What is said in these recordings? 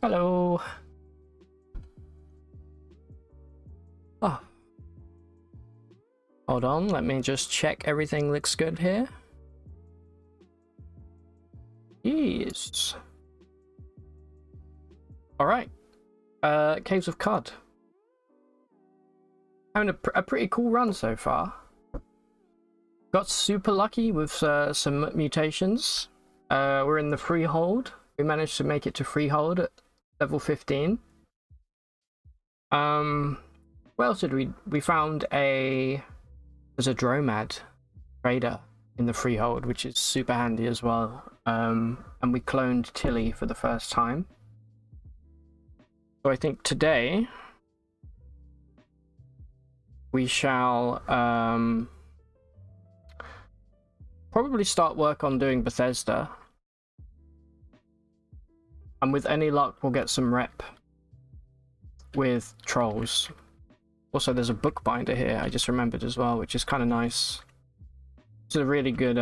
Hello. Oh. Hold on, let me just check everything looks good here. Yes. Alright. Caves of Cod. Having a pretty cool run so far. Got super lucky with some mutations. We're in the freehold. We managed to make it to freehold at level 15. What else did we found there's a Dromad trader in the freehold, which is super handy as well. And we cloned Tilly for the first time. So I think today we shall probably start work on doing Bethesda. And with any luck, we'll get some rep with trolls. Also, there's a bookbinder here, I just remembered as well, which is kind of nice. It's a really good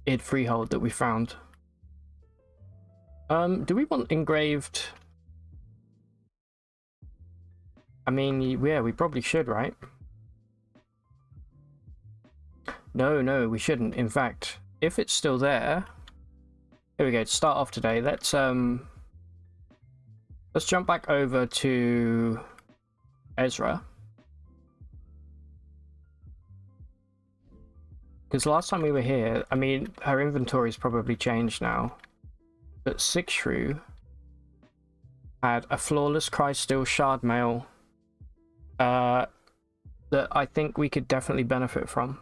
id freehold that we found. Do we want engraved? I mean, yeah, we probably should, right? No, we shouldn't. In fact, if it's still there, here we go. To start off today, let's jump back over to Ezra. Because last time we were here, I mean, her inventory's probably changed now. But Sixshrew had a flawless Crysteel shard mail that I think we could definitely benefit from.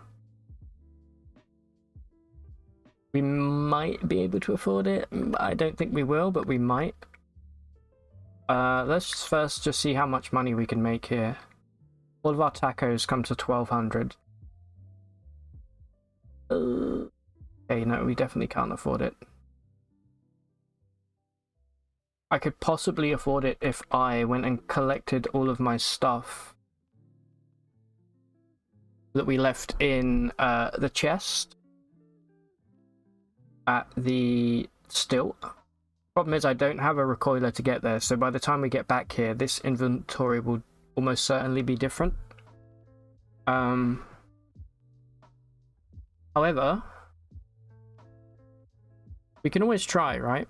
We might be able to afford it. I don't think we will, but we might. Let's first just see how much money we can make here. All of our tacos come to 1200. Okay, no, we definitely can't afford it. I could possibly afford it if I went and collected all of my stuff that we left in the chest at the stilt. Problem is I don't have a recoiler to get there, so by the time we get back here, this inventory will almost certainly be different. However, we can always try, right?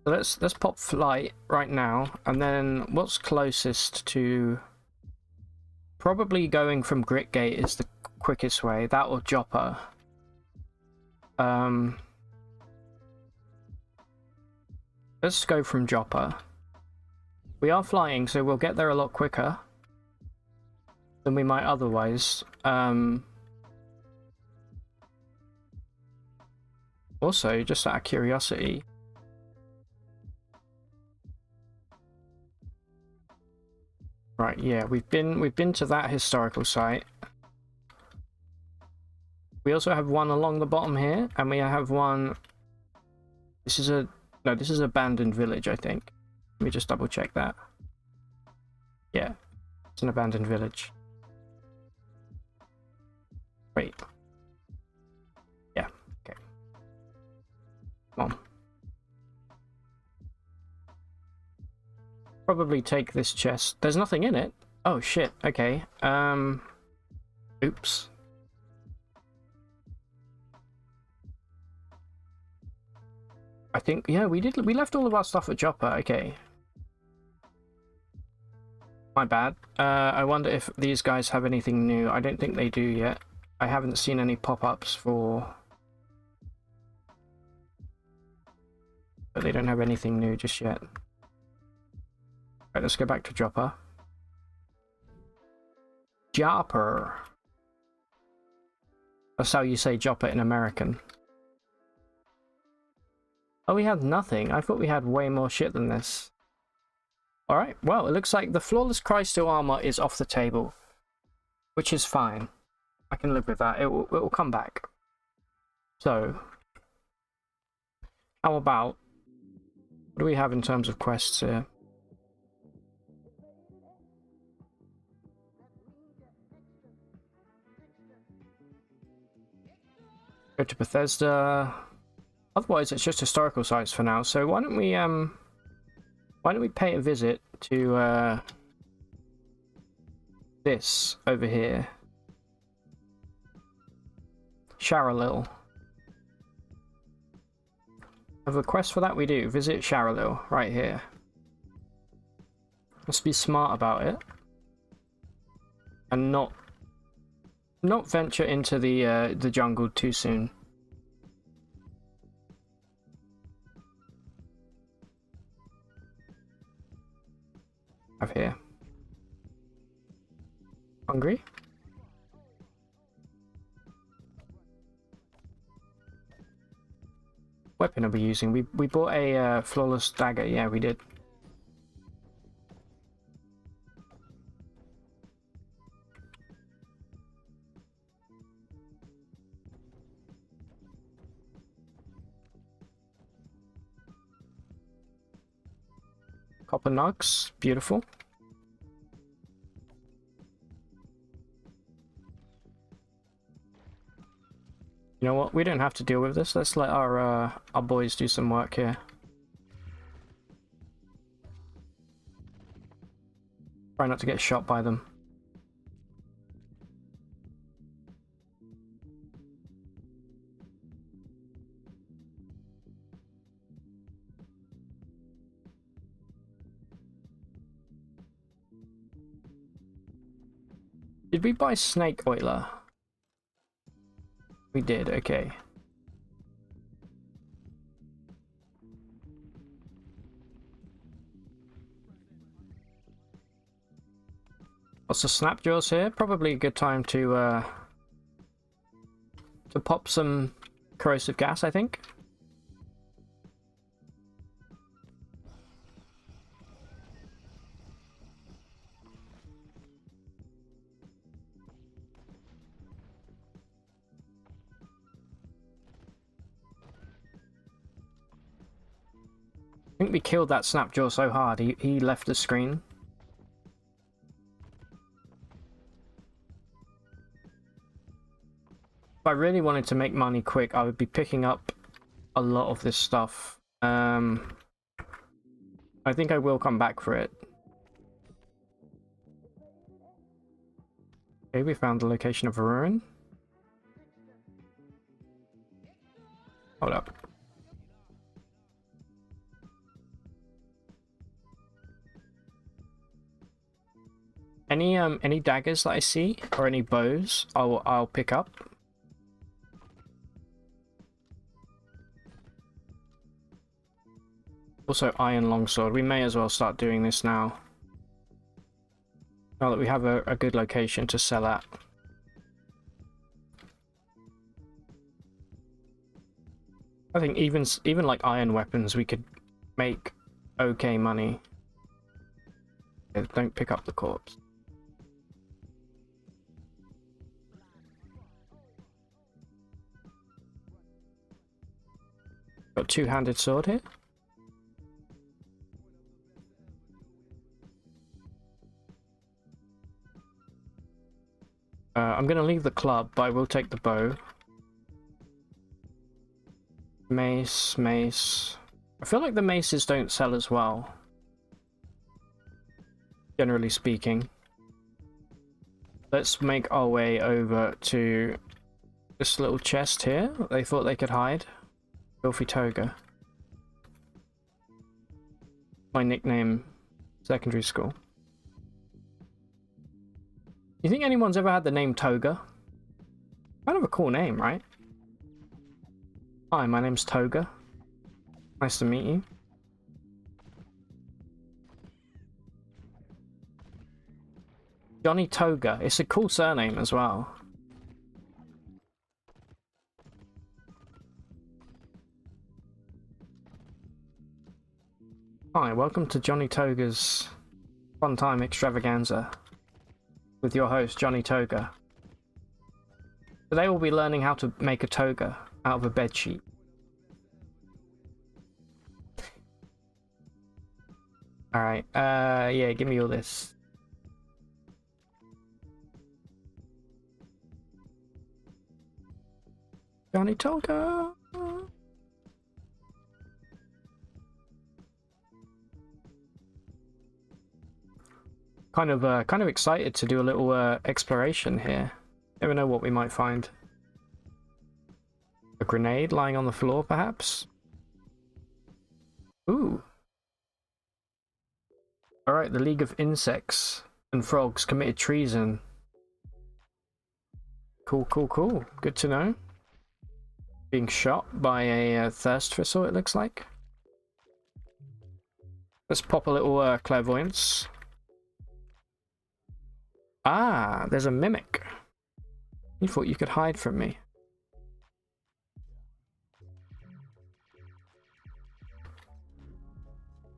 So let's pop flight right now, and then what's closest to... Probably going from Gritgate is the quickest way. That or Joppa. Let's go from Joppa. We are flying, so we'll get there a lot quicker than we might otherwise. Also, just out of curiosity, right, yeah, we've been to that historical site. We also have one along the bottom here, and we have one. This is abandoned village, I think. Let me just double check that. Yeah, it's an abandoned village. Wait. Yeah, okay. Come on. Probably take this chest. There's nothing in it. Oh shit, okay. Oops. I think, yeah, we left all of our stuff at Joppa, okay. My bad. I wonder if these guys have anything new. I don't think they do yet. I haven't seen any pop-ups for... But they don't have anything new just yet. Right, let's go back to Joppa. Jopper. That's how you say Joppa in American. Oh, we had nothing. I thought we had way more shit than this. Alright, well, it looks like the flawless Crysteel armor is off the table. Which is fine. I can live with that. It will come back. So, how about... What do we have in terms of quests here? Go to Bethesda. Otherwise, it's just historical sites for now. So why don't we pay a visit to this over here, Sharalil. Have a quest for that? We do. Visit Sharalil right here. Let's be smart about it and not venture into the jungle too soon. Have here. Hungry? Weapon are we using? We bought a flawless dagger. Yeah, we did. Copper nugs, beautiful. You know what? We don't have to deal with this. Let's let our boys do some work here. Try not to get shot by them. Did we buy snake oiler? We did, okay. Lots of snapjaws here. Probably a good time to pop some corrosive gas, I think. I think we killed that snapjaw so hard he left the screen. If I really wanted to make money quick, I would be picking up a lot of this stuff. I think I will come back for it. Okay, we found the location of a ruin. Hold up. Any daggers that I see or any bows, I'll pick up. Also iron longsword. We may as well start doing this now. Now that we have a good location to sell at. I think even like iron weapons we could make okay money. Okay, don't pick up the corpse. Got a two-handed sword here. I'm gonna leave the club, but I will take the bow. Mace, mace. I feel like the maces don't sell as well, generally speaking. Let's make our way over to this little chest here that they thought they could hide. Filthy Toga. My nickname, secondary school. You think anyone's ever had the name Toga? Kind of a cool name, right? Hi, my name's Toga. Nice to meet you. Johnny Toga. It's a cool surname as well. Hi, welcome to Johnny Toga's Fun Time Extravaganza with your host, Johnny Toga. Today we'll be learning how to make a toga out of a bedsheet. Alright, yeah, give me all this. Johnny Toga! kind of excited to do a little exploration here. Never know what we might find. A grenade lying on the floor, perhaps? Ooh. Alright, the League of Insects and Frogs committed treason. Cool, cool, cool. Good to know. Being shot by a thirst thistle, it looks like. Let's pop a little clairvoyance. Ah, there's a mimic. You thought you could hide from me.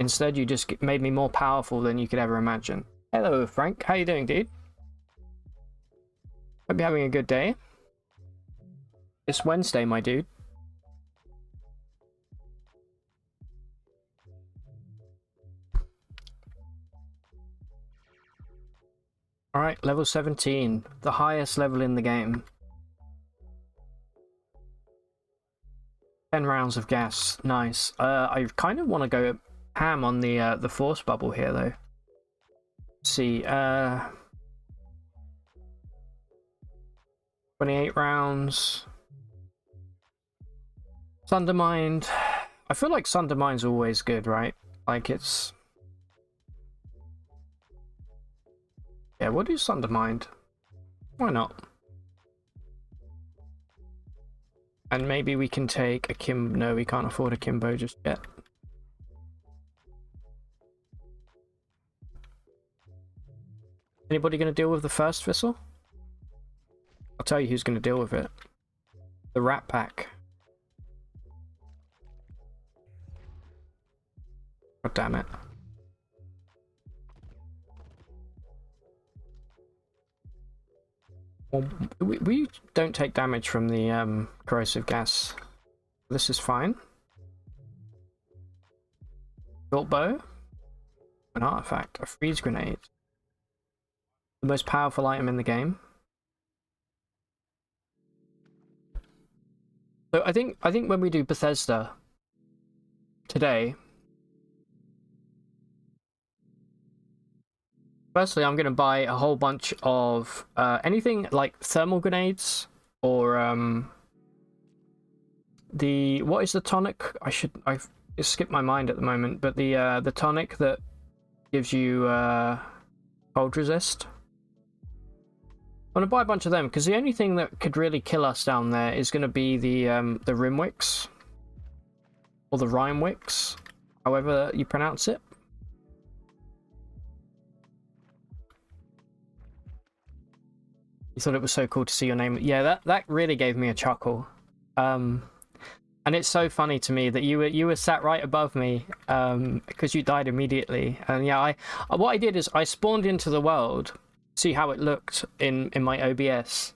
Instead, you just made me more powerful than you could ever imagine. Hello, Frank. How you doing, dude? Hope you're having a good day. It's Wednesday, my dude. Alright, level 17. The highest level in the game. 10 rounds of gas. Nice. I kind of want to go ham on the force bubble here, though. Let's see, 28 rounds. Sundermind. I feel like Sundermind's always good, right? Like, it's... Yeah, we'll do Sundermind. Why not? And maybe we can take a Kim... No, we can't afford a Kimbo just yet. Anybody going to deal with the first thistle? I'll tell you who's going to deal with it. The Rat Pack. God damn it. Well, we don't take damage from the corrosive gas. This is fine. Short bow. An artifact. A freeze grenade. The most powerful item in the game. So I think when we do Bethesda today, firstly I'm going to buy a whole bunch of anything like thermal grenades or what is the tonic? I've skipped my mind at the moment, but the tonic that gives you cold resist. I'm gonna buy a bunch of them because the only thing that could really kill us down there is going to be the Rimwicks or the Rhymewicks, however you pronounce it. You thought it was so cool to see your name. Yeah, that really gave me a chuckle. And it's so funny to me that you were sat right above me because you died immediately. And yeah, what I did is I spawned into the world, see how it looked in my OBS,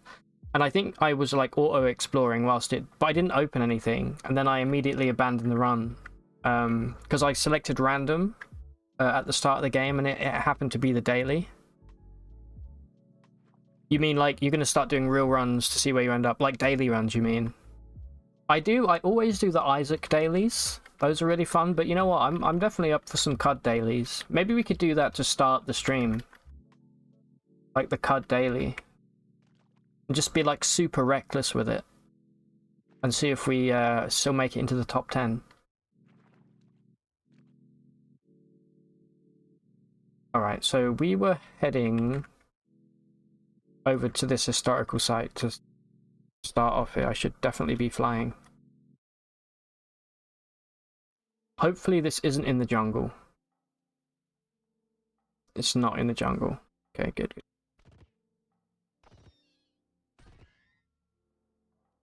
and I think I was like auto exploring whilst but I didn't open anything, and then I immediately abandoned the run because I selected random at the start of the game, and it happened to be the daily. You mean like you're going to start doing real runs to see where you end up, like daily runs, you mean? I always do the Isaac dailies. Those are really fun, but you know what, I'm definitely up for some CUD dailies. Maybe we could do that to start the stream, like the CUD daily, and just be like super reckless with it and see if we still make it into the top 10. Alright, so we were heading over to this historical site to start off here. I should definitely be flying. Hopefully this isn't in the jungle. It's not in the jungle. Okay, good.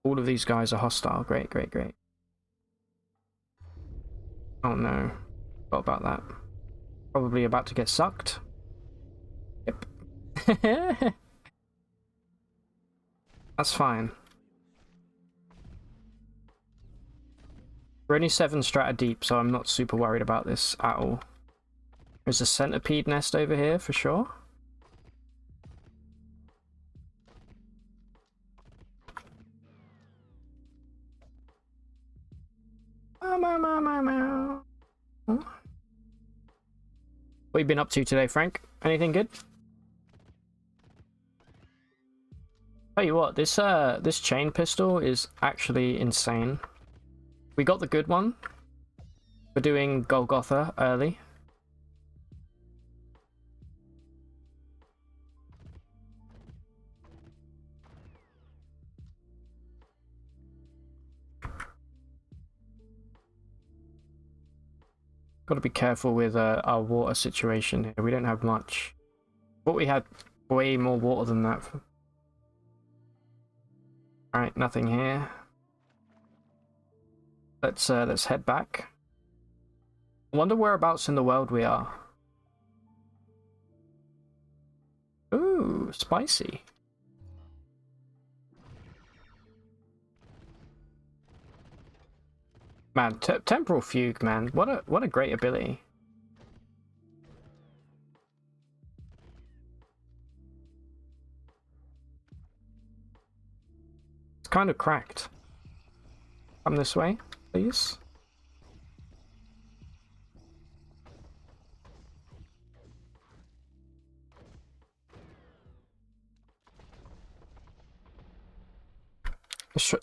All of these guys are hostile. Great, great, great. Oh no. Forgot about that. Probably about to get sucked. Yep. That's fine. We're only 7 strata deep, so I'm not super worried about this at all. There's a centipede nest over here for sure. What have you been up to today, Frank? Anything good? Tell you what, this chain pistol is actually insane. We got the good one for doing Golgotha early. Got to be careful with our water situation here. We don't have much. But we had way more water than that. Alright, nothing here. Let's head back. I wonder whereabouts in the world we are. Ooh, spicy. Man, temporal fugue, man. What a great ability. It's kind of cracked. Come this way, please.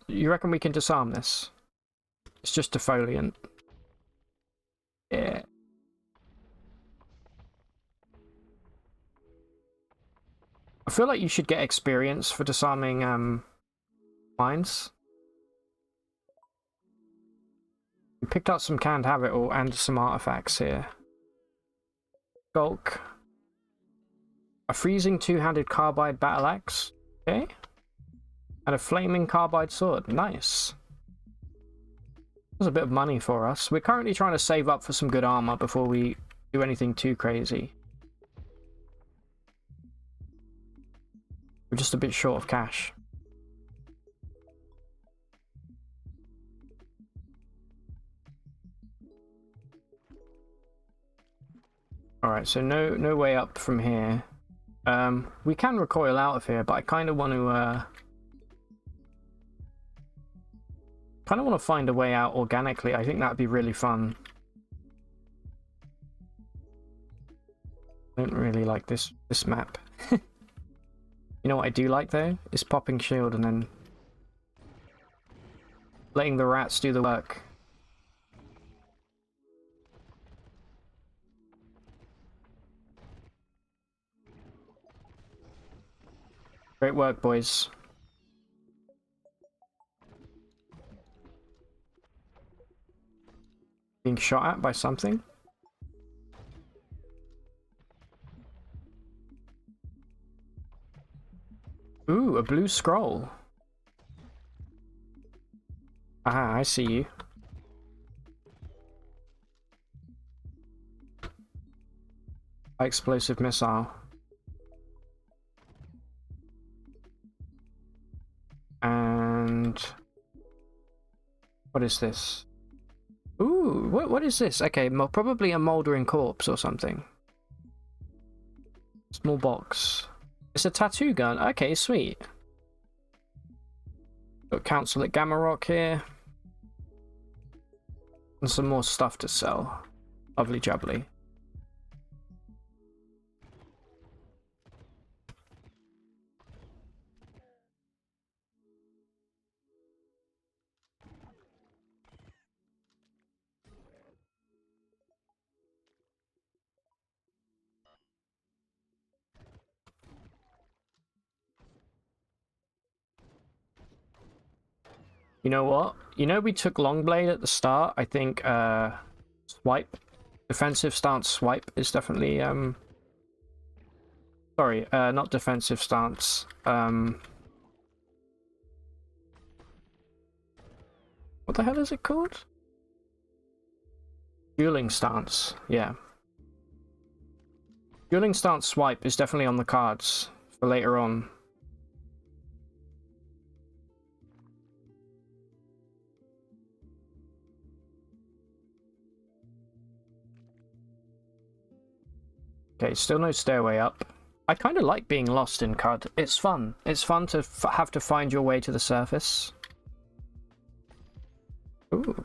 You reckon we can disarm this? It's just defoliant. Yeah. I feel like you should get experience for disarming mines. We picked up some canned habitable and some artifacts here. Skulk. A freezing two-handed carbide battle axe. Okay. And a flaming carbide sword. Nice. That's a bit of money for us. We're currently trying to save up for some good armor before we do anything too crazy. We're just a bit short of cash. Alright, so no way up from here. We can recoil out of here, but I kind of want to find a way out organically. I think that'd be really fun. I don't really like this map. You know what I do like though? Is popping shield and then letting the rats do the work. Great work, boys. Being shot at by something. Ooh, a blue scroll. Ah, I see you. Explosive missile. And what is this? Ooh, what is this? Okay, probably a mouldering corpse or something. Small box. It's a tattoo gun. Okay, sweet. Got Council at Gamma Rock here. And some more stuff to sell. Lovely jubbly. You know what? You know we took Longblade at the start. I think swipe. Defensive stance swipe is definitely sorry, not defensive stance. What the hell is it called? Dueling stance, yeah. Dueling stance swipe is definitely on the cards for later on. Okay, still no stairway up. I kind of like being lost in CUD. It's fun. It's fun to have to find your way to the surface. Ooh.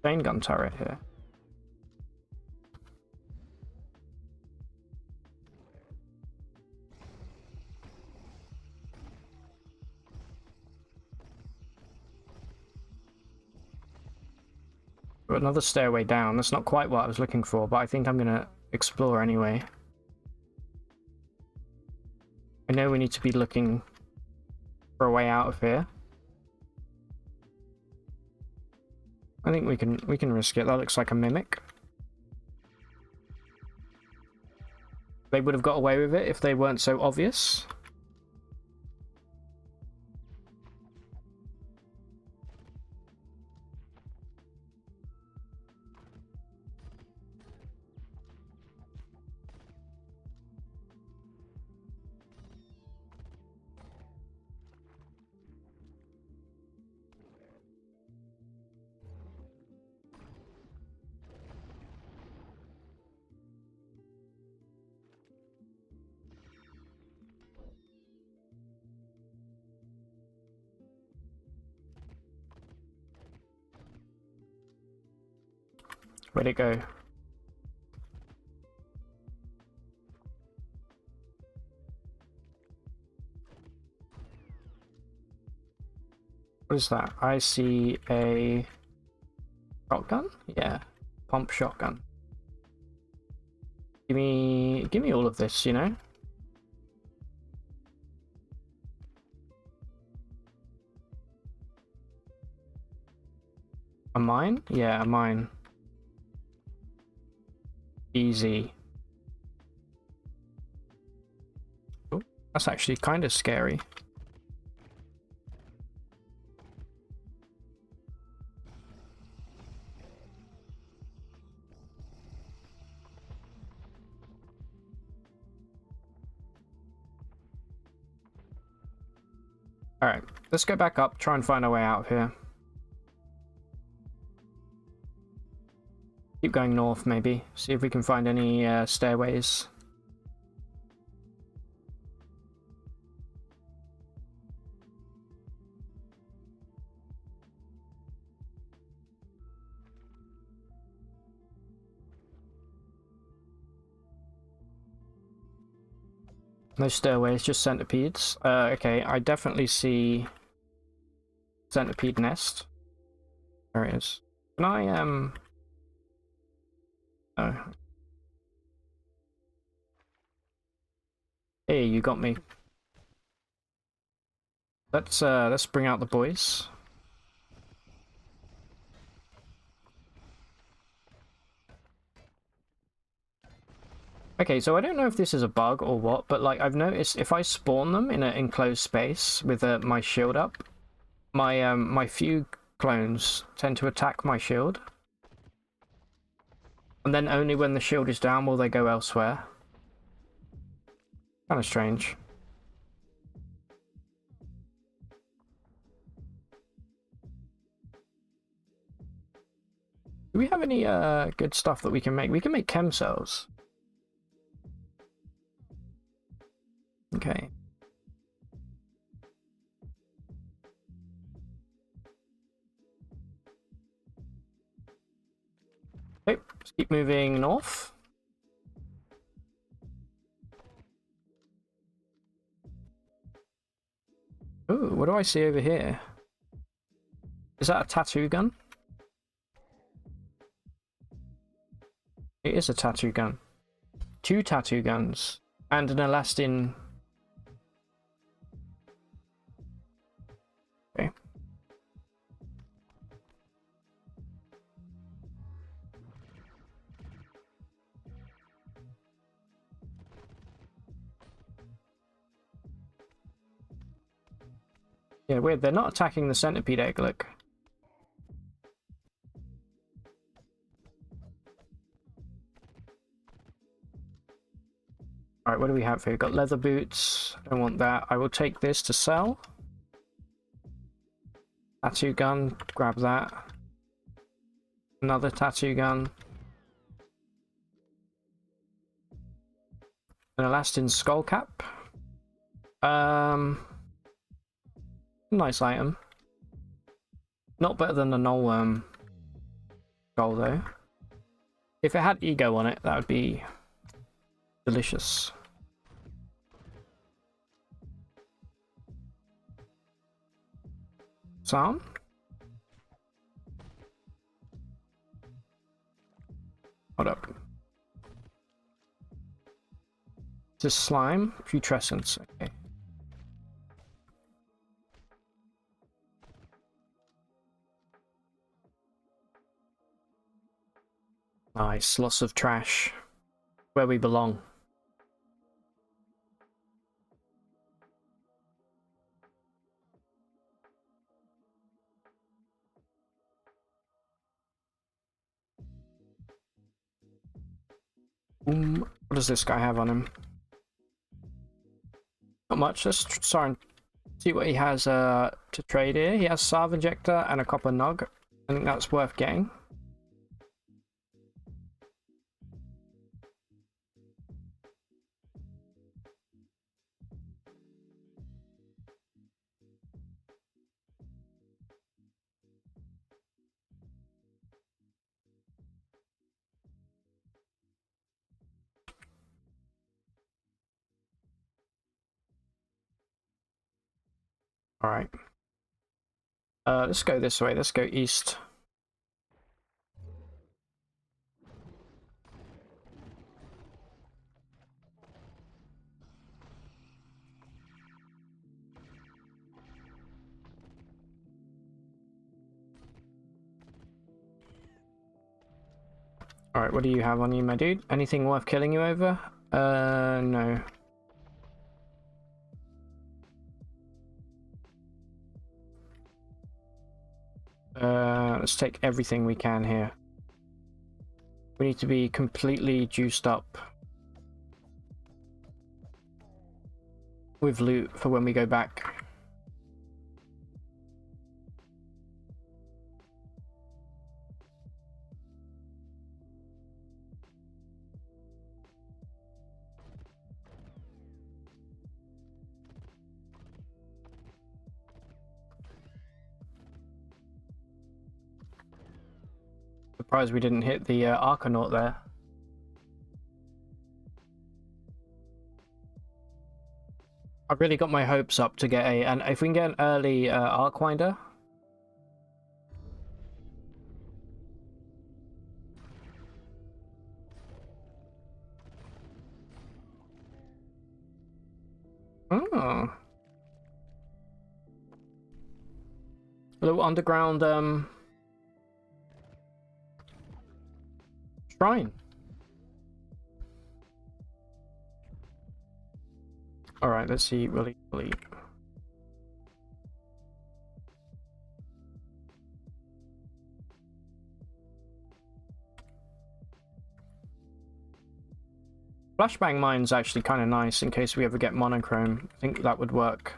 Chain gun turret here. but another stairway down. That's not quite what I was looking for, but I think I'm gonna explore anyway. I know we need to be looking for a way out of here. I think we can risk it. That looks like a mimic. They would have got away with it if they weren't so obvious. Where'd it go? What is that? I see a shotgun? Yeah. Pump shotgun. Give me all of this, you know? A mine? Yeah, a mine. Easy. Oh, that's actually kind of scary. Alright, let's go back up, try and find our way out of here. Keep going north, maybe. See if we can find any stairways. No stairways, just centipedes. Okay, I definitely see centipede nest. There it is. Can I, oh. Hey, you got me. Let's bring out the boys. Okay, so I don't know if this is a bug or what, but like I've noticed if I spawn them in an enclosed space with my shield up, my few clones tend to attack my shield. And then only when the shield is down will they go elsewhere. Kind of strange. Do we have any good stuff that we can make? We can make chem cells. Okay. Okay, let's keep moving north. Ooh, what do I see over here? Is that a tattoo gun? It is a tattoo gun. 2 tattoo guns. And an elastin. Okay. Yeah, weird. They're not attacking the centipede egg, look. Alright, what do we have here? We've got leather boots. Don't want that. I will take this to sell. Tattoo gun. Grab that. Another tattoo gun. An elastin skull cap. Nice item. Not better than the null skull though. If it had ego on it, that would be delicious. Some. Hold up. This is slime, putrescence. Okay. Nice, lots of trash. Where we belong. What does this guy have on him? Not much. Let's try and see what he has to trade here. He has Salve Injector and a Copper Nog. I think that's worth getting. Alright. Let's go this way. Let's go east. Alright, what do you have on you, my dude? Anything worth killing you over? No. Let's take everything we can here. We need to be completely juiced up with loot for when we go back. Surprised we didn't hit the Arcanaut there. I've really got my hopes up to get a, and if we can get an early Arcwinder. Oh. A little underground shrine. Alright, let's see. Will he... Flashbang mine's actually kind of nice in case we ever get monochrome. I think that would work.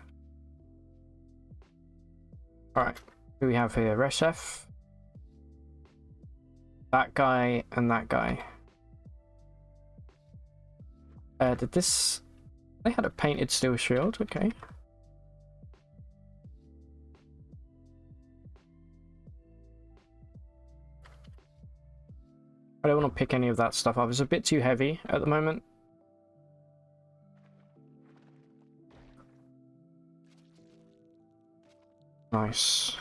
Alright, who we have here? Resef. That guy and that guy. Did this... They had a painted steel shield, okay. I don't want to pick any of that stuff up. It's a bit too heavy at the moment. Nice.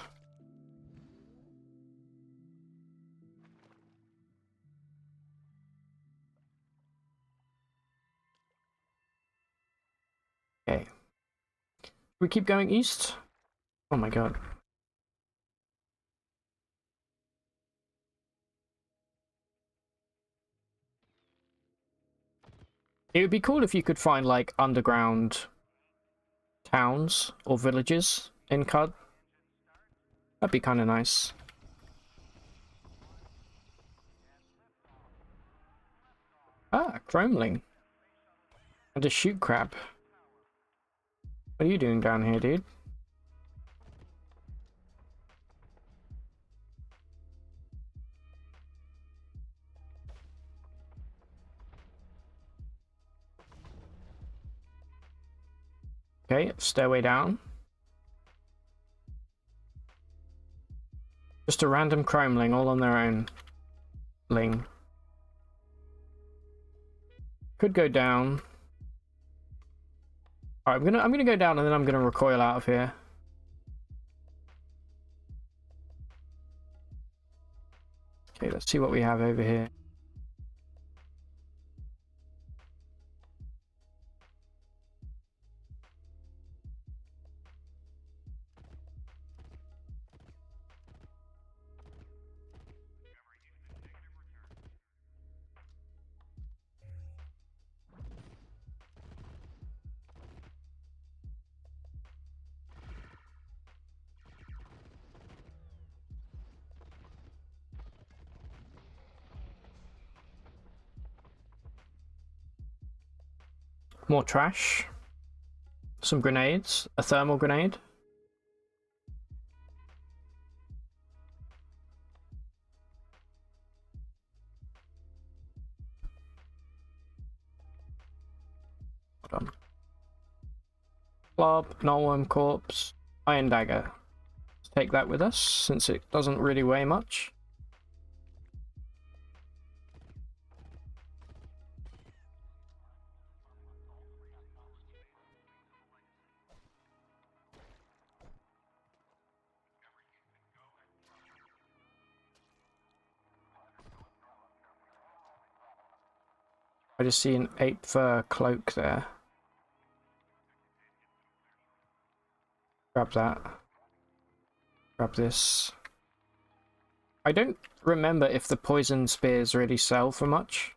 Okay. We keep going east? Oh my god. It would be cool if you could find like underground towns or villages in CUD. That'd be kind of nice. Ah, Chromeling. And a shoot crab. What are you doing down here, dude? Okay, stairway down. Just a random chromeling all on their own. Ling. Could go down. Alright, I'm gonna go down and then I'm gonna recoil out of here. Okay, let's see what we have over here. More trash. Some grenades. A thermal grenade. Hold on. Club, nullworm corpse, iron dagger. Let's take that with us since it doesn't really weigh much. I just see an 8 fur cloak there. Grab that. Grab this. I don't remember if the poison spears really sell for much.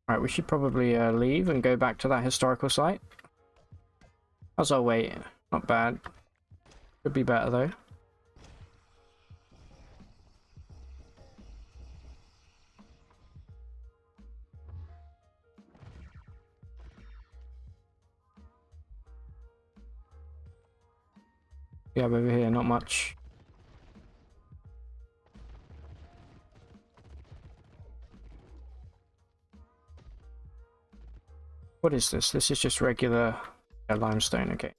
Alright, we should probably leave and go back to that historical site. How's our weight? Not bad. Could be better though. Yeah, over here, not much. What is this? This is just regular limestone, okay.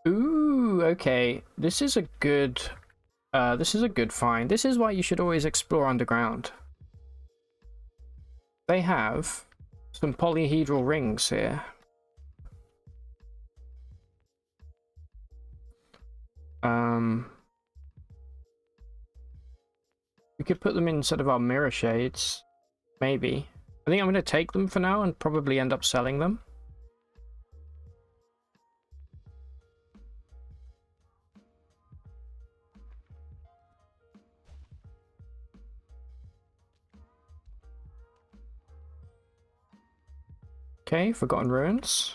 Ooh, okay. This is a good find. This is why you should always explore underground. They have some polyhedral rings here. We could put them instead of our mirror shades. Maybe. I think I'm going to take them for now and probably end up selling them. Okay, Forgotten Ruins.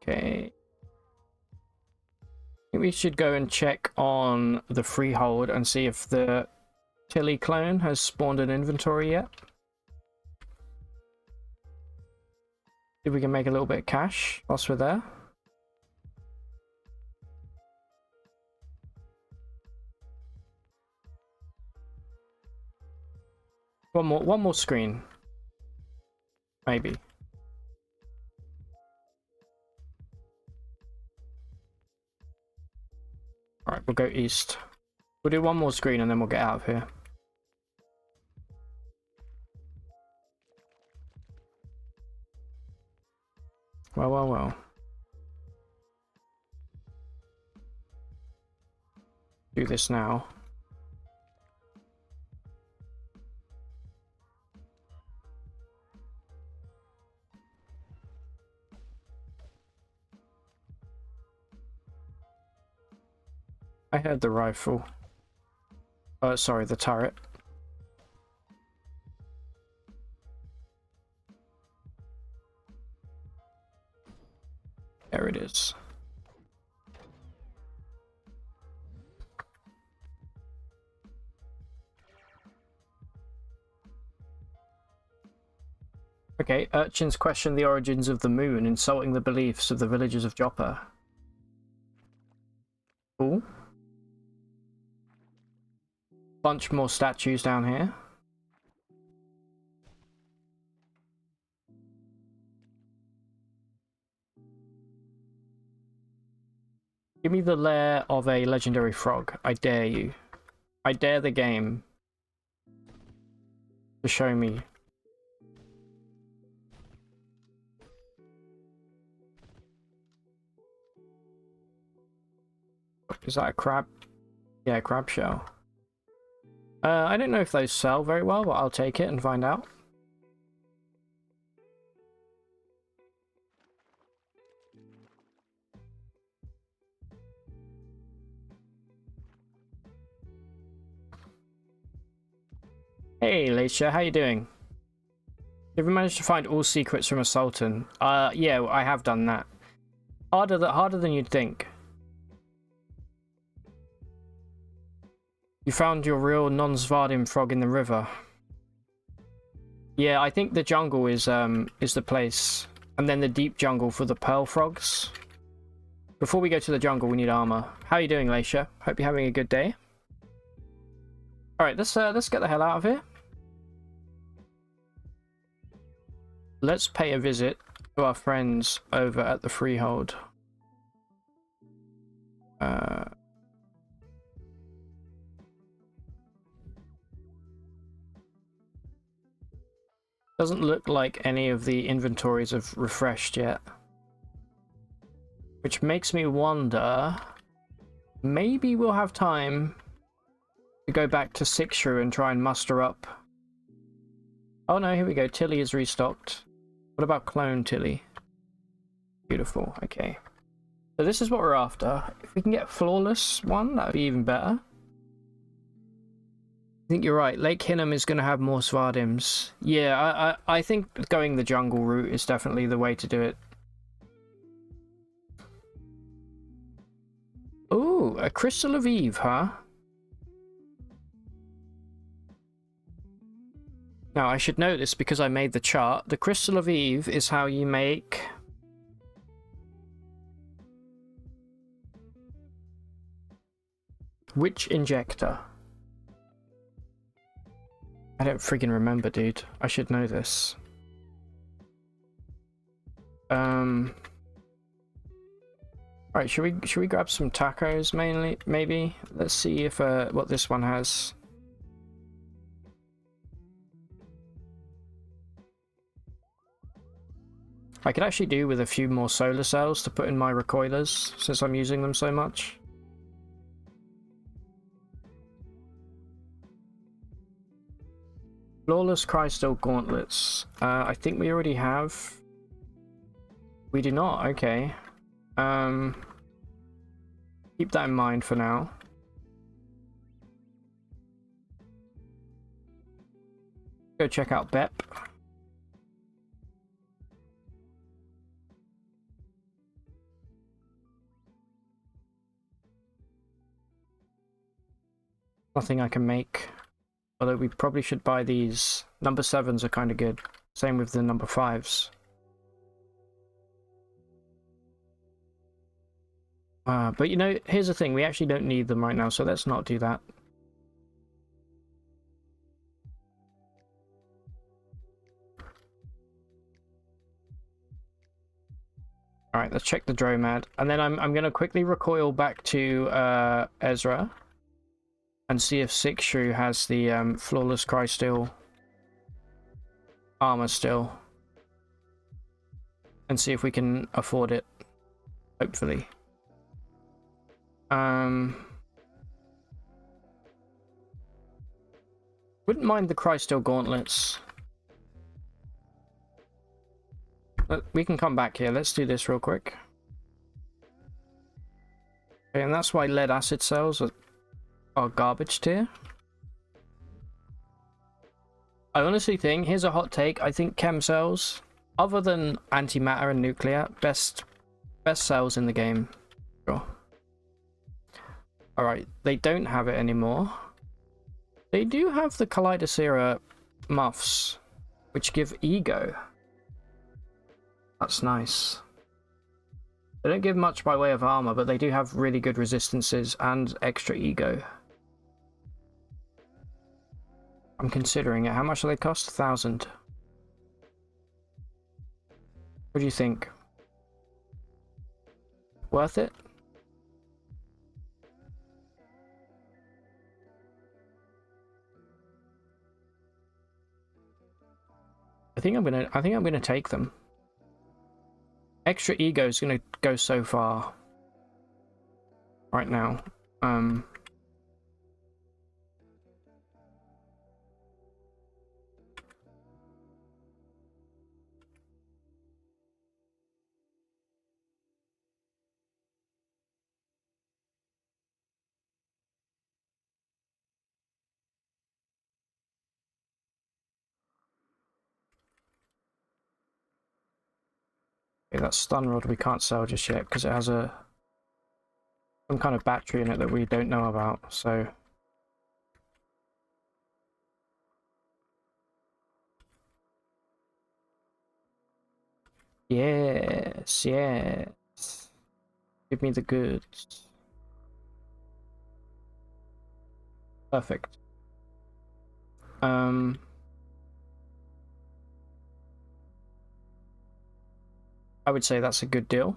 Okay. I think we should go and check on the freehold and see if the Tilly clone has spawned an inventory yet. See if we can make a little bit of cash whilst we're there. One more screen. Maybe. Alright, we'll go east. We'll do one more screen and then we'll get out of here. Well. Do this now. I heard the rifle. Sorry, the turret. There it is. Okay, urchins question the origins of the moon, insulting the beliefs of the villagers of Joppa. Cool. Bunch more statues down here. Give me the lair of a legendary frog. I dare you. I dare the game to show me. Is that a crab? Yeah, crab shell. I don't know if those sell very well, but I'll take it and find out. Hey, Leisha, how you doing? Have you managed to find all secrets from a sultan? Yeah, I have done that. Harder than you'd think. You found your real non-Svardim frog in the river. Yeah, I think the jungle is the place, and then the deep jungle for the pearl frogs. Before we go to the jungle, we need armor. How are you doing, Leisha? Hope you're having a good day. All right, let's get the hell out of here. Let's pay a visit to our friends over at the Freehold. Doesn't look like any of the inventories have refreshed yet. Which makes me wonder, maybe we'll have time to go back to Sixshrew and try and muster up. Oh no, here we go. Tilly is restocked. What about clone Tilly? Beautiful, okay. So this is what we're after. If we can get a flawless one, that would be even better. I think you're right. Lake Hinnom is going to have more Svardims. Yeah, I think going the jungle route is definitely the way to do it. Ooh, a Crystal of Eve, huh? Now, I should know this because I made the chart. The Crystal of Eve is how you make... Witch Injector. I don't friggin' remember, dude. I should know this. Right, should we grab some tacos mainly? Maybe. Let's see if what this one has. I could actually do with a few more solar cells to put in my recoilers since I'm using them so much. Flawless Crystal Gauntlets. I think we already have. We do not, okay. Keep that in mind for now. Go check out Bep. Nothing I can make. Although we probably should buy these. Number 7s are kind of good. Same with the number 5s. But you know, here's the thing. We actually don't need them right now, so let's not do that. Alright, let's check the Dromad. And then I'm going to quickly recoil back to Ezra. And see if Sixshrew has the Flawless Crystal armor still. And see if we can afford it. Hopefully. Wouldn't mind the Crystal Gauntlets. But we can come back here. Let's do this real quick. Okay, and that's why lead acid cells are garbage tier. I honestly think, here's a hot take, I think chem cells, other than antimatter and nuclear, best cells in the game. Sure. Alright, they don't have it anymore. They do have the Kaleidocera muffs, which give ego. That's nice. They don't give much by way of armor, but they do have really good resistances and extra ego. I'm considering it. How much do they cost? 1,000. What do you think? Worth it? I think I'm gonna take them. Extra ego is gonna go so far right now. that stun rod we can't sell just yet because it has some kind of battery in it that we don't know about, so... Yes, yes. Give me the goods. Perfect. I would say that's a good deal.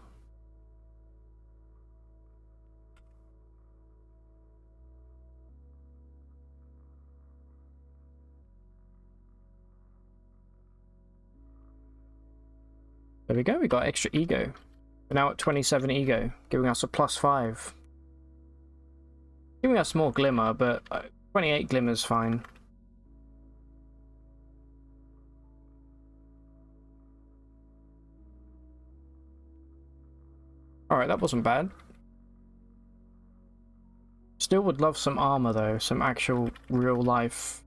There we go, we got extra ego. We're now at 27 ego, giving us a +5. Giving us more glimmer, but 28 glimmer's fine. Alright, that wasn't bad. Still would love some armor though, some actual real life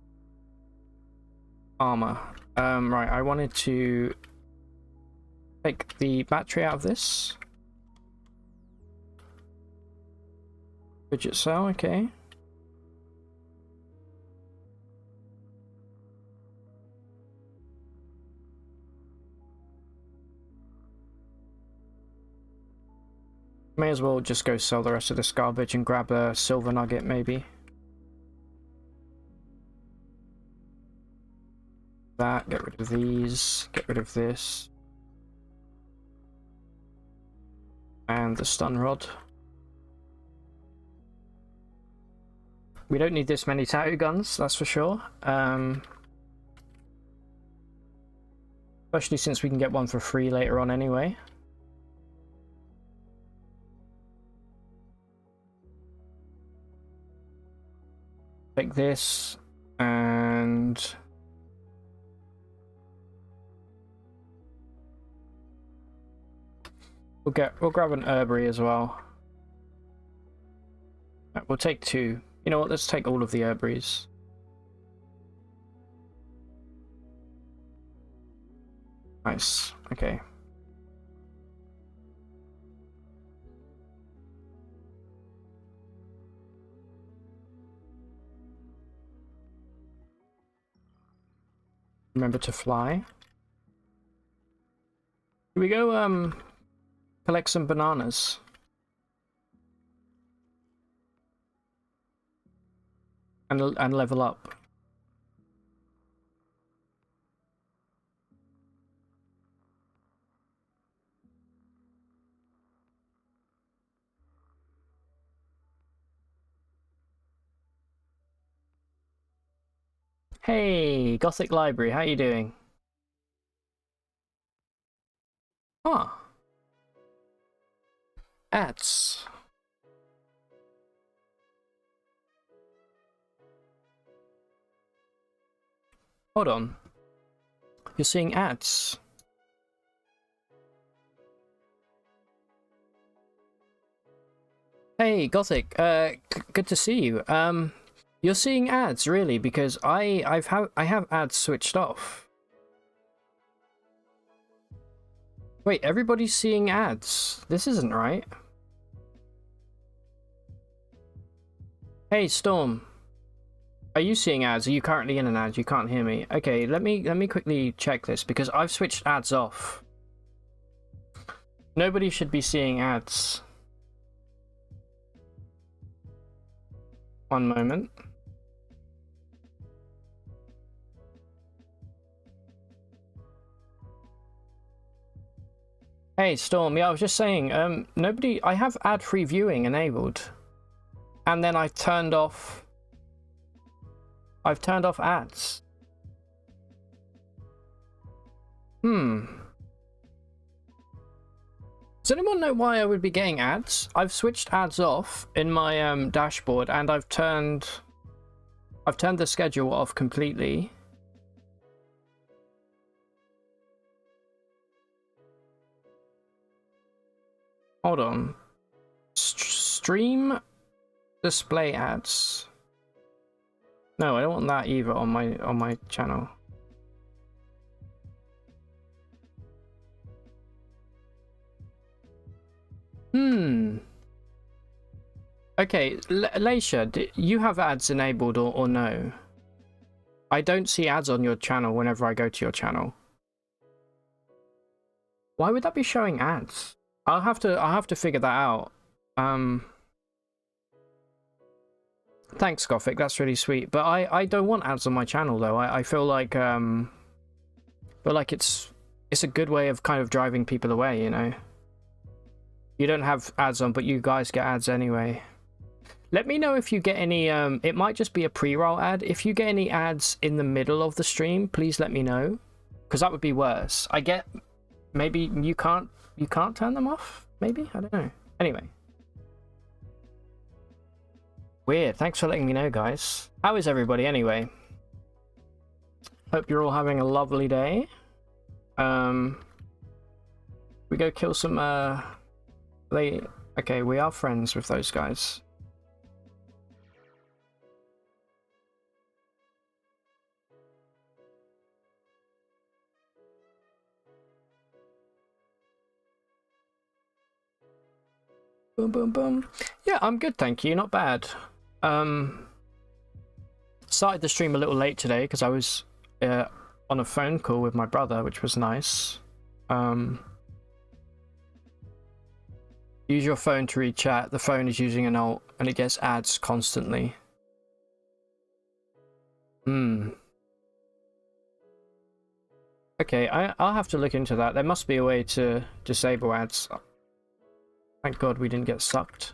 armor. Right, I wanted to take the battery out of this. Fidget cell, okay. May as well just go sell the rest of this garbage and grab a silver nugget, maybe. That, get rid of these, get rid of this. And the stun rod. We don't need this many tattoo guns, that's for sure. Especially since we can get one for free later on anyway. Take this, and... We'll grab an herbery as well. We'll take 2. You know what, let's take all of the herberies. Nice, okay. Remember to fly. Here we go, collect some bananas. And level up. Hey, Gothic Library, how you doing? Ah. Ads. Hold on. You're seeing ads. Hey, Gothic. Good to see you. You're seeing ads, really? Because I have ads switched off. Wait, everybody's seeing ads. This isn't right. Hey, Storm. Are you seeing ads? Are you currently in an ad? You can't hear me. Okay, let me quickly check this because I've switched ads off. Nobody should be seeing ads. One moment. Hey, Storm. Yeah, I was just saying, I have ad-free viewing enabled. And then I've turned off ads. Does anyone know why I would be getting ads? I've switched ads off in my dashboard, and I've turned the schedule off completely. Hold on. Stream display ads. No, I don't want that either on my channel. Hmm. Okay, Leisha, do you have ads enabled or no? I don't see ads on your channel whenever I go to your channel. Why would that be showing ads? I'll have to figure that out. Thanks, Gothic. That's really sweet. But I don't want ads on my channel though. I feel like it's a good way of kind of driving people away, you know. You don't have ads on, but you guys get ads anyway. Let me know if you get any, it might just be a pre-roll ad. If you get any ads in the middle of the stream, please let me know. Because that would be worse. I get, maybe you can't turn them off? Maybe? I don't know. Anyway. Weird. Thanks for letting me know, guys. How is everybody anyway? Hope you're all having a lovely day. We go kill some, okay, we are friends with those guys. Boom, boom, boom. Yeah, I'm good, thank you. Not bad. Started the stream a little late today because I was on a phone call with my brother, which was nice. Use your phone to read chat. The phone is using an alt and it gets ads constantly. Okay, I'll have to look into that. There must be a way to disable ads. Thank God we didn't get sucked.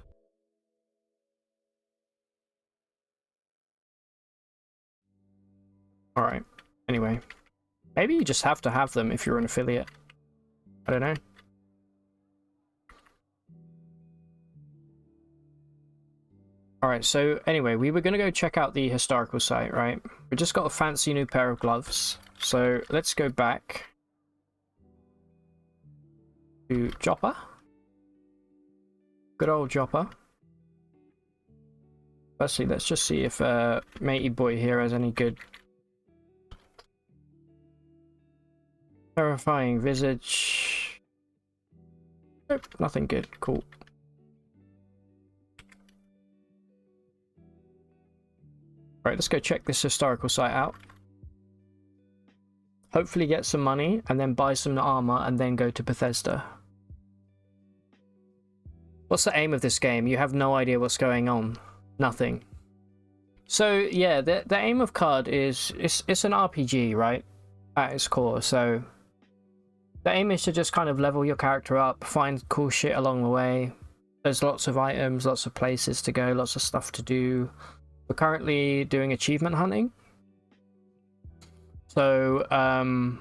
Alright, anyway. Maybe you just have to have them if you're an affiliate. I don't know. Alright, so anyway, we were going to go check out the historical site, right? We just got a fancy new pair of gloves. So let's go back to Joppa. Good old Joppa. Firstly, let's just see if Matey Boy here has any good... Terrifying visage. Nope, nothing good. Cool. Right, let's go check this historical site out. Hopefully get some money and then buy some armor and then go to Bethesda. What's the aim of this game? You have no idea what's going on. Nothing. So yeah, the aim of CUD is it's an RPG, right? At its core. So the aim is to just kind of level your character up, find cool shit along the way. There's lots of items, lots of places to go, lots of stuff to do. We're currently doing achievement hunting. So I'm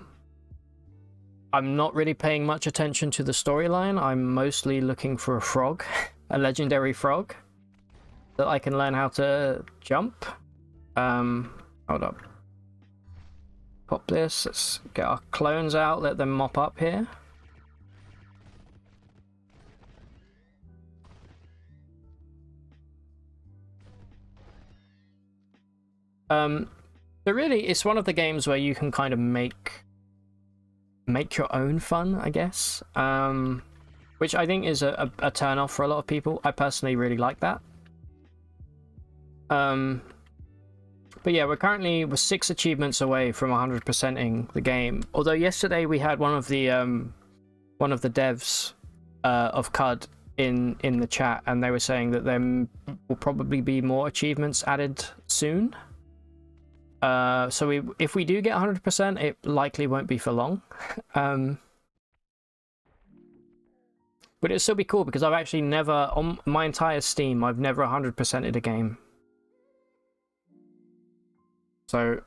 not really paying much attention to the storyline. I'm mostly looking for a frog, a legendary frog, that I can learn how to jump. Hold up. Pop this. Let's get our clones out, let them mop up here. So really, it's one of the games where you can kind of make your own fun, I guess. Which I think is a turn off for a lot of people. I personally really like that. But yeah, we're 6 achievements away from 100%ing the game. Although yesterday we had one of the devs of CUD in the chat, and they were saying that there will probably be more achievements added soon. So if we do get 100%, it likely won't be for long. But it'll still be cool because I've actually never, on my entire Steam, I've never 100%ed a game. So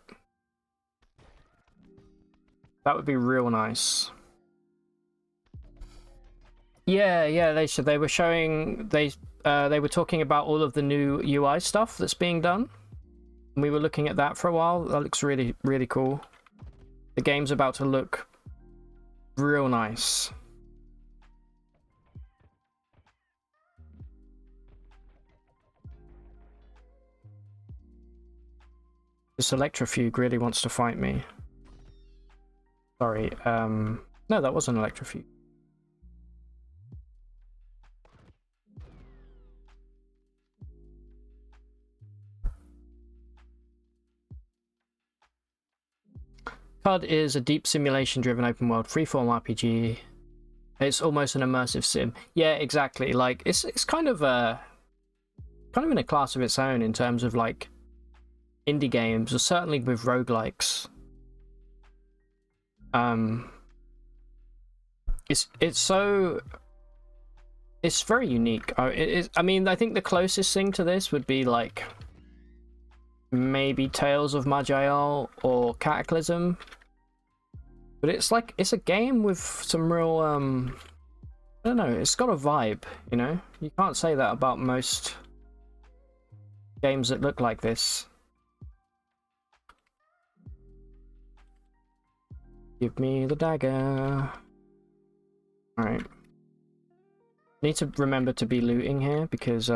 that would be real nice. Yeah, they were showing, they were talking about all of the new UI stuff that's being done. And we were looking at that for a while. That looks really, really cool. The game's about to look real nice. This Electrofuge really wants to fight me. Sorry, no, that wasn't Electrofuge. COD is a deep simulation-driven open-world freeform RPG. It's almost an immersive sim. Yeah, exactly. Like it's kind of in a class of its own in terms of like indie games, or certainly with roguelikes. It's very unique. It is. I mean, I think the closest thing to this would be like maybe Tales of Maj'Eyal or Cataclysm. But it's a game with some real I don't know, it's got a vibe, you know? You can't say that about most games that look like this. Give me the dagger. Alright. Need to remember to be looting here because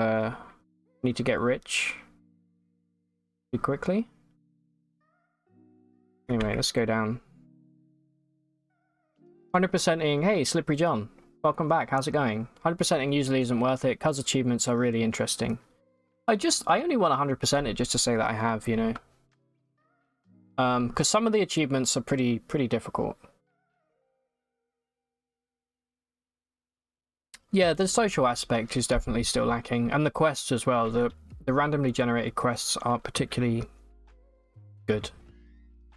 need to get rich pretty quickly. Anyway, let's go down. 100%ing, hey, Slippery John. Welcome back, how's it going? 100%ing usually isn't worth it, cause achievements are really interesting. I only want 100% it just to say that I have, you know. Because some of the achievements are pretty difficult. Yeah, the social aspect is definitely still lacking, and the quests as well. The randomly generated quests aren't particularly good.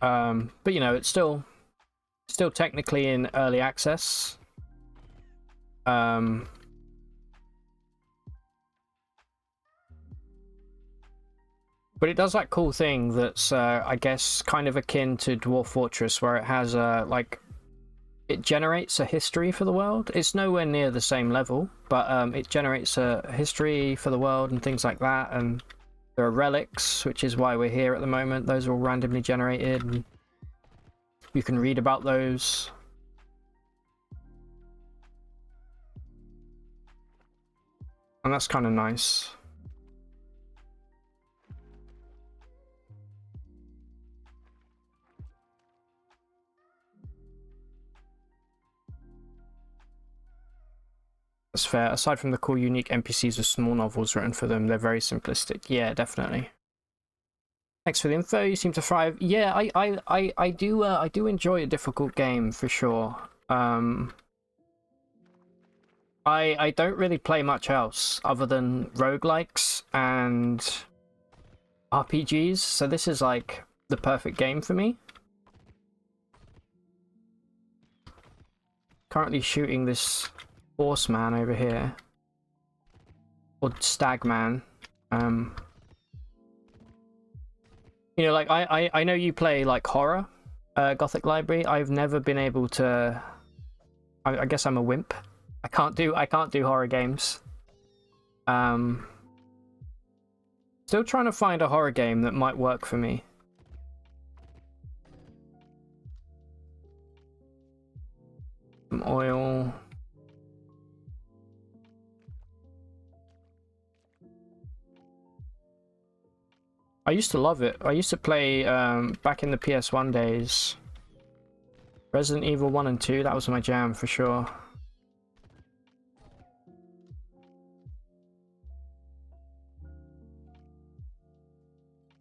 But you know, it's still technically in early access. But it does that cool thing that's I guess kind of akin to Dwarf Fortress, where it has like it generates a history for the world. It's nowhere near the same level, but it generates a history for the world and things like that. And there are relics, which is why we're here at the moment. Those are all randomly generated, and you can read about those. And that's kind of nice. That's fair. Aside from the cool, unique NPCs with small novels written for them, they're very simplistic. Yeah, definitely. Thanks for the info. You seem to thrive. Yeah, I do enjoy a difficult game for sure. I don't really play much else other than roguelikes and RPGs, so this is like the perfect game for me. Currently shooting this horseman over here, or stagman. You know, like I know you play like horror, Gothic Library. I've never been able to. I guess I'm a wimp. I can't do horror games. Still trying to find a horror game that might work for me. Some oil. I used to love it. I used to play back in the PS1 days. Resident Evil 1 and 2, that was my jam for sure.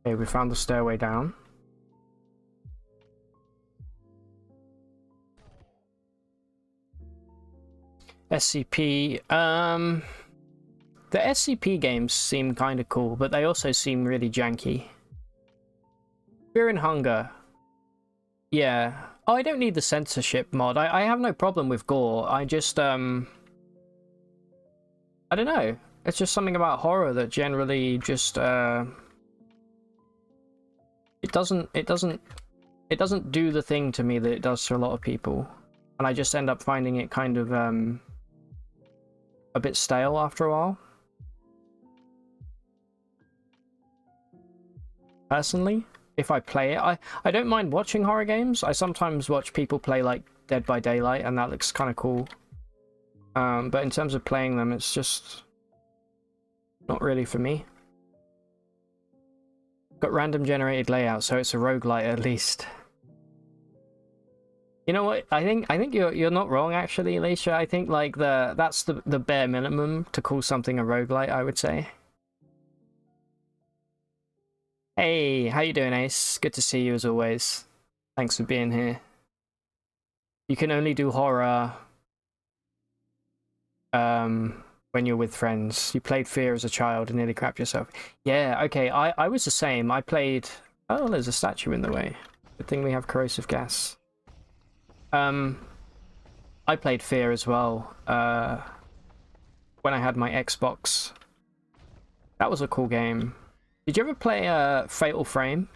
Okay, we found the stairway down. SCP, the SCP games seem kind of cool, but they also seem really janky. Fear and Hunger. Yeah. Oh, I don't need the censorship mod. I have no problem with gore. I just, I don't know. It's just something about horror that generally just, it doesn't do the thing to me that it does to a lot of people. And I just end up finding it kind of, a bit stale after a while. Personally, if I play it, I don't mind watching horror games. I sometimes watch people play like Dead by Daylight, and that looks kind of cool. But in terms of playing them, it's just not really for me. Got random generated layout, so it's a roguelite at least. You know what? I think you're not wrong actually, Alicia. I think like that's the bare minimum to call something a roguelite, I would say. Hey, how you doing, Ace? Good to see you as always. Thanks for being here. You can only do horror when you're with friends. You played Fear as a child and nearly crapped yourself. Yeah, okay, I was the same. I played... Oh, there's a statue in the way. Good thing we have corrosive gas. I played Fear as well when I had my Xbox. That was a cool game. Did you ever play Fatal Frame?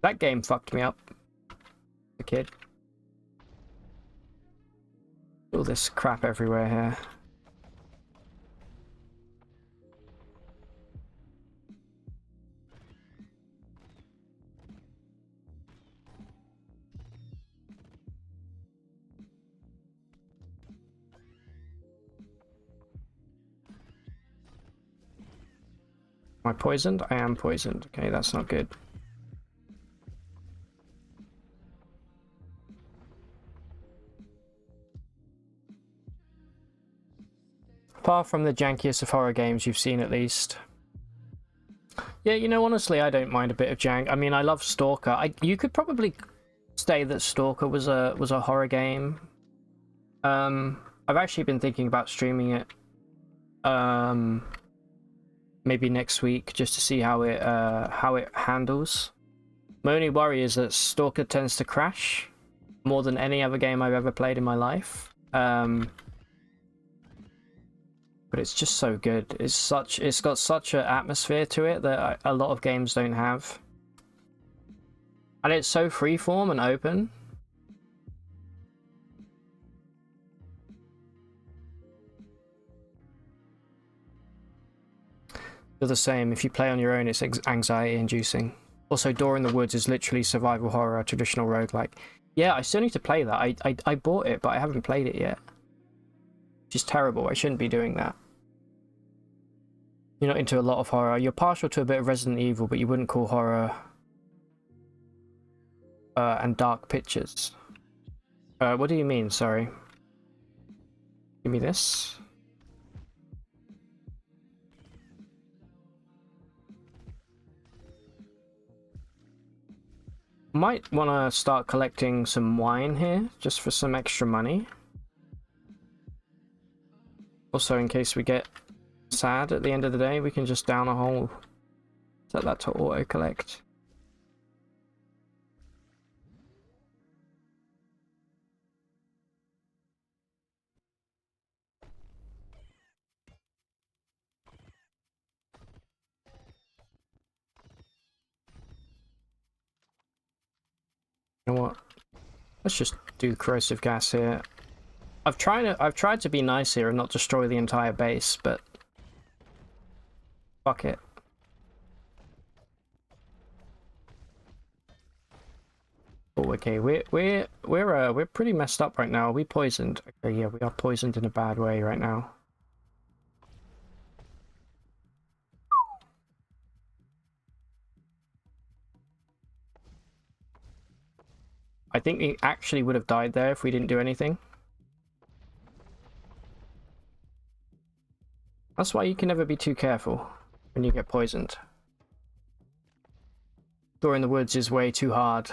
That game fucked me up as a kid. All this crap everywhere here. Am I poisoned? I am poisoned. Okay, that's not good. Apart from the jankiest of horror games you've seen, at least. Yeah, you know, honestly, I don't mind a bit of jank. I mean, I love Stalker. You could probably say that Stalker was a horror game. I've actually been thinking about streaming it. Maybe next week, just to see how it handles. My only worry is that Stalker tends to crash more than any other game I've ever played in my life. But it's just so good. It's got such an atmosphere to it that a lot of games don't have. And it's so freeform and open. You're the same. If you play on your own, it's anxiety inducing. Also, Door in the Woods is literally survival horror, traditional roguelike. Yeah, I still need to play that. I bought it, but I haven't played it yet. Which is terrible. I shouldn't be doing that. You're not into a lot of horror. You're partial to a bit of Resident Evil, but you wouldn't call horror and dark pictures. What do you mean? Sorry. Give me this. Might want to start collecting some wine here, just for some extra money. Also, in case we get sad at the end of the day, we can just down a hole. Set that to auto collect. You know what? Let's just do corrosive gas here. I've tried to be nice here and not destroy the entire base, but fuck it. Oh, okay. We're pretty messed up right now. Are we poisoned? Okay, yeah, we are poisoned in a bad way right now. I think we actually would have died there if we didn't do anything. That's why you can never be too careful when you get poisoned. Door in the Woods is way too hard.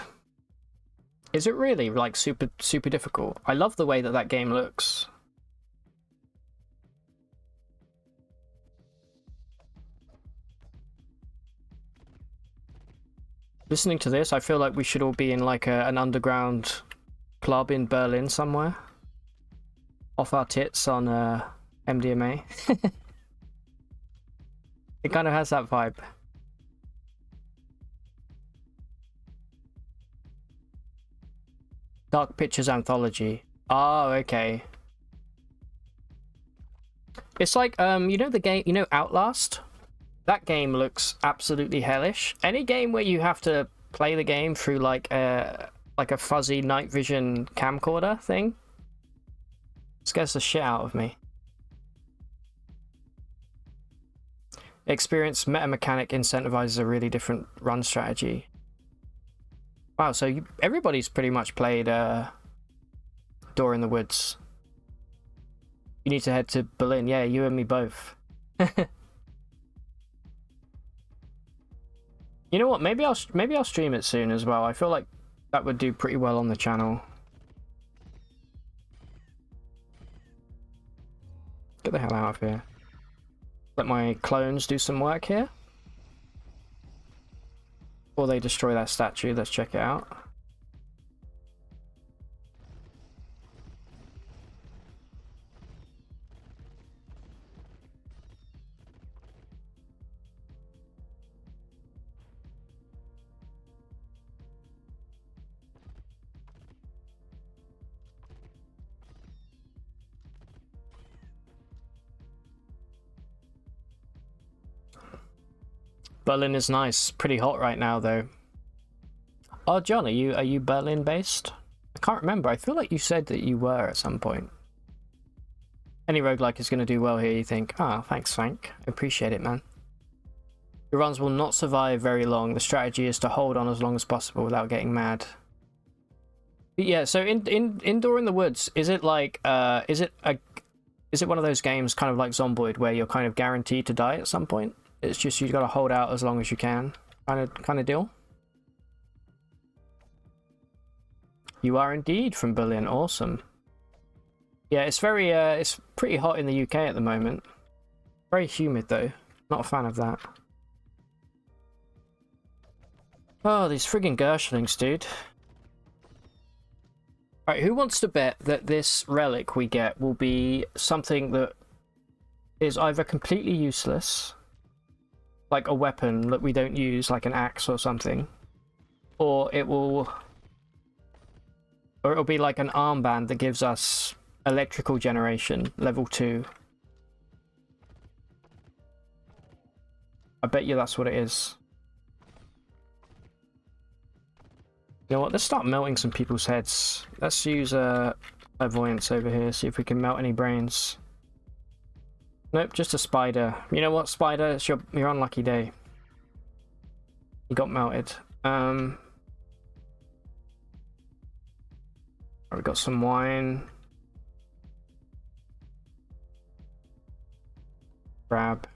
Is it really, like, super difficult? I love the way that that game looks. Listening to this, I feel like we should all be in, like, an underground club in Berlin somewhere. Off our tits on MDMA. It kind of has that vibe. Dark Pictures Anthology. Oh, okay. It's like, you know the game, you know Outlast? That game looks absolutely hellish. Any game where you have to play the game through like a fuzzy night vision camcorder thing scares the shit out of me. Experience meta mechanic incentivizes a really different run strategy. Wow, so everybody's pretty much played Door in the Woods. You need to head to Berlin. Yeah, you and me both. You know what? Maybe I'll stream it soon as well. I feel like that would do pretty well on the channel. Get the hell out of here. Let my clones do some work here. Before they destroy that statue, let's check it out. Berlin is nice. Pretty hot right now, though. Oh, John, are you Berlin based? I can't remember. I feel like you said that you were at some point. Any roguelike is going to do well here, you think? Ah, thanks, Frank. I appreciate it, man. Your runs will not survive very long. The strategy is to hold on as long as possible without getting mad. But yeah, so Indoor in the Woods, is it like is it one of those games kind of like Zomboid where you're kind of guaranteed to die at some point? It's just you gotta hold out as long as you can, kind of deal. You are indeed from Berlin. Awesome. Yeah, it's it's pretty hot in the UK at the moment. Very humid though. Not a fan of that. Oh, these friggin' Gershlings, dude. Alright, who wants to bet that this relic we get will be something that is either completely useless, like a weapon that we don't use, like an axe or something, or it'll be like an armband that gives us electrical generation, level 2. I bet you that's what it is. You know what, let's start melting some people's heads. Let's use clairvoyance over here, see if we can melt any brains. Nope, just a spider. You know what, spider? It's your unlucky day. You got melted. We got some wine. Grab.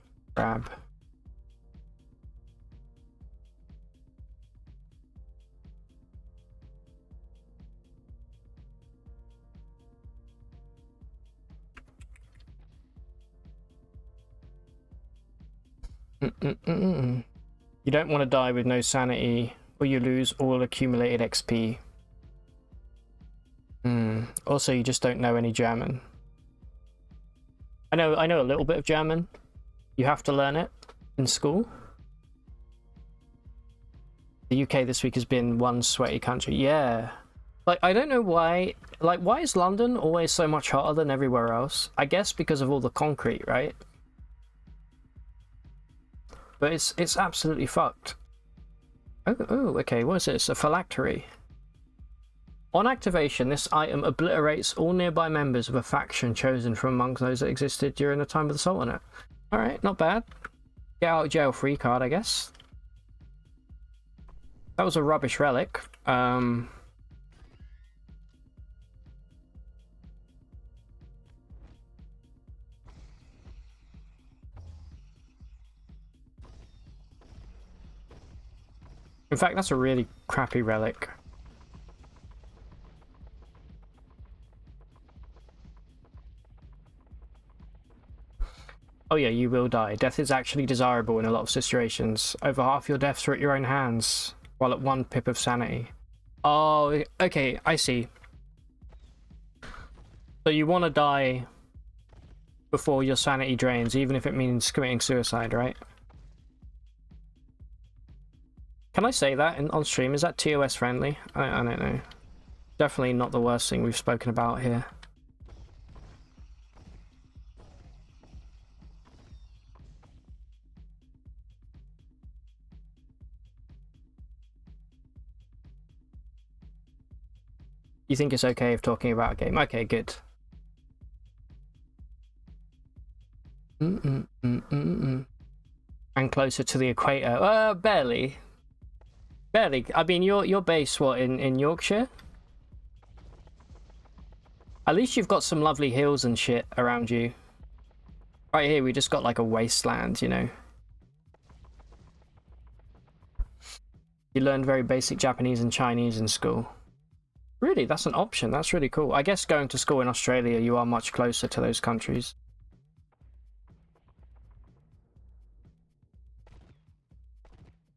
You don't want to die with no sanity, or you lose all accumulated XP. Also, you just don't know any German. I know a little bit of German. You have to learn it in school. The UK this week has been one sweaty country. Yeah. Like, I don't know why. Like, why is London always so much hotter than everywhere else? I guess because of all the concrete, right? But it's absolutely fucked. Oh, okay. What is this? A phylactery. On activation, this item obliterates all nearby members of a faction chosen from amongst those that existed during the time of the Sultanate. Alright, not bad. Get out of jail free card, I guess. That was a rubbish relic. In fact, that's a really crappy relic. Oh yeah, you will die. Death is actually desirable in a lot of situations. Over half your deaths are at your own hands, while at 1 pip of sanity. Oh, okay, I see. So you want to die before your sanity drains, even if it means committing suicide, right? Can I say that on stream? Is that TOS friendly? I don't know. Definitely not the worst thing we've spoken about here. You think it's okay if talking about a game? Okay, good. And closer to the equator? Barely. Barely. I mean, you're based, what, in Yorkshire? At least you've got some lovely hills and shit around you. Right here, we just got like a wasteland, you know? You learned very basic Japanese and Chinese in school. Really, that's an option. That's really cool. I guess going to school in Australia, you are much closer to those countries.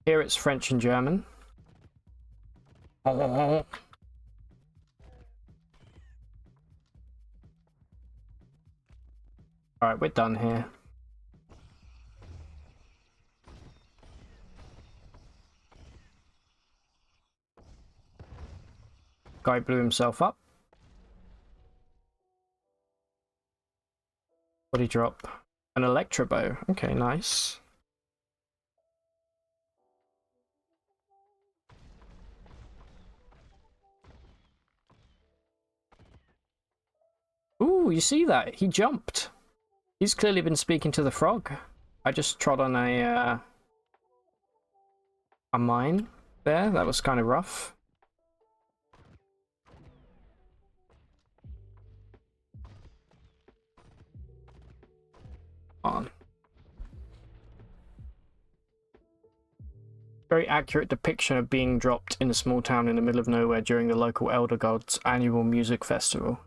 Here it's French and German. Alright, we're done here. Guy blew himself up. Body drop. An electro bow. Okay, nice. Ooh, you see that? He jumped. He's clearly been speaking to the frog. I just trod on a mine there. That was kind of rough. On. Very accurate depiction of being dropped in a small town in the middle of nowhere during the local Elder Gods annual music festival.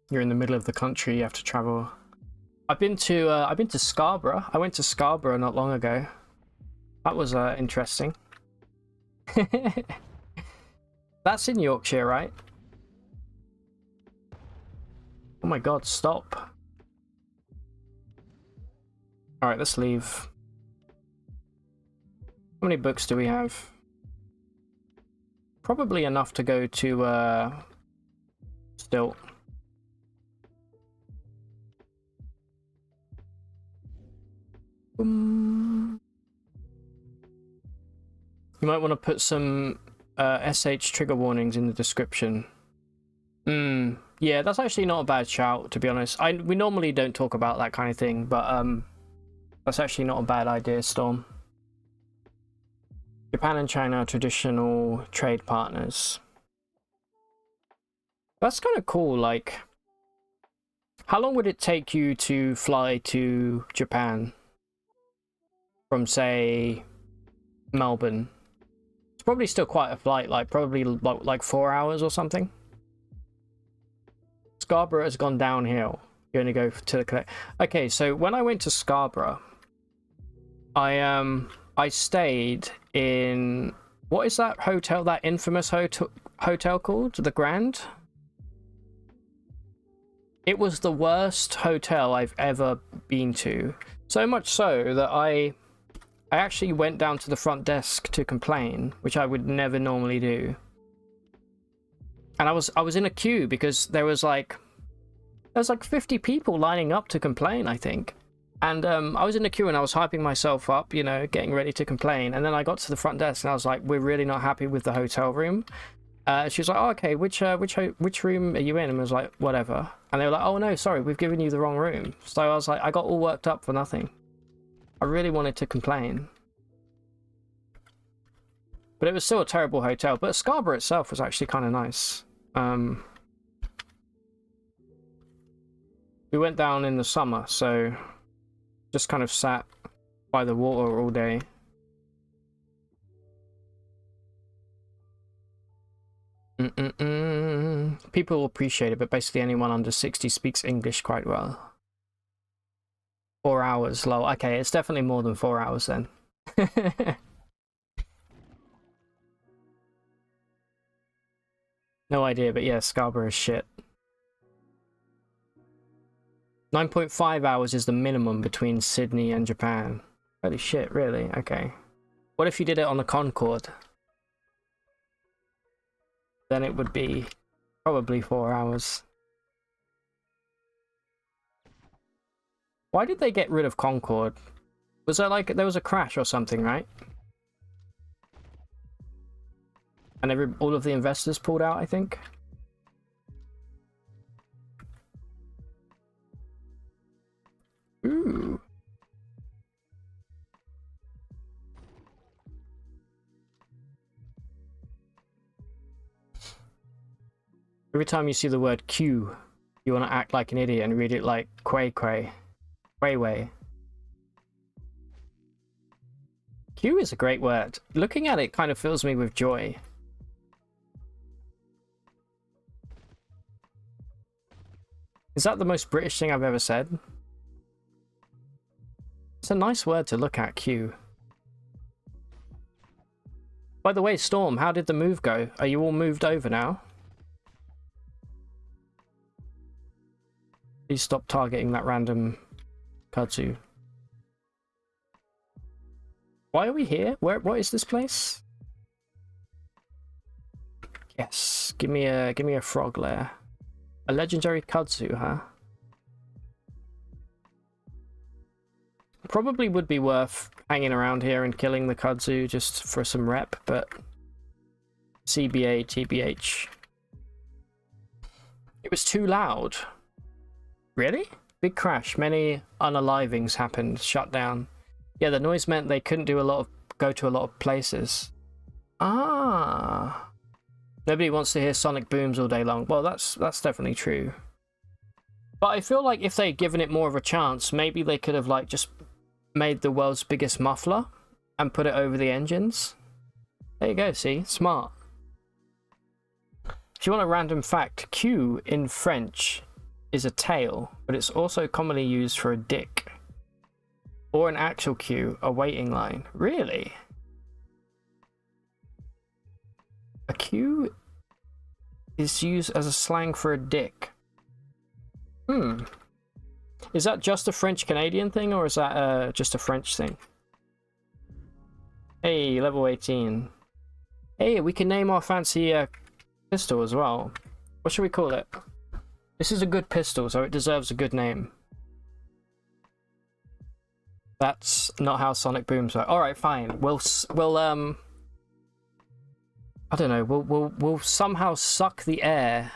You're in the middle of the country, you have to travel. I've been to Scarborough. I went to Scarborough not long ago. That was interesting. That's in Yorkshire, right? Oh my god, stop. Alright, let's leave. How many books do we have? Probably enough to go to Stilt. You might want to put some SH trigger warnings in the description. Yeah, that's actually not a bad shout, to be honest. We normally don't talk about that kind of thing, but that's actually not a bad idea, Storm. Japan and China are traditional trade partners. That's kind of cool, like... How long would it take you to fly to Japan? From, say, Melbourne? It's probably still quite a flight, like probably like 4 hours or something. Scarborough has gone downhill. You're gonna go to the... Okay, so when I went to Scarborough, I stayed in... What is that hotel, that infamous hotel called? The Grand? It was the worst hotel I've ever been to. So much so that I actually went down to the front desk to complain, which I would never normally do. And I was in a queue because there was like 50 people lining up to complain, I think. And I was in the queue and I was hyping myself up, you know, getting ready to complain. And then I got to the front desk and I was like, "We're really not happy with the hotel room." She was like, "Oh, okay, which room are you in?" And I was like, "Whatever." And they were like, "Oh no, sorry, we've given you the wrong room." So I was like, I got all worked up for nothing. I really wanted to complain. But it was still a terrible hotel. But Scarborough itself was actually kind of nice. We went down in the summer, so just kind of sat by the water all day. People appreciate it, but basically anyone under 60 speaks English quite well. 4 hours, lol. Okay, it's definitely more than 4 hours then. No idea, but yeah, Scarborough is shit. 9.5 hours is the minimum between Sydney and Japan. Holy shit, really? Okay. What if you did it on the Concorde? Then it would be probably 4 hours. Why did they get rid of Concorde? Was there like, there was a crash or something, right? And all of the investors pulled out, I think. Ooh. Every time you see the word Q, you want to act like an idiot and read it like Quay Quay. Quay Way. Q is a great word. Looking at it kind of fills me with joy. Is that the most British thing I've ever said? It's a nice word to look at, Q. By the way, Storm, how did the move go? Are you all moved over now? Please stop targeting that random kudzu. Why are we here? What is this place? Yes, give me a frog lair. A legendary kudzu, huh? Probably would be worth hanging around here and killing the kudzu just for some rep, but CBA, TBH. It was too loud. Really? Big crash. Many unalivings happened. Shut down. Yeah, the noise meant they couldn't do go to a lot of places. Ah. Nobody wants to hear sonic booms all day long. Well, that's definitely true. But I feel like if they'd given it more of a chance, maybe they could have like just made the world's biggest muffler and put it over the engines. There you go, see? Smart. If you want a random fact, Q in French is a tail, but it's also commonly used for a dick. Or an actual queue, a waiting line. Really? A queue is used as a slang for a dick. Is that just a French-Canadian thing, or is that just a French thing? Hey, level 18. Hey, we can name our fancy pistol as well. What should we call it? This is a good pistol, so it deserves a good name. That's not how sonic booms work. All right, fine. We'll I don't know. We'll somehow suck the air,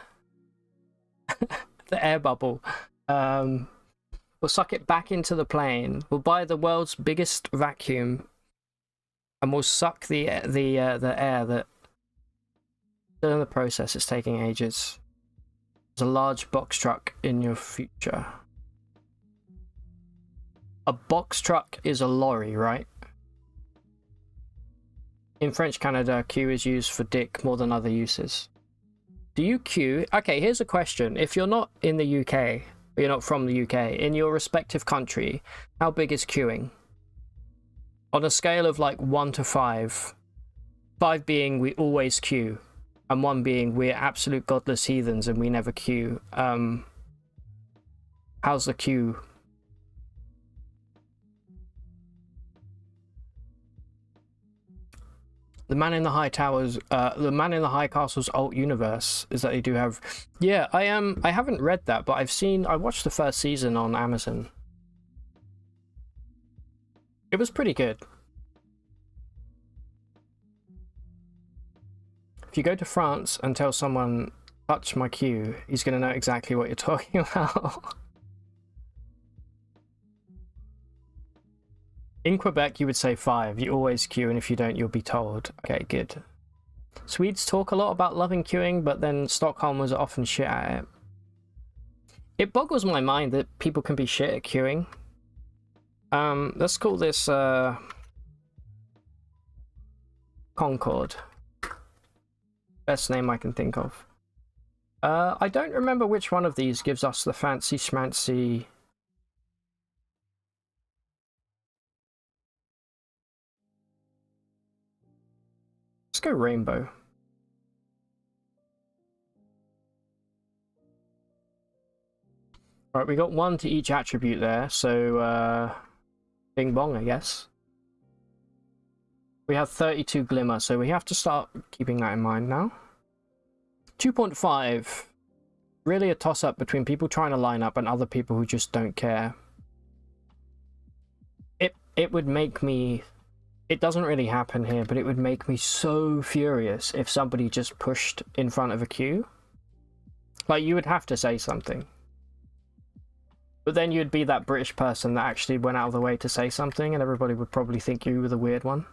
the air bubble. We'll suck it back into the plane. We'll buy the world's biggest vacuum, and we'll suck the air that. Still in the process, it's taking ages. There's a large box truck in your future. A box truck is a lorry, right? In French Canada, Q is used for dick more than other uses. Do you queue? Okay, here's a question. If you're not in the UK, or you're not from the UK, in your respective country, how big is queuing? On a scale of like 1 to 5, 5 being we always queue, and 1 being we're absolute godless heathens and we never queue. How's the queue? The Man in the High Towers, the Man in the High Castle's alt universe is that they do have. Yeah, I haven't read that, but I watched the first season on Amazon. It was pretty good. If you go to France and tell someone, touch my queue, he's going to know exactly what you're talking about. In Quebec, you would say 5. You always queue, and if you don't, you'll be told. Okay, good. Swedes talk a lot about loving queuing, but then Stockholmers are often shit at it. It boggles my mind that people can be shit at queuing. Let's call this Concord. Best name I can think of. I don't remember which one of these gives us the fancy schmancy. Let's go rainbow. Alright, we got 1 to each attribute there, so bing bong, I guess. We have 32 glimmer, so we have to start keeping that in mind now. 2.5. Really a toss-up between people trying to line up and other people who just don't care. It would make me... It doesn't really happen here, but it would make me so furious if somebody just pushed in front of a queue. Like, you would have to say something. But then you'd be that British person that actually went out of the way to say something, and everybody would probably think you were the weird one.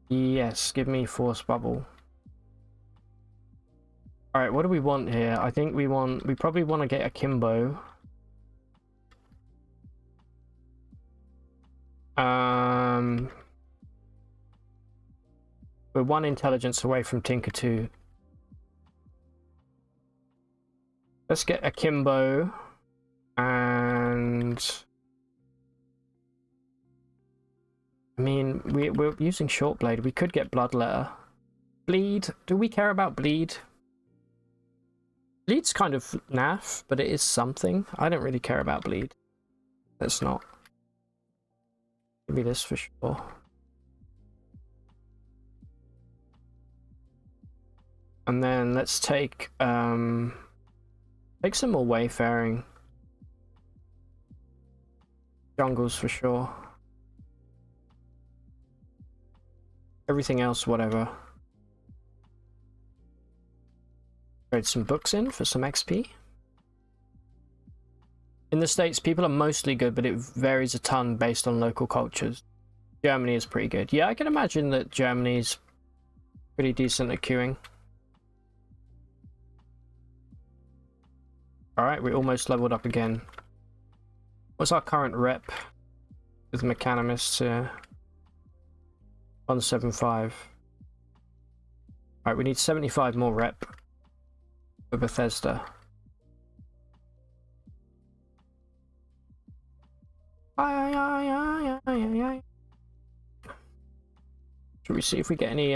Yes, give me force bubble. Alright, what do we want here? I think we probably want to get a Kimbo. We're 1 intelligence away from Tinker 2. Let's get Akimbo and... I mean, we're using Shortblade. We could get Bloodletter. Bleed. Do we care about Bleed? Bleed's kind of naff, but it is something. I don't really care about Bleed. Let's not. Give me this for sure. And then let's take some more Wayfaring. Jungles for sure. Everything else, whatever. Trade some books in for some XP. In the States, people are mostly good, but it varies a ton based on local cultures. Germany is pretty good. Yeah, I can imagine that Germany's pretty decent at queuing. Alright, we almost leveled up again. What's our current rep with Mechanimists here? 175. Alright, we need 75 more rep for Bethesda. Should we see if we get any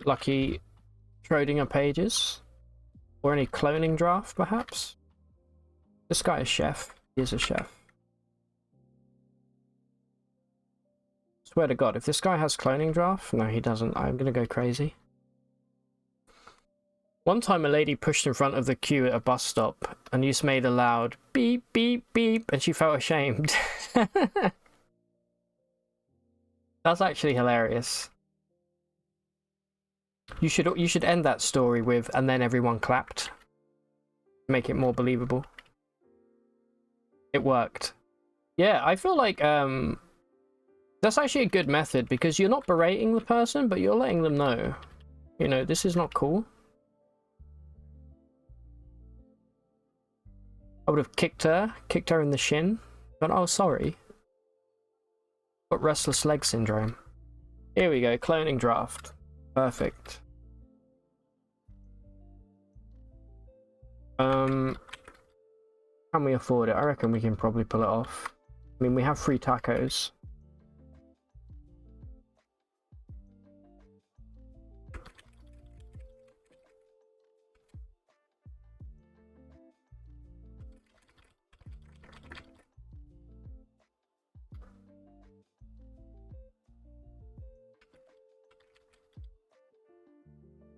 lucky Schrodinger pages? Or any cloning draft, perhaps? This guy is chef. He is a chef. Swear to God, if this guy has cloning draft... No, he doesn't. I'm gonna go crazy. One time a lady pushed in front of the queue at a bus stop and just made a loud beep, beep, beep, and she felt ashamed. That's actually hilarious. You should end that story with, and then everyone clapped. Make it more believable. It worked. Yeah, I feel like that's actually a good method, because you're not berating the person, but you're letting them know, you know, this is not cool. I would have kicked her in the shin. But oh, sorry. Got restless leg syndrome. Here we go, cloning draft. Perfect. Can we afford it? I reckon we can probably pull it off. I mean, we have free tacos.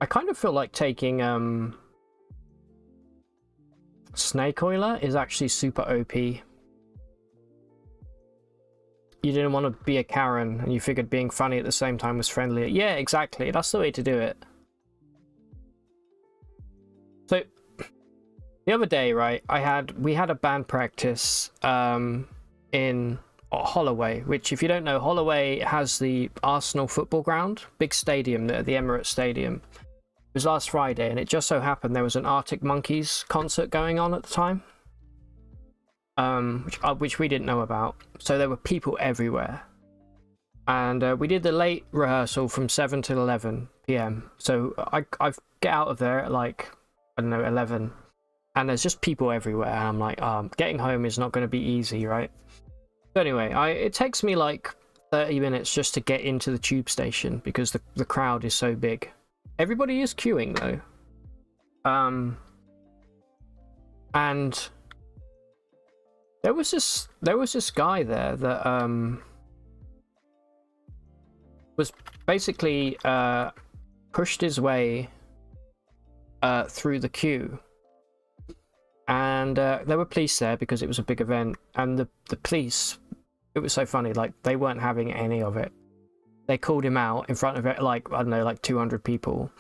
I kind of feel like taking Snake Oiler is actually super OP. You didn't want to be a Karen and you figured being funny at the same time was friendlier. Yeah, exactly. That's the way to do it. So the other day, right, we had a band practice in Holloway, which, if you don't know, Holloway has the Arsenal football ground, big stadium there, the Emirates Stadium. It was last Friday, and it just so happened there was an Arctic Monkeys concert going on at the time, which we didn't know about. So there were people everywhere, and we did the late rehearsal from 7 till 11 p.m. So I get out of there at like, I don't know, 11, and there's just people everywhere, and I'm like, getting home is not going to be easy, right? So anyway, it takes me like 30 minutes just to get into the tube station because the crowd is so big. Everybody is queuing though. And there was this guy there that was basically pushed his way through the queue. And there were police there because it was a big event, and the police, it was so funny, like they weren't having any of it. They called him out in front of it, like, I don't know, like 200 people,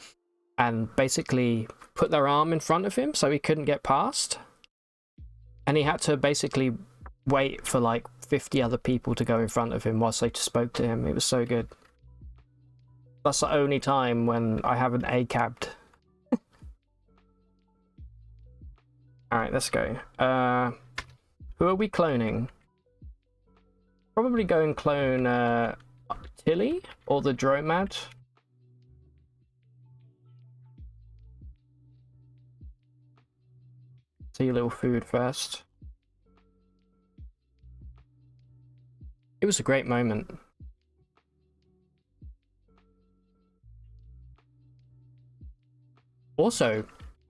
and basically put their arm in front of him so he couldn't get past. And he had to basically wait for like 50 other people to go in front of him whilst they spoke to him. It was so good. That's the only time when I haven't A-cabbed. Alright, let's go. Who are we cloning? Probably go and clone Tilly or the Dromad. See a little food first. It was a great moment. Also,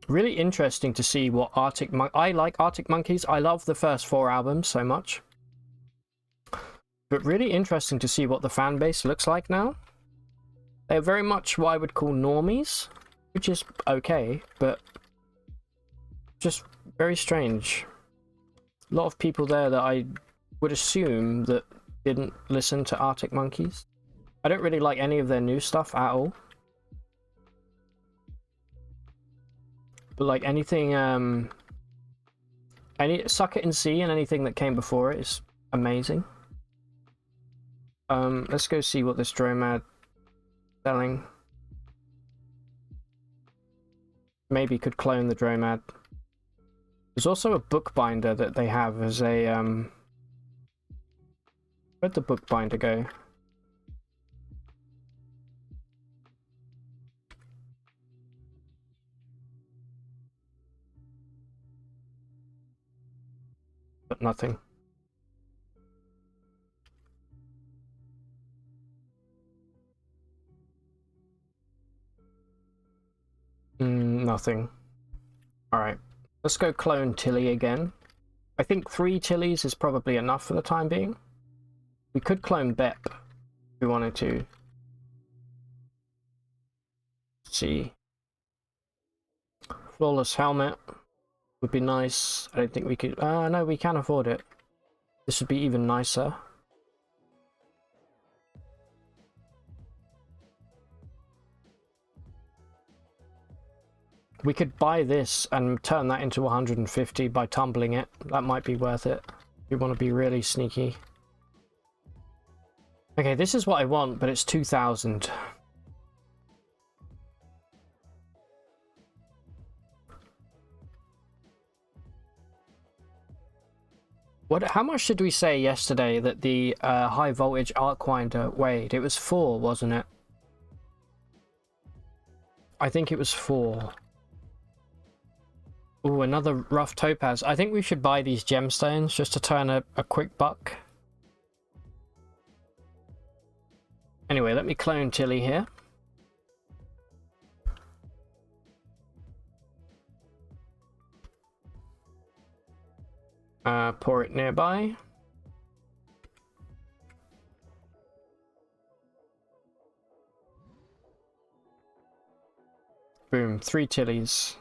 really interesting to see what I like Arctic Monkeys. I love the first 4 albums so much. But really interesting to see what the fan base looks like now. They're very much what I would call normies, which is okay, but just very strange. A lot of people there that I would assume that didn't listen to Arctic Monkeys. I don't really like any of their new stuff at all. But like anything, Suck It and See and anything that came before it is amazing. Let's go see what this Dromad selling. Maybe could clone the Dromad. There's also a bookbinder that they have as a where'd the bookbinder go? But nothing. Nothing. Alright. Let's go clone Tilly again. I think 3 Tillys is probably enough for the time being. We could clone Bep if we wanted to. Let's see. Flawless helmet would be nice. I don't think we could... no, we can afford it. This would be even nicer. We could buy this and turn that into 150 by tumbling it. That might be worth it. We want to be really sneaky. Okay, this is what I want, but it's 2,000. How much did we say yesterday that the high voltage arc winder weighed? It was 4, wasn't it? I think it was 4. Ooh, another rough topaz. I think we should buy these gemstones just to turn a quick buck. Anyway, let me clone Tilly here. Pour it nearby. Boom, 3 Tillys.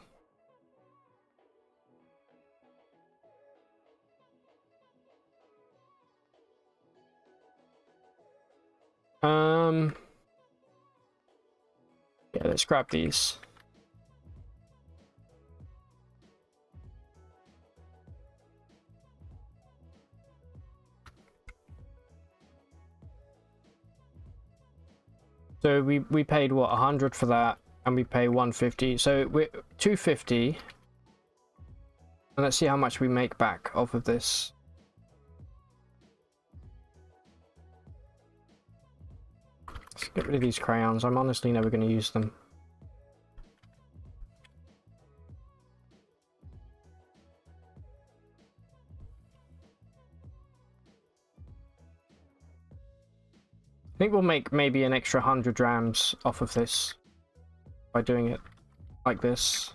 Yeah, let's grab these. So we paid what, 100 for that, and we pay 150. So we're 250. And let's see how much we make back off of this. Let's get rid of these crayons. I'm honestly never going to use them. I think we'll make maybe an extra 100 rams off of this by doing it like this.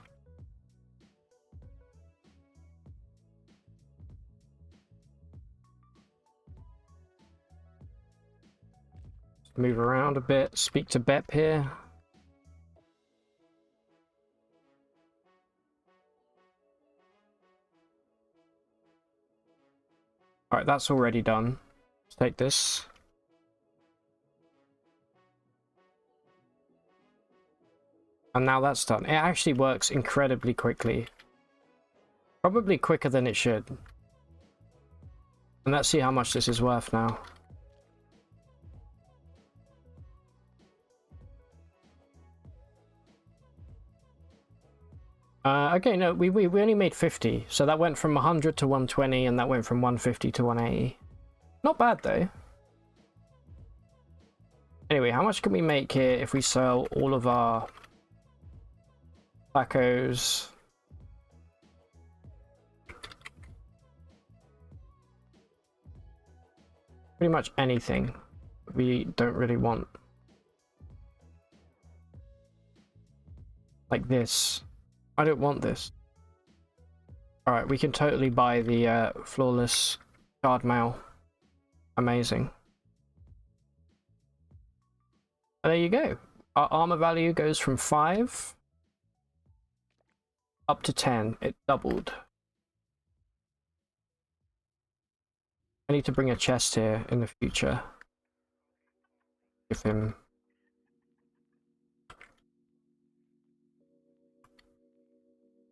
Move around a bit, speak to Bep here. Alright, that's already done. Let's take this. And now that's done. It actually works incredibly quickly. Probably quicker than it should. And let's see how much this is worth now. Okay, no, we only made 50. So that went from 100 to 120, and that went from 150 to 180. Not bad, though. Anyway, how much can we make here if we sell all of our tacos? Pretty much anything we don't really want. Like this. I don't want this. Alright, we can totally buy the flawless shard mail. Amazing. And there you go. Our armor value goes from 5 up to 10. It doubled. I need to bring a chest here in the future. Give him...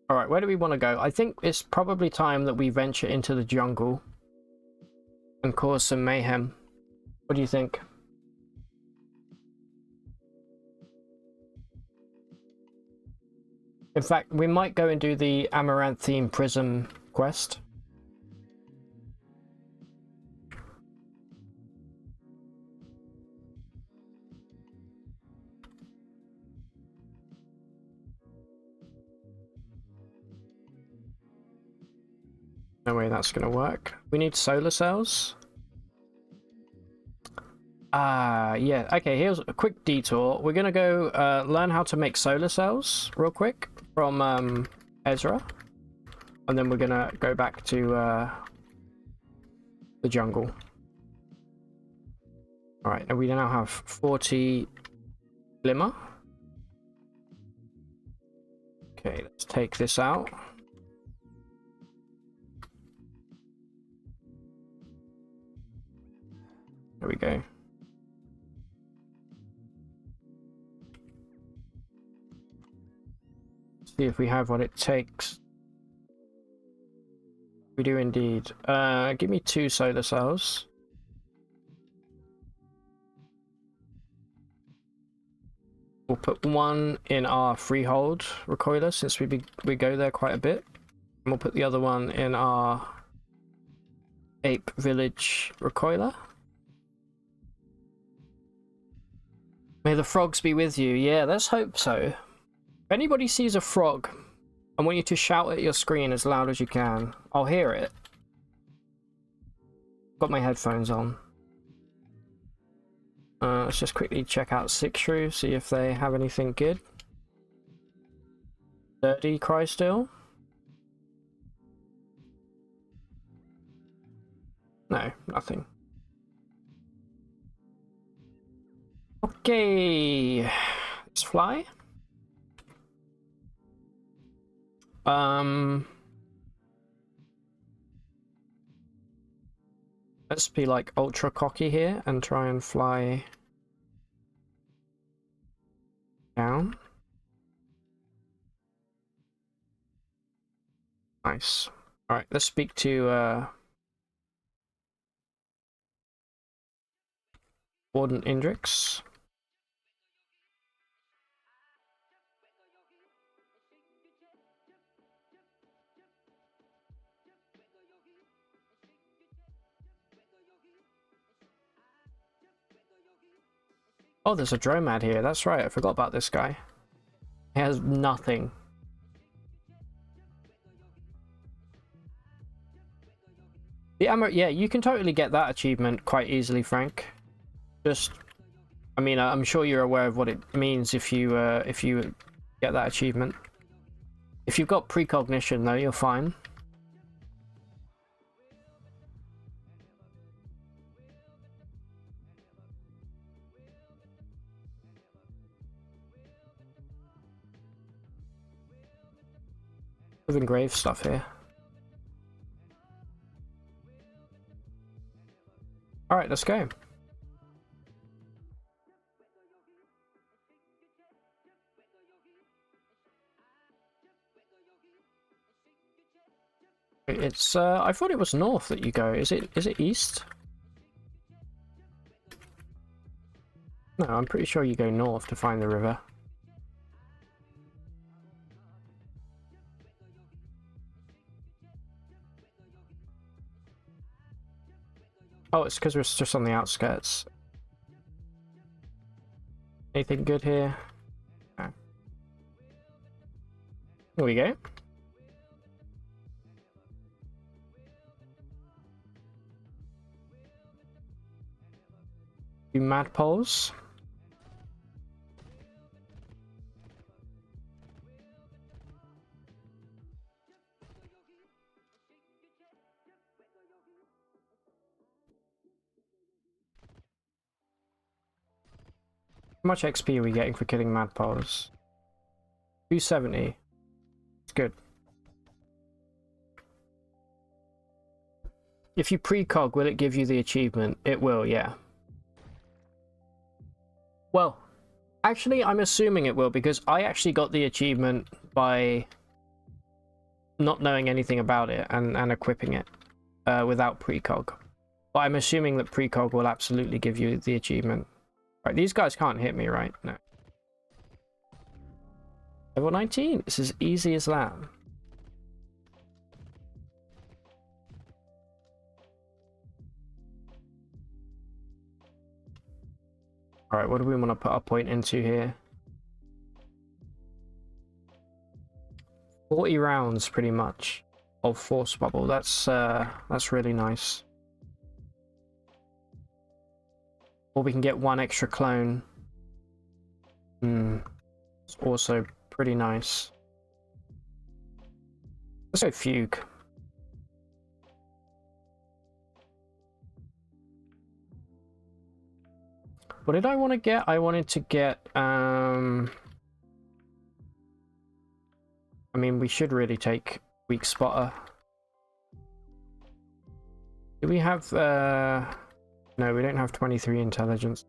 Alright, where do we want to go? I think it's probably time that we venture into the jungle and cause some mayhem. What do you think? In fact, we might go and do the Amaranthine Prism quest. No way that's gonna work. We need solar cells. Yeah, okay, here's a quick detour. We're gonna go learn how to make solar cells real quick from Ezra. And then we're gonna go back to the jungle. Alright, and we now have 40 glimmer. Okay, let's take this out. There we go. See if we have what it takes. We do indeed. Give me 2 solar cells. We'll put 1 in our freehold recoiler since we go there quite a bit. And we'll put the other one in our ape village recoiler. May the frogs be with you. Yeah, let's hope so. If anybody sees a frog, I want you to shout at your screen as loud as you can. I'll hear it. Got my headphones on. Let's just quickly check out Sixshrew, see if they have anything good. 30 cry still? No, nothing. Okay, let's fly. Let's be like ultra cocky here and try and fly down. Nice. All right, let's speak to Warden Indrix. Oh, there's a Dromad here. That's right. I forgot about this guy. He has nothing. The ammo, yeah, you can totally get that achievement quite easily, Frank. Just, I mean, I'm sure you're aware of what it means if you get that achievement. If you've got precognition, though, you're fine. With engraved stuff here. All right, let's go. It's I thought it was north that you go. Is it east? No, I'm pretty sure you go north to find the river. Oh, it's because we're just on the outskirts. Anything good here? No. Here we go. Do mad poles. How much XP are we getting for killing mad poles? 270. It's good. If you precog, will it give you the achievement? It will, yeah. Well, actually, I'm assuming it will because I actually got the achievement by not knowing anything about it and equipping it without precog. But I'm assuming that precog will absolutely give you the achievement. Right, these guys can't hit me, right? No. Level 19. It's as easy as that. Alright, what do we want to put our point into here? 40 rounds, pretty much, of force bubble. That's really nice. Or we can get one extra clone. It's also pretty nice. Let's go fugue. What did I want to get? I wanted to get I mean, we should really take weak spotter. Do we have no, we don't have 23 intelligence.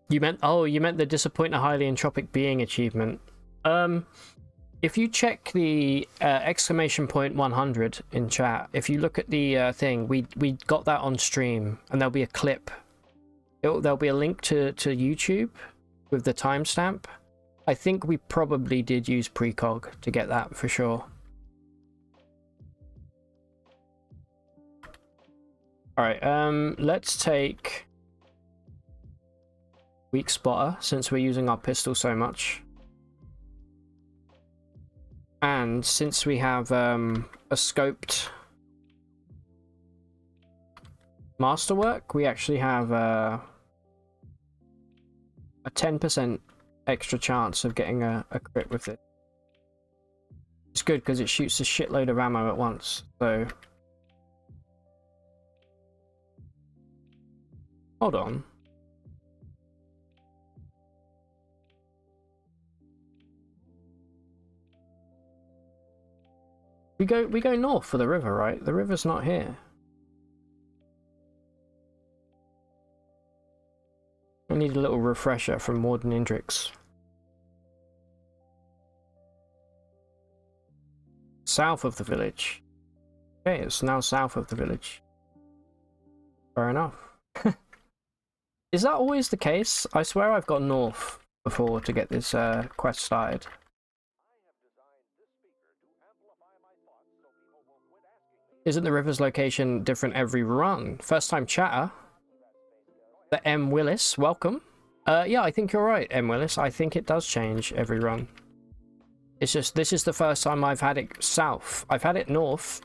You meant, oh, you meant the disappoint a highly entropic being achievement. If you check the exclamation point 100 in chat, if you look at the thing, we got that on stream, and there'll be a clip. There'll be a link to YouTube with the timestamp. I think we probably did use precog to get that for sure. Alright, let's take weak spotter since we're using our pistol so much. And since we have a scoped masterwork, we actually have a 10% extra chance of getting a crit with it. It's good because it shoots a shitload of ammo at once, so... Hold on. We go north for the river, right? The river's not here. I need a little refresher from Warden Indrix. South of the village. Okay, it's now south of the village. Fair enough. Is that always the case? I swear I've got north before to get this quest started. Isn't the river's location different every run? First time chatter. The M. Willis, welcome. Yeah, I think you're right, M. Willis. I think it does change every run. It's just, this is the first time I've had it south. I've had it north.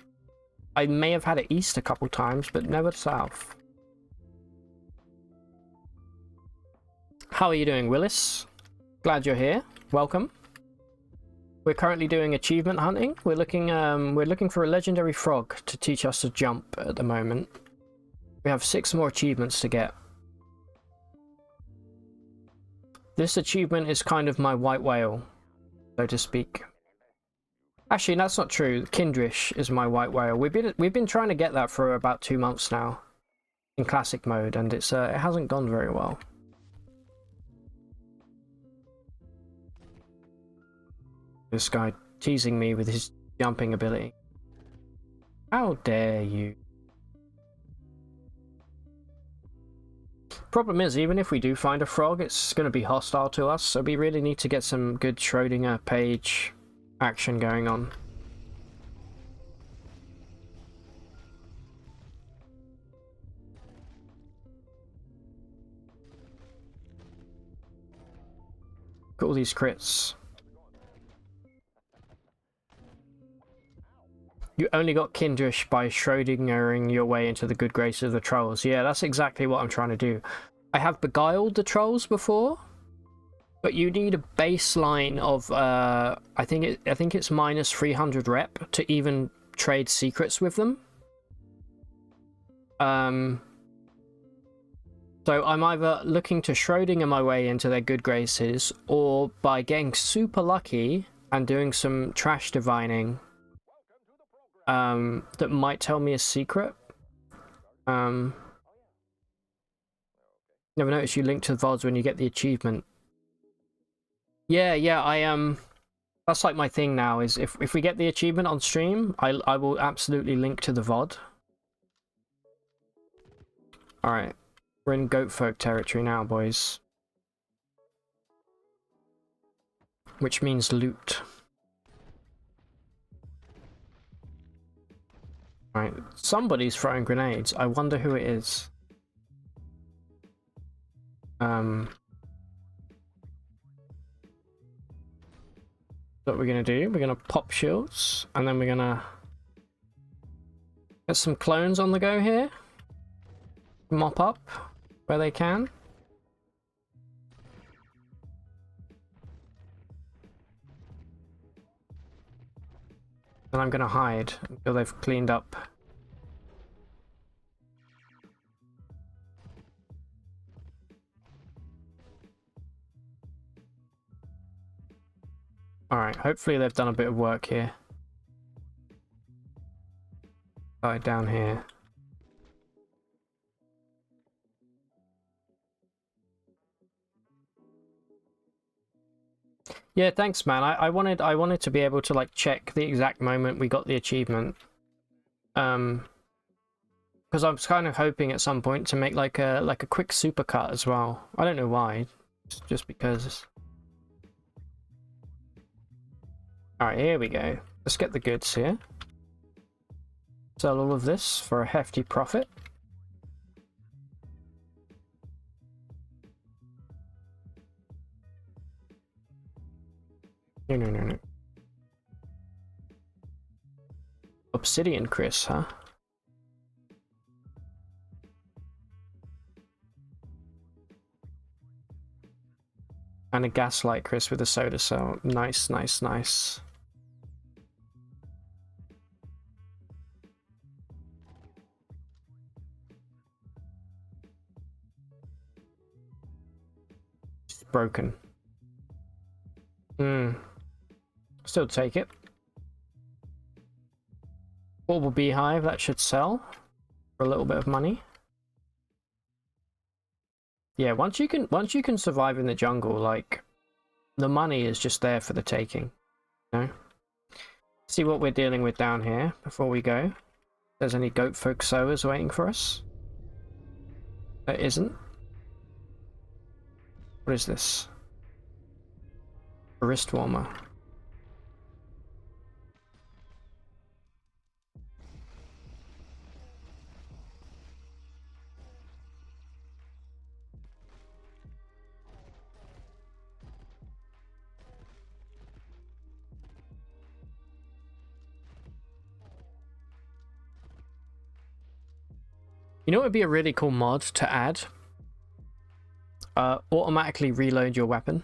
I may have had it east a couple times, but never south. How are you doing, Willis? Glad you're here. Welcome. We're currently doing achievement hunting. We're looking for a legendary frog to teach us to jump at the moment. We have 6 more achievements to get. This achievement is kind of my white whale, so to speak. Actually, that's not true. Kindrish is my white whale. We've been trying to get that for about 2 months now in classic mode, and it hasn't gone very well. This guy teasing me with his jumping ability. How dare you? Problem is, even if we do find a frog, it's going to be hostile to us, so we really need to get some good Schrodinger page action going on. Look at all these crits. You only got Kindish by Schrodingering your way into the good graces of the trolls. Yeah, that's exactly what I'm trying to do. I have beguiled the trolls before, but you need a baseline of I think it's minus 300 rep to even trade secrets with them. So I'm either looking to Schrodinger my way into their good graces, or by getting super lucky and doing some trash divining that might tell me a secret. Never noticed you link to the VODs when you get the achievement. Yeah, that's like my thing now, is if we get the achievement on stream, I will absolutely link to the VOD. Alright, we're in goat folk territory now, boys. Which means loot. Right, somebody's throwing grenades. I wonder who it is. What we're gonna do, we're gonna pop shields, and then we're gonna get some clones on the go here. Mop up where they can. And I'm gonna hide until they've cleaned up. Alright, hopefully they've done a bit of work here. Right down here. Yeah, thanks, man. I wanted to be able to like check the exact moment we got the achievement. Because I was kind of hoping at some point to make like a quick supercut as well. I don't know why, just because. All right, here we go. Let's get the goods here. Sell all of this for a hefty profit. No. Obsidian Chris, huh? And a gaslight Chris with a soda cell. Nice. It's broken. Still take it. Portable beehive, that should sell for a little bit of money. Yeah, once you can survive in the jungle, like the money is just there for the taking. You know? See what we're dealing with down here before we go. If there's any goat folk sowers waiting for us? There isn't. What is this? A wrist warmer. You know what would be a really cool mod to add? Automatically reload your weapon.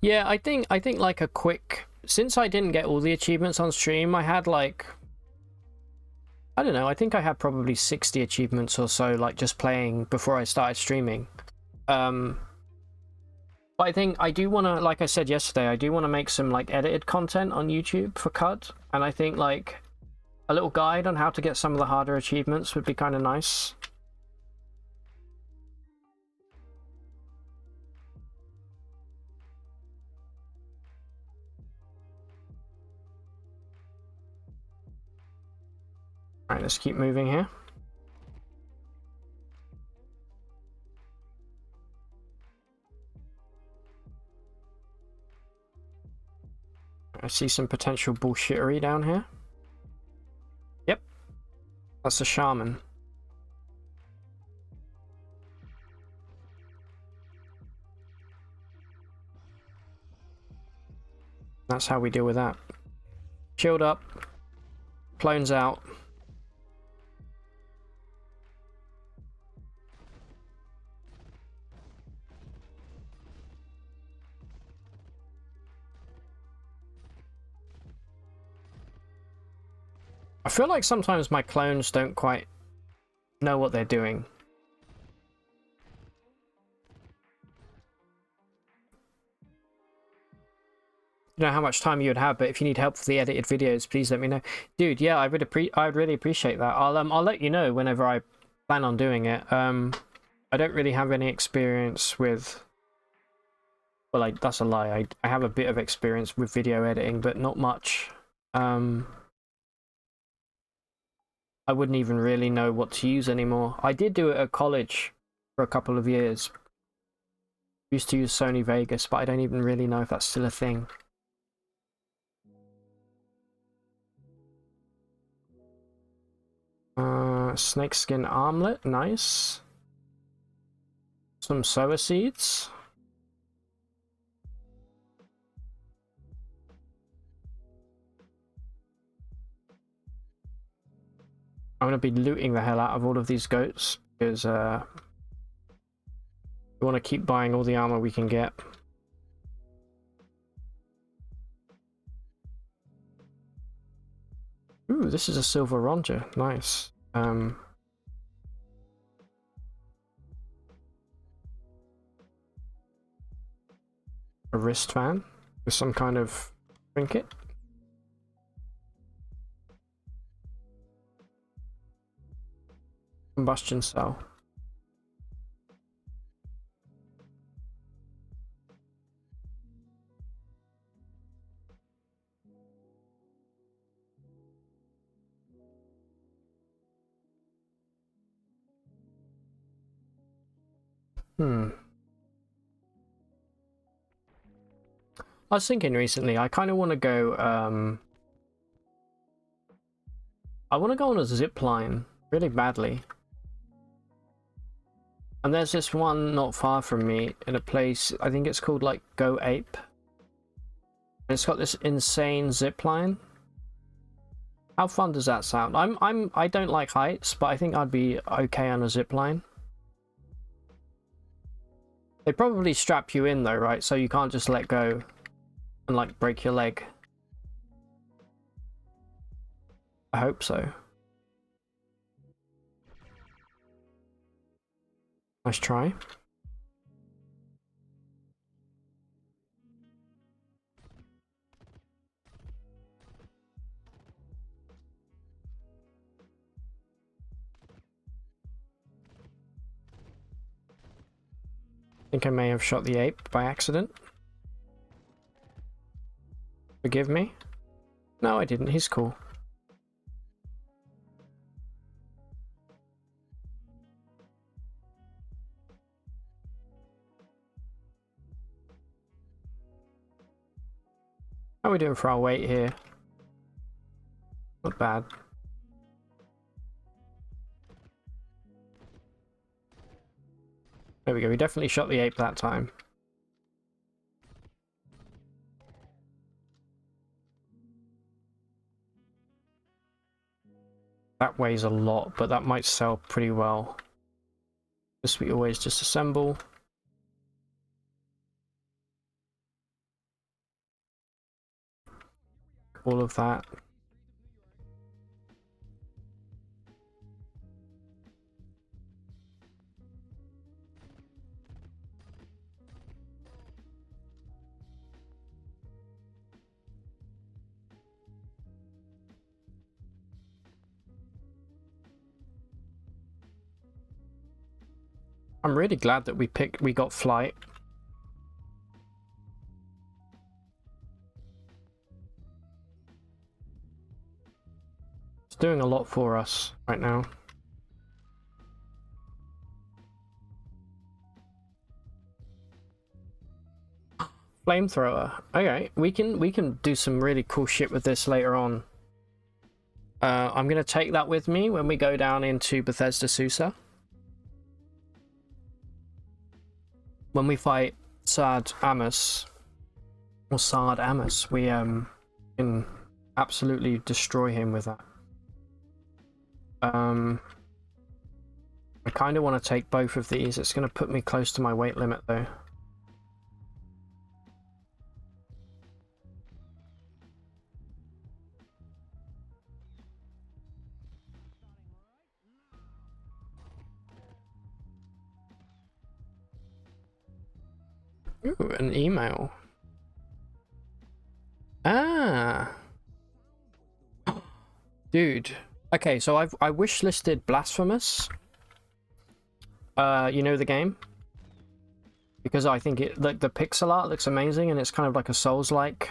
Yeah, I think like a quick, since I didn't get all the achievements on stream, I had like, I don't know, I think I had probably 60 achievements or so, like just playing before I started streaming. But I think I do want to, like I said yesterday, I do want to make some like edited content on YouTube for CUD, and I think like a little guide on how to get some of the harder achievements would be kind of nice. Alright, let's keep moving here. I see some potential bullshittery down here. Yep. That's a shaman. That's how we deal with that. Shield up. Clones out. I feel like sometimes my clones don't quite know what they're doing. You know how much time you would have, but if you need help for the edited videos, please let me know. Dude, yeah, I'd really appreciate that. I'll let you know whenever I plan on doing it. I don't really have any experience with, well, that's a lie. I have a bit of experience with video editing, but not much. I wouldn't even really know what to use anymore. I did do it at college for a couple of years. Used to use Sony Vegas, but I don't even really know if that's still a thing. Snakeskin armlet, nice. Some sower seeds. I'm going to be looting the hell out of all of these goats, because we want to keep buying all the armor we can get. Ooh, this is a silver ronger, nice. A wristband with some kind of trinket. Combustion cell. I was thinking recently, I kind of want to go, I want to go on a zip line really badly. And there's this one not far from me in a place, I think it's called like Go Ape. And it's got this insane zip line. How fun does that sound? I don't like heights, but I think I'd be okay on a zip line. They probably strap you in though, right? So you can't just let go and like break your leg. I hope so. Nice try. I think I may have shot the ape by accident. Forgive me. No, I didn't. He's cool. How are we doing for our weight here? Not bad. There we go. We definitely shot the ape that time. That weighs a lot, but that might sell pretty well. This we always disassemble. All of that. I'm really glad that we got flight. It's doing a lot for us right now. Flamethrower. Okay, we can do some really cool shit with this later on. I'm going to take that with me when we go down into Bethesda Susa. When we fight Sard Amos, or Sard Amos, we can absolutely destroy him with that. I kind of want to take both of these. It's going to put me close to my weight limit though. Ooh, an email. Ah. Dude. Okay, so I wish listed Blasphemous. You know the game? Because I think it, like, the pixel art looks amazing and it's kind of like a Souls-like.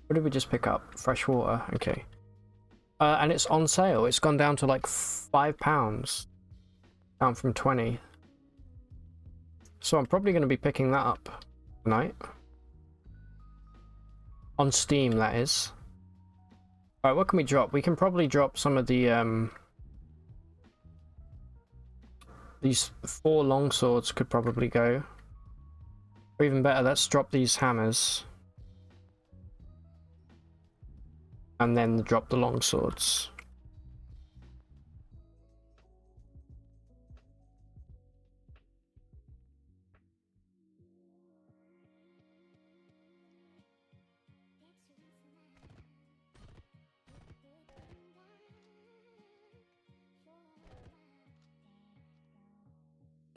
What did we just pick up? Fresh water. Okay. And it's on sale. It's gone down to like £5. Down from 20. So I'm probably going to be picking that up tonight. On Steam, that is. Alright, what can we drop? We can probably drop some of the, these 4 longswords could probably go. Or even better, let's drop these hammers. And then drop the longswords.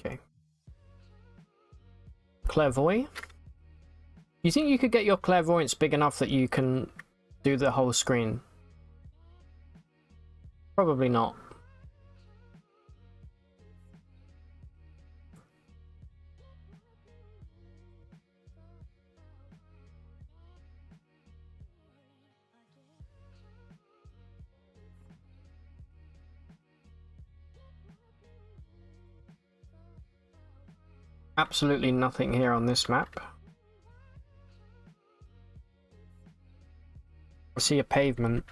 Okay. Clairvoyant? You think you could get your clairvoyance big enough that you can do the whole screen? Probably not. Absolutely nothing here on this map. I see a pavement.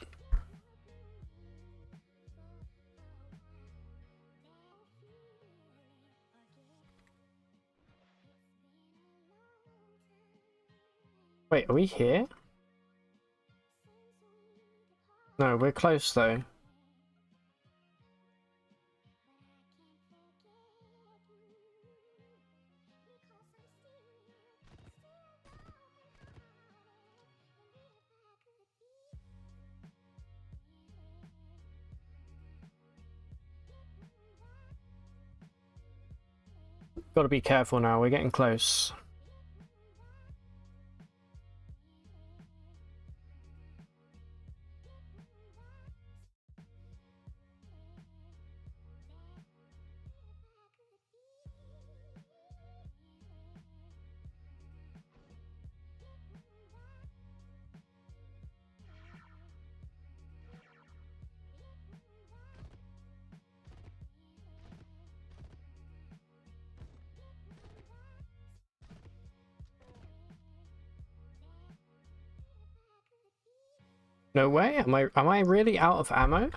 Wait, are we here? No, we're close though. Gotta be careful now, we're getting close. No way? Am I really out of ammo?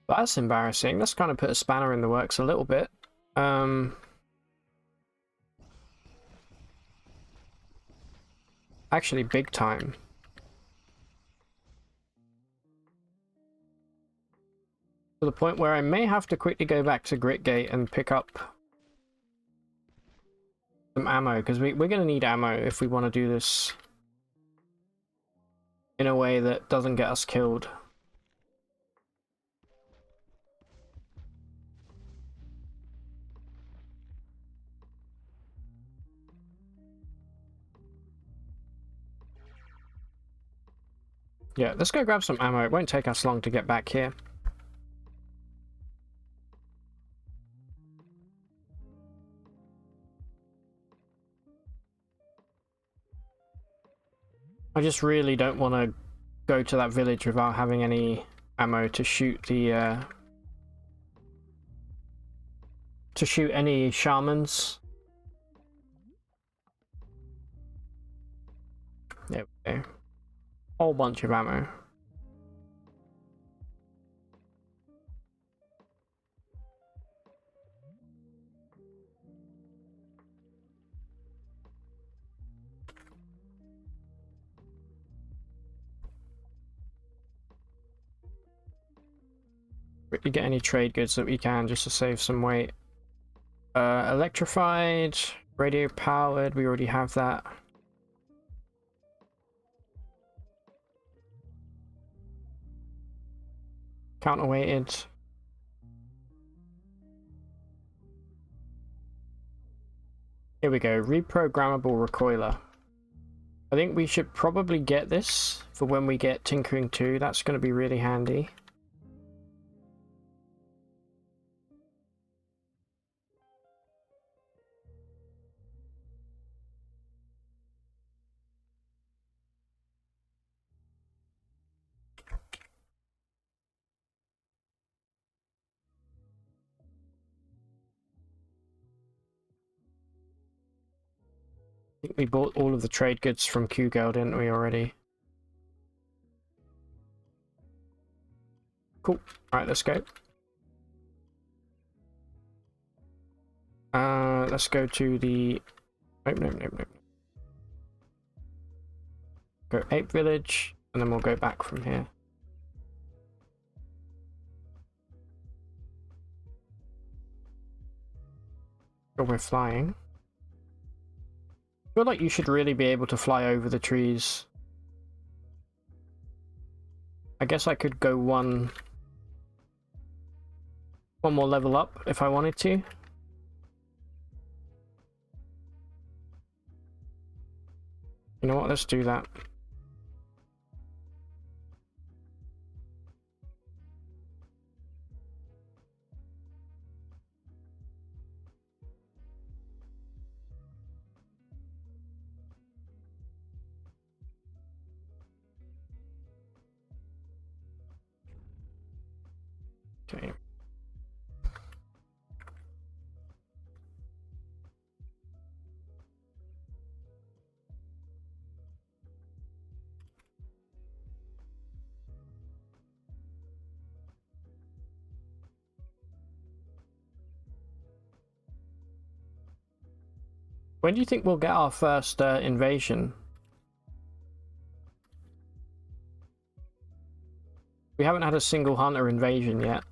That's embarrassing. That's kind of put a spanner in the works a little bit. Actually, big time. To the point where I may have to quickly go back to Gritgate and pick up some ammo, because we're going to need ammo if we want to do this in a way that doesn't get us killed. Yeah, let's go grab some ammo. It won't take us long to get back here. I just really don't want to go to that village without having any ammo to shoot the to shoot any shamans. There we go. Whole bunch of ammo. quickly get any trade goods that we can just to save some weight. Electrified, radio powered, we already have that. Counterweighted. Here we go, reprogrammable recoiler. I think we should probably get this for when we get Tinkering 2. That's going to be really handy. I think we bought all of the trade goods from Q-Girl, didn't we, already? Cool. Alright, let's go. Let's go to the... Nope. Go Ape Village, and then we'll go back from here. Oh, we're flying. I feel like you should really be able to fly over the trees. I guess I could go one more level up if I wanted to. You know what, let's do that. Okay. When do you think we'll get our first invasion? We haven't had a single hunter invasion yet.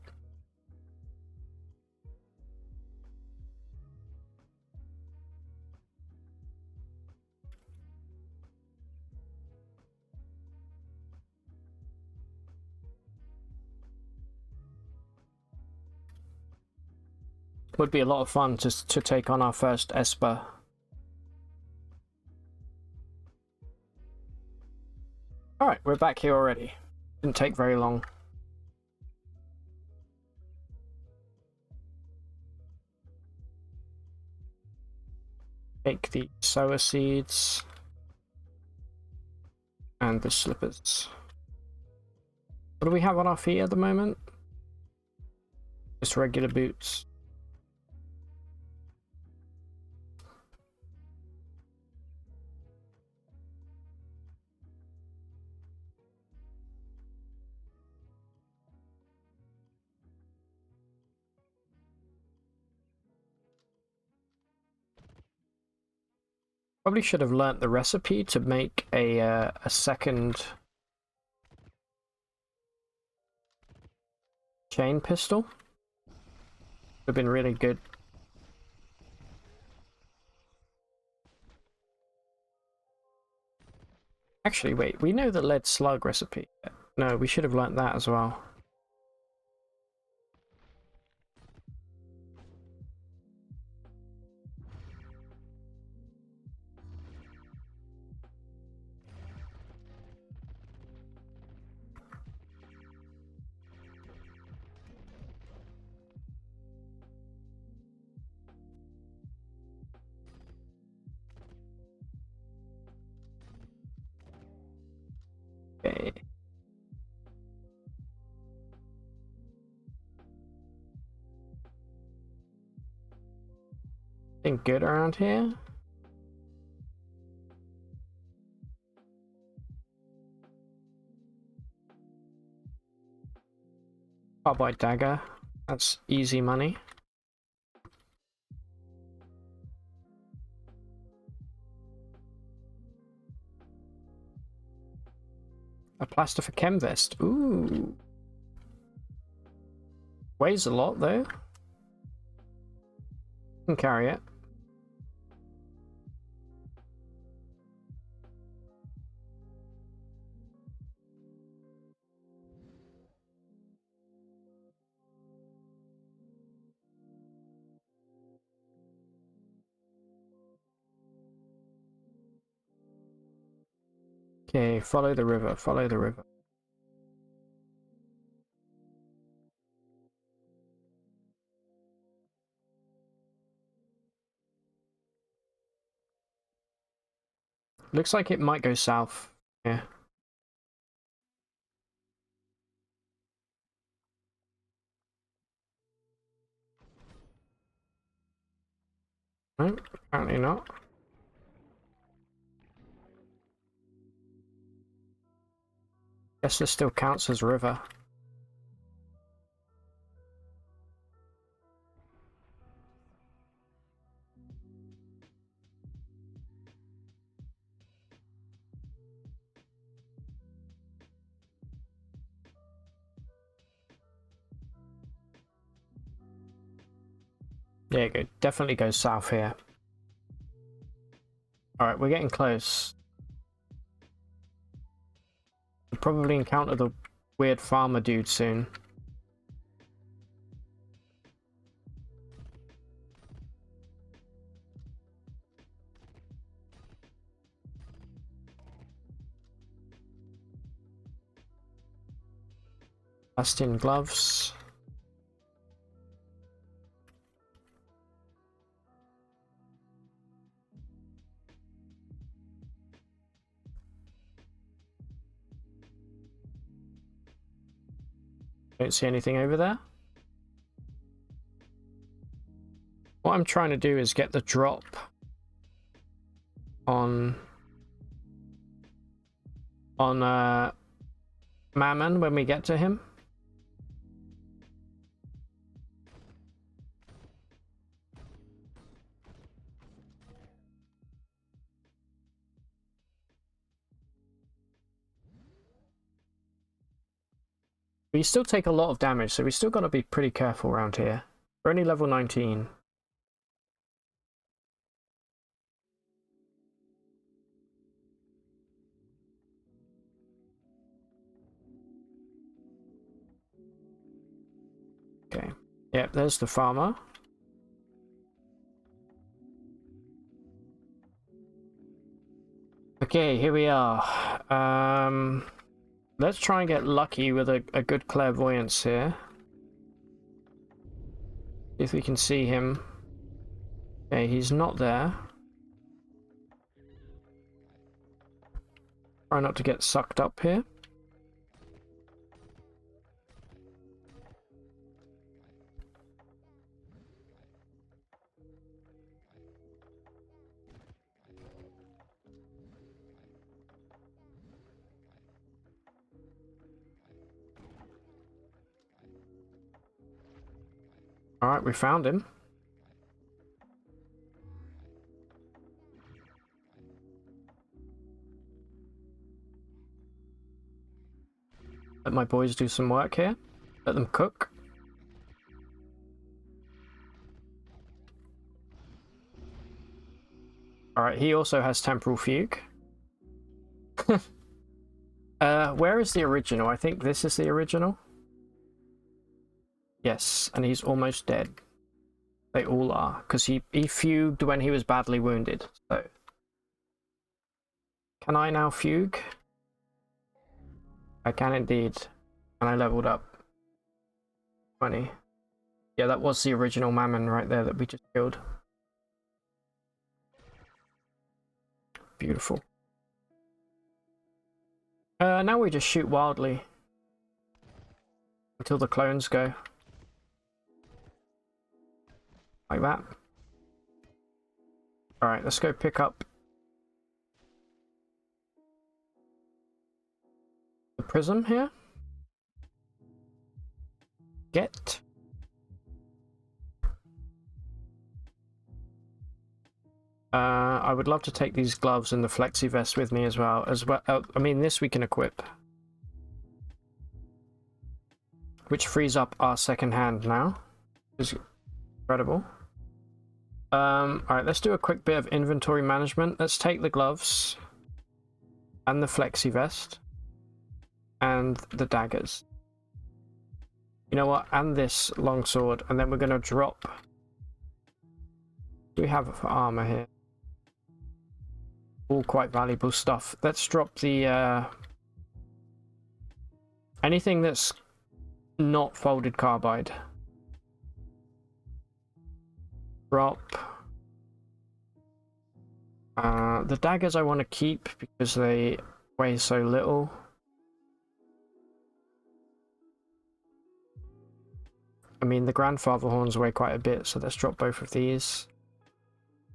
Would be a lot of fun to take on our first Esper. Alright, we're back here already. Didn't take very long. Take the sower seeds and the slippers. What do we have on our feet at the moment? Just regular boots. Probably should have learnt the recipe to make a second chain pistol. Would have been really good. Actually, wait, we know the lead slug recipe. No, we should have learnt that as well. Okay. Think good around here? Carbide dagger. That's easy money. A plaster for chem vest. Ooh. Weighs a lot though. Can carry it. Okay, follow the river, follow the river. Looks like it might go south. Yeah. No, apparently not. Guess this still counts as river. There you go. Definitely goes south here. Alright, we're getting close. We'll probably encounter the weird farmer dude soon. Bastion gloves. Don't see anything over there. What I'm trying to do is get the drop on Mammon when we get to him. We still take a lot of damage, so we still got to be pretty careful around here. We're only level 19. Okay. Yep, there's the farmer. Okay, here we are. Let's try and get lucky with a good clairvoyance here. If we can see him. Okay, he's not there. Try not to get sucked up here. Alright, we found him. Let my boys do some work here. Let them cook. Alright, he also has temporal fugue. Where is the original? I think this is the original. Yes, and he's almost dead. They all are, because he fugued when he was badly wounded. So, can I now fugue? I can indeed. And I leveled up. 20. Yeah, that was the original Mammon right there that we just killed. Beautiful. Now we just shoot wildly. Until the clones go. Like that. Alright, let's go pick up the prism here. Get. I would love to take these gloves and the flexi vest with me as well. I mean, this we can equip. which frees up our second hand now. Which is incredible. Alright, let's do a quick bit of inventory management. Let's take the gloves and the flexi vest and the daggers. You know what? And this longsword, and then we're going to drop. Do we have armor here? All quite valuable stuff. Let's drop the anything that's not folded carbide. Drop the daggers. I want to keep because they weigh so little. I mean, the grandfather horns weigh quite a bit, so let's drop both of these.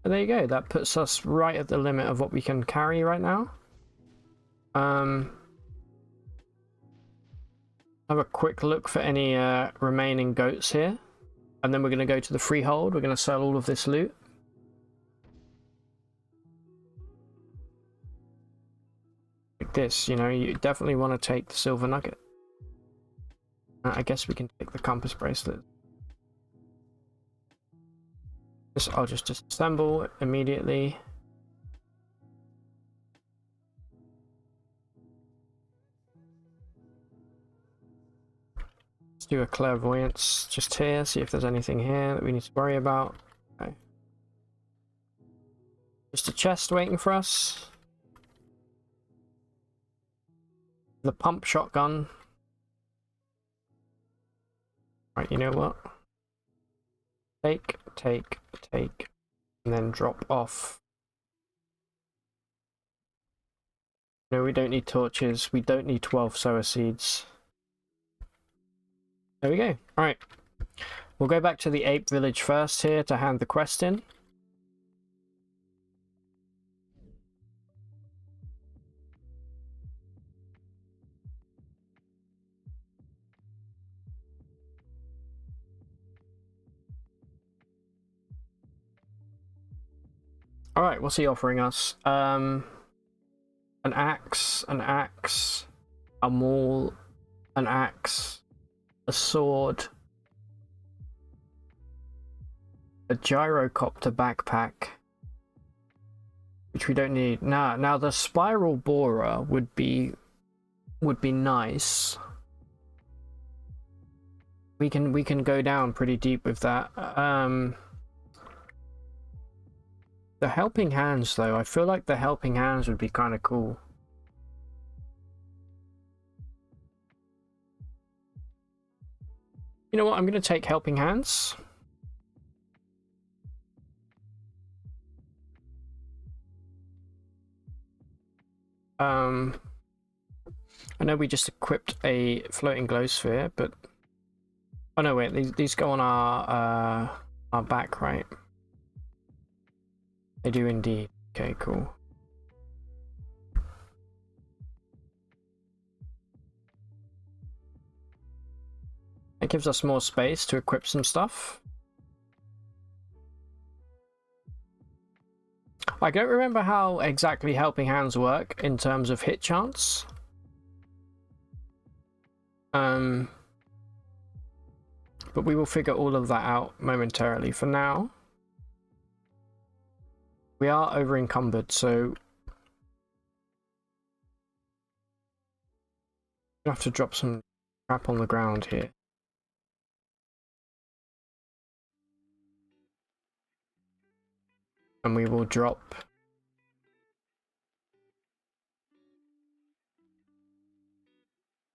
And there you go. That puts us right at the limit of what we can carry right now. Have a quick look for any remaining goats here. And then we're going to go to the freehold. We're going to sell all of this loot. Like this, you know, you definitely want to take the silver nugget. I guess we can take the compass bracelet. This I'll just disassemble immediately. Let's do a clairvoyance just here, see if there's anything here that we need to worry about. Okay. Just a chest waiting for us. The pump shotgun. Right, you know what? Take, and then drop off. No, we don't need torches. We don't need 12 sower seeds. There we go. Alright. We'll go back to the ape village first here to hand the quest in. Alright, what's he offering us? An axe, a maul, an axe, a sword, a gyrocopter backpack, which we don't need. Now the spiral borer would be nice. We can go down pretty deep with that. The helping hands, though, I feel like the helping hands would be kind of cool. You know what? I'm going to take helping hands. I know we just equipped a floating glow sphere, but oh no, wait, these go on our back, right? They do indeed. Okay, cool. It gives us more space to equip some stuff. I don't remember how exactly helping hands work in terms of hit chance. But we will figure all of that out momentarily. For now, we are over encumbered, so we have to drop some crap on the ground here. And we will drop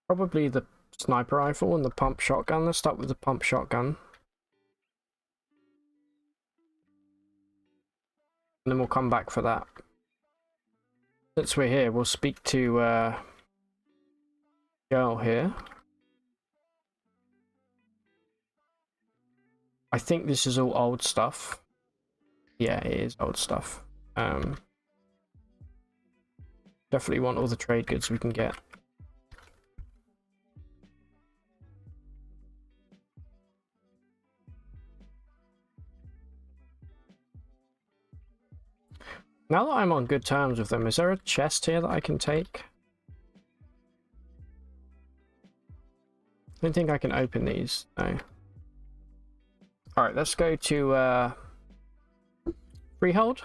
probably the sniper rifle and the pump shotgun. Let's start with the pump shotgun. And then we'll come back for that. Since we're here, we'll speak to girl here. I think this is all old stuff. Yeah, it is old stuff. Definitely want all the trade goods we can get. Now that I'm on good terms with them, is there a chest here that I can take? don't think I can open these. No. Alright, let's go to Freehold.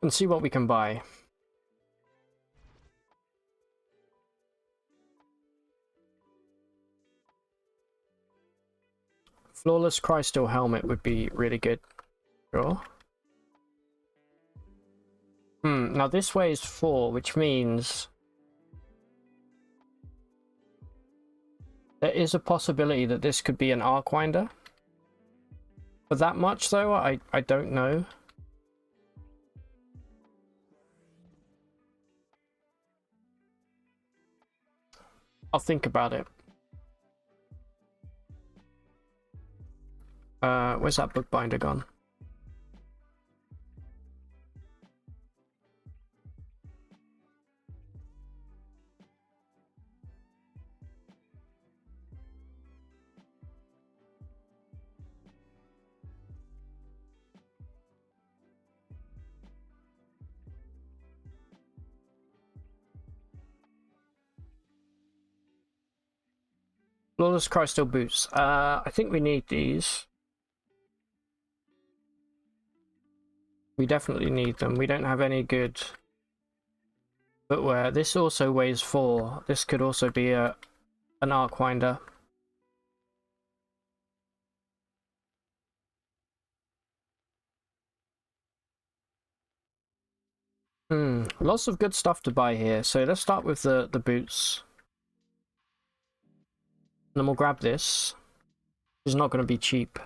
And see what we can buy. Flawless Crystal Helmet would be really good. Sure. Now this weighs 4, which means there is a possibility that this could be an Arcwinder. For that much though, I don't know. I'll think about it. Where's that bookbinder gone? Flawless Crystal Boots. I think we need these. We definitely need them. We don't have any good footwear. This also weighs 4. This could also be an Arcwinder. Lots of good stuff to buy here. So let's start with the boots. And then we'll grab this. It's not going to be cheap.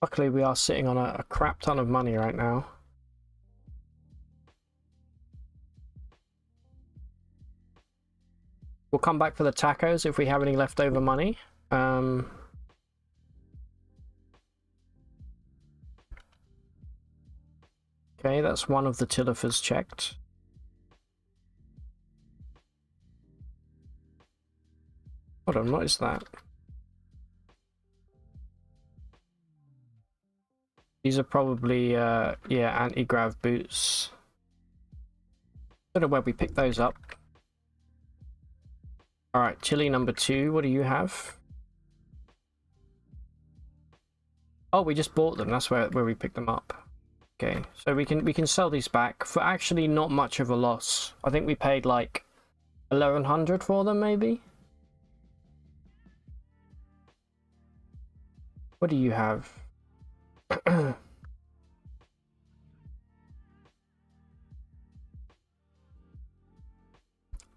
Luckily, we are sitting on a crap ton of money right now. We'll come back for the tacos if we have any leftover money. Okay, that's one of the Tilifers checked. Hold on, what is that? These are probably, yeah, anti-grav boots. Don't know where we picked those up. Alright, Chili number 2, what do you have? Oh, we just bought them, that's where we picked them up. Okay, so we can sell these back for actually not much of a loss. I think we paid like 1100 for them, maybe? What do you have?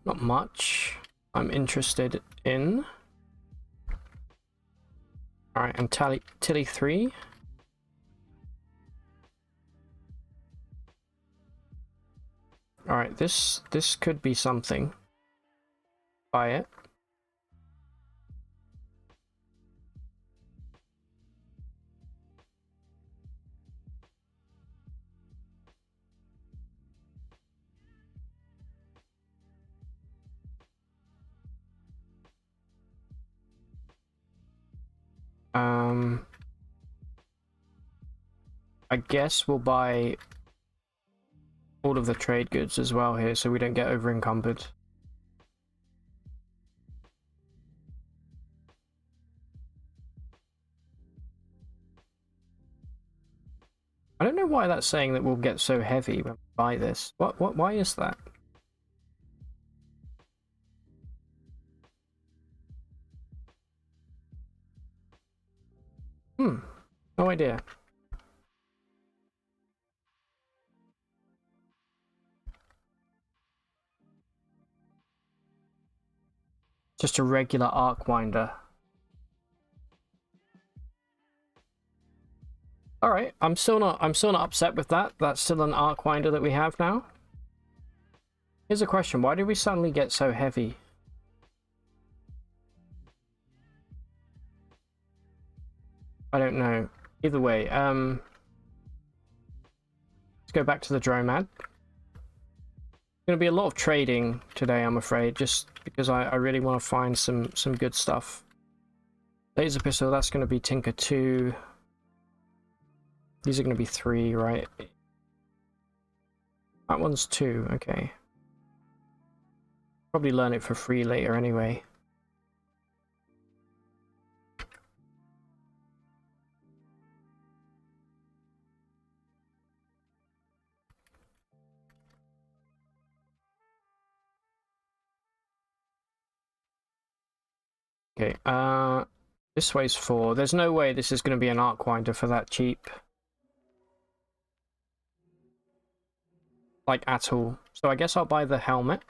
Not much I'm interested in. Alright, and Tilly 3. Alright, this could be something. Buy it. I guess we'll buy all of the trade goods as well here so we don't get over encumbered. I don't know why that's saying that we'll get so heavy when we buy this. Why is that? No idea. Just a regular Arcwinder. Alright, I'm still not upset with that. That's still an Arcwinder that we have now. Here's a question, why did we suddenly get so heavy? I don't know. Either way, let's go back to the Dromad. Going to be a lot of trading today, I'm afraid, just because I really want to find some good stuff. Laser pistol, that's going to be Tinker 2. These are going to be 3, right? That one's 2, okay. Probably learn it for free later anyway. Okay, this way's 4. There's no way this is going to be an Arcwinder for that cheap. Like, at all. So I guess I'll buy the helmet.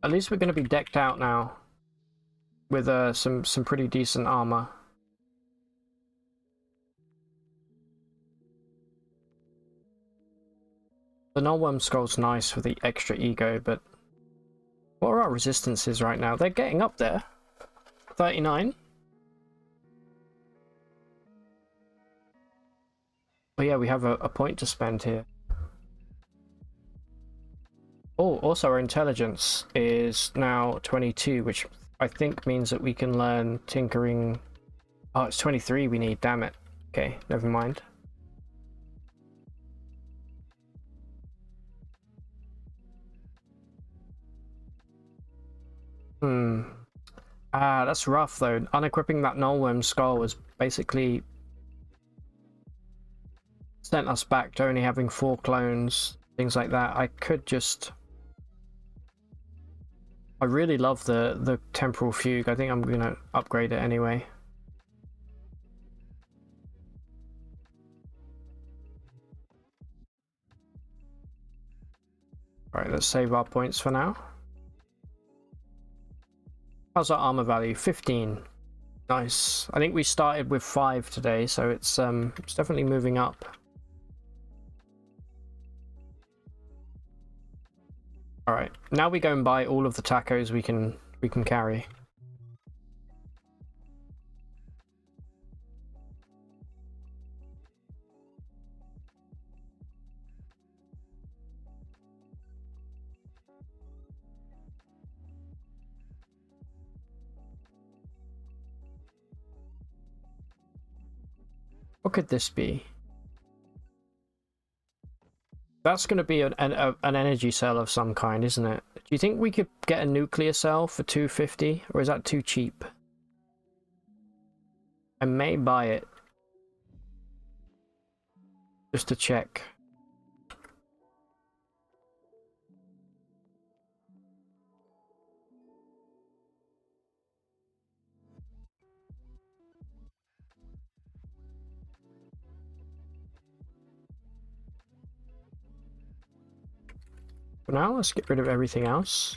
At least we're going to be decked out now. With some pretty decent armor. The Nullworm Skull's nice for the extra ego, but what are our resistances right now? They're getting up there. 39. Oh yeah, we have a point to spend here. Oh, also our intelligence is now 22, which I think means that we can learn tinkering. Oh, it's 23 we need, damn it. Okay, never mind. That's rough though. Unequipping that Nullworm Skull was basically sent us back to only having 4 clones, things like that. I could just... I really love the Temporal Fugue. I think I'm gonna upgrade it anyway. Alright, let's save our points for now. How's our armor value? 15. Nice. I think we started with 5 today, so it's definitely moving up. Alright, now we go and buy all of the tacos we can carry. What could this be? That's going to be an energy cell of some kind, isn't it? Do you think we could get a nuclear cell for 250, or is that too cheap? I may buy it. Just to check. For now, let's get rid of everything else.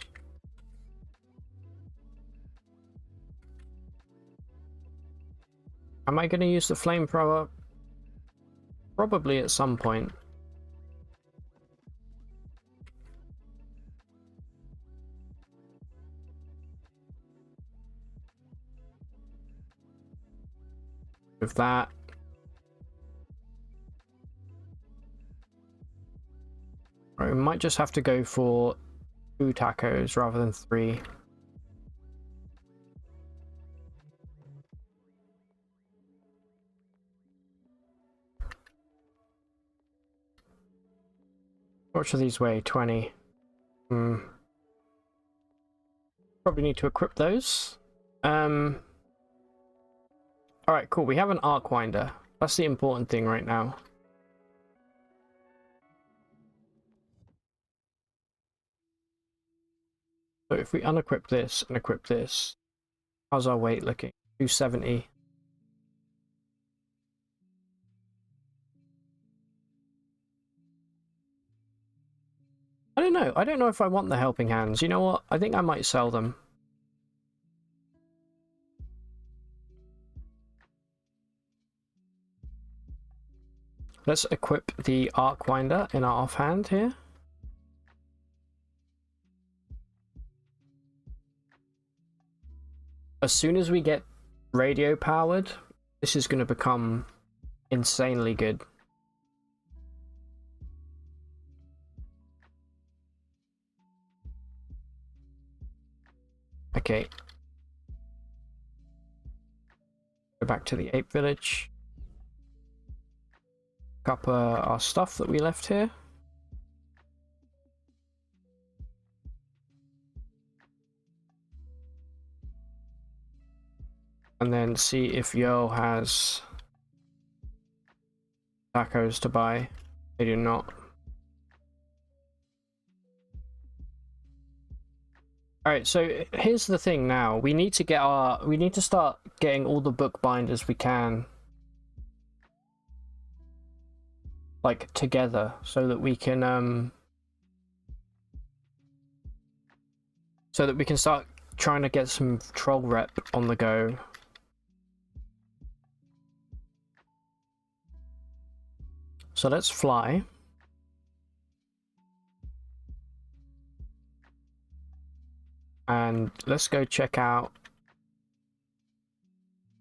Am I going to use the flamethrower? Probably at some point. With that. Right, we might just have to go for 2 tacos rather than 3. How much are these weigh? 20. Probably need to equip those. Alright, cool. We have an Arcwinder. That's the important thing right now. So if we unequip this and equip this, how's our weight looking? 270. I don't know. I don't know if I want the helping hands. You know what? I think I might sell them. Let's equip the Arcwinder in our offhand here. as soon as we get radio powered, this is going to become insanely good. Okay. Go back to the ape village. Pick up our stuff that we left here. And then see if Yo has tacos to buy. They do not. Alright, so here's the thing now. We need to start getting all the bookbinders we can, like, together, so that we can start trying to get some troll rep on the go. So let's fly. And let's go check out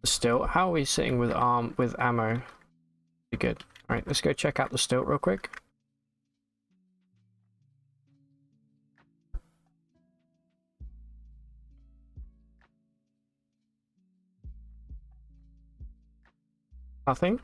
the stilt. How are we sitting with ammo? Pretty good. Alright, let's go check out the stilt real quick. Nothing.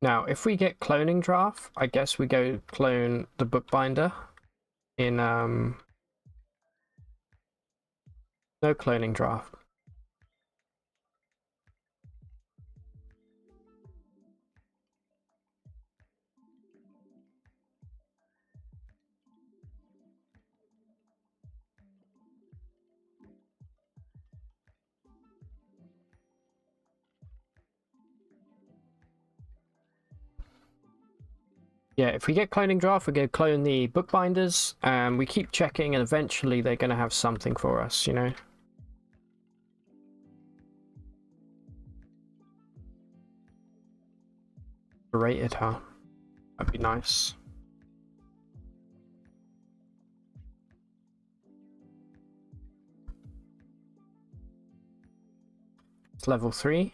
Now, if we get cloning draft, I guess we go clone the bookbinder in no cloning draft. Yeah, if we get cloning draft, we're going to clone the bookbinders, and we keep checking, and eventually they're going to have something for us, you know? Rated, huh? That'd be nice. It's level 3.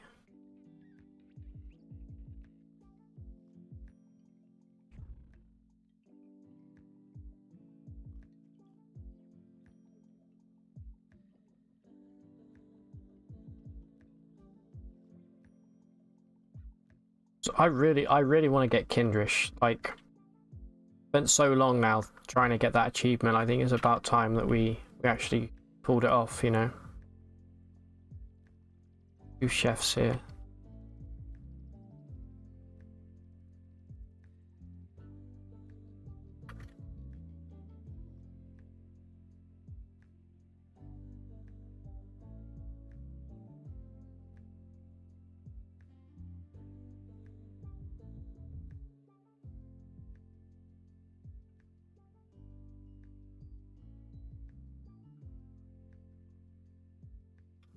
So I really want to get Kindrish. Like, spent so long now trying to get that achievement. I think it's about time that we actually pulled it off, you know. 2 chefs here.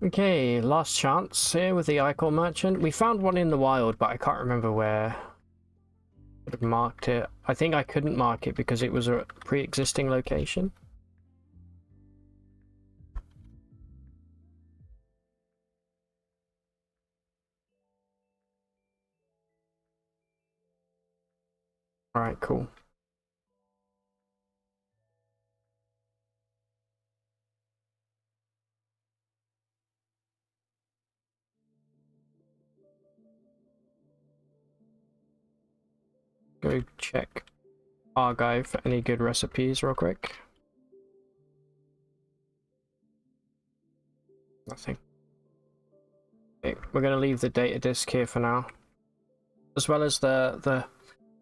Okay, last chance here with the icon merchant. We found one in the wild, but I can't remember where. I could have marked it. I think I couldn't mark it because it was a pre-existing location. Alright, cool. Go check Archive for any good recipes real quick. Nothing. Okay, we're gonna leave the data disk here for now. As well as the...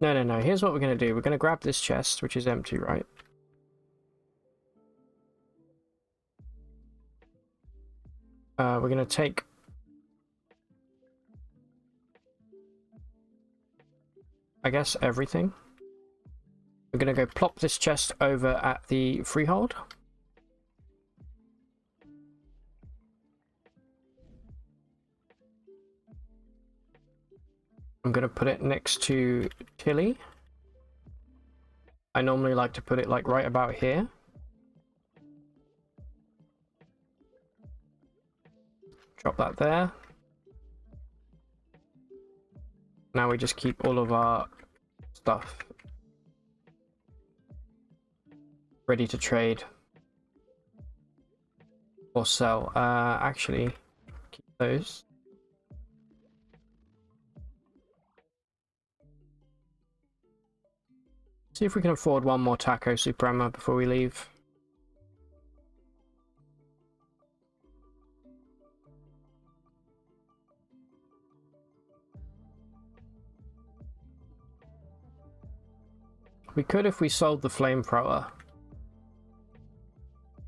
No. Here's what we're gonna do. We're gonna grab this chest, which is empty, right? We're gonna take... I guess everything. We're gonna go plop this chest over at the freehold. I'm going to put it next to Tilly. I normally like to put it like right about here. Drop that there. Now we just keep all of our stuff ready to trade or sell. Actually, keep those. See if we can afford one more Taco Suprema before we leave. We could if we sold the flamethrower.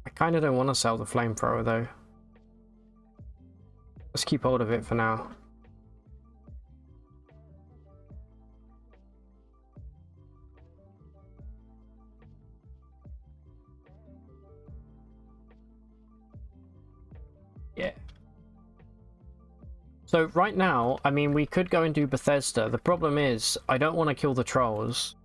I kind of don't want to sell the flamethrower though. Let's keep hold of it for now. Yeah. So right now, I mean, we could go and do Bethesda. The problem is, I don't want to kill the trolls.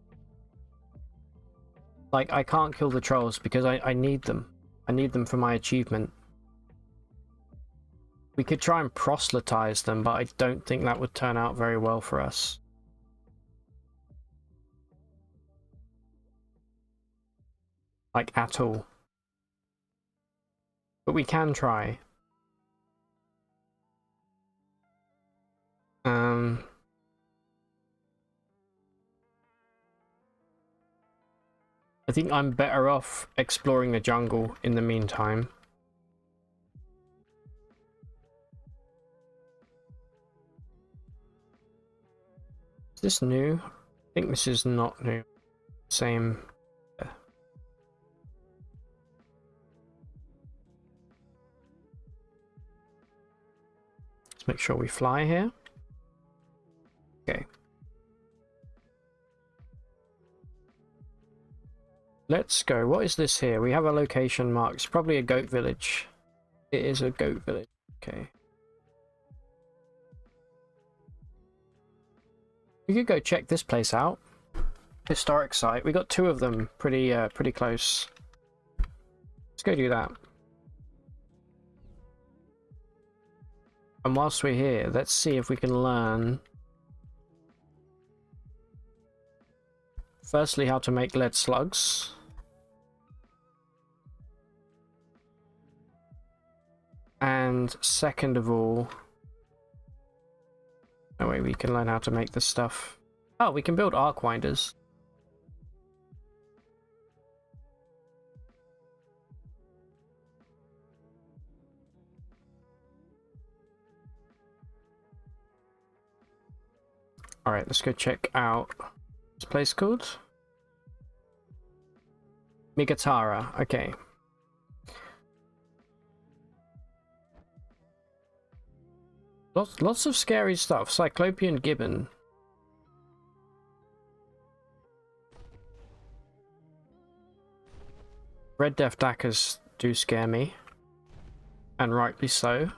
Like, I can't kill the trolls because I need them. I need them for my achievement. We could try and proselytize them, but I don't think that would turn out very well for us. Like, at all. But we can try. I think I'm better off exploring the jungle in the meantime. Is this new? I think this is not new. Same. Let's make sure we fly here. Okay. Let's go. What is this here? We have a location mark. It's probably a goat village. It is a goat village. Okay. We could go check this place out. Historic site. We got two of them pretty close. Let's go do that. And whilst we're here, let's see if we can learn firstly how to make lead slugs. And second of all, no way we can learn how to make this stuff. Oh, we can build arc winders. Alright, let's go check out this place called Migatara. Okay. Lots of scary stuff. Cyclopean gibbon. Red Death Dackers do scare me. And rightly so.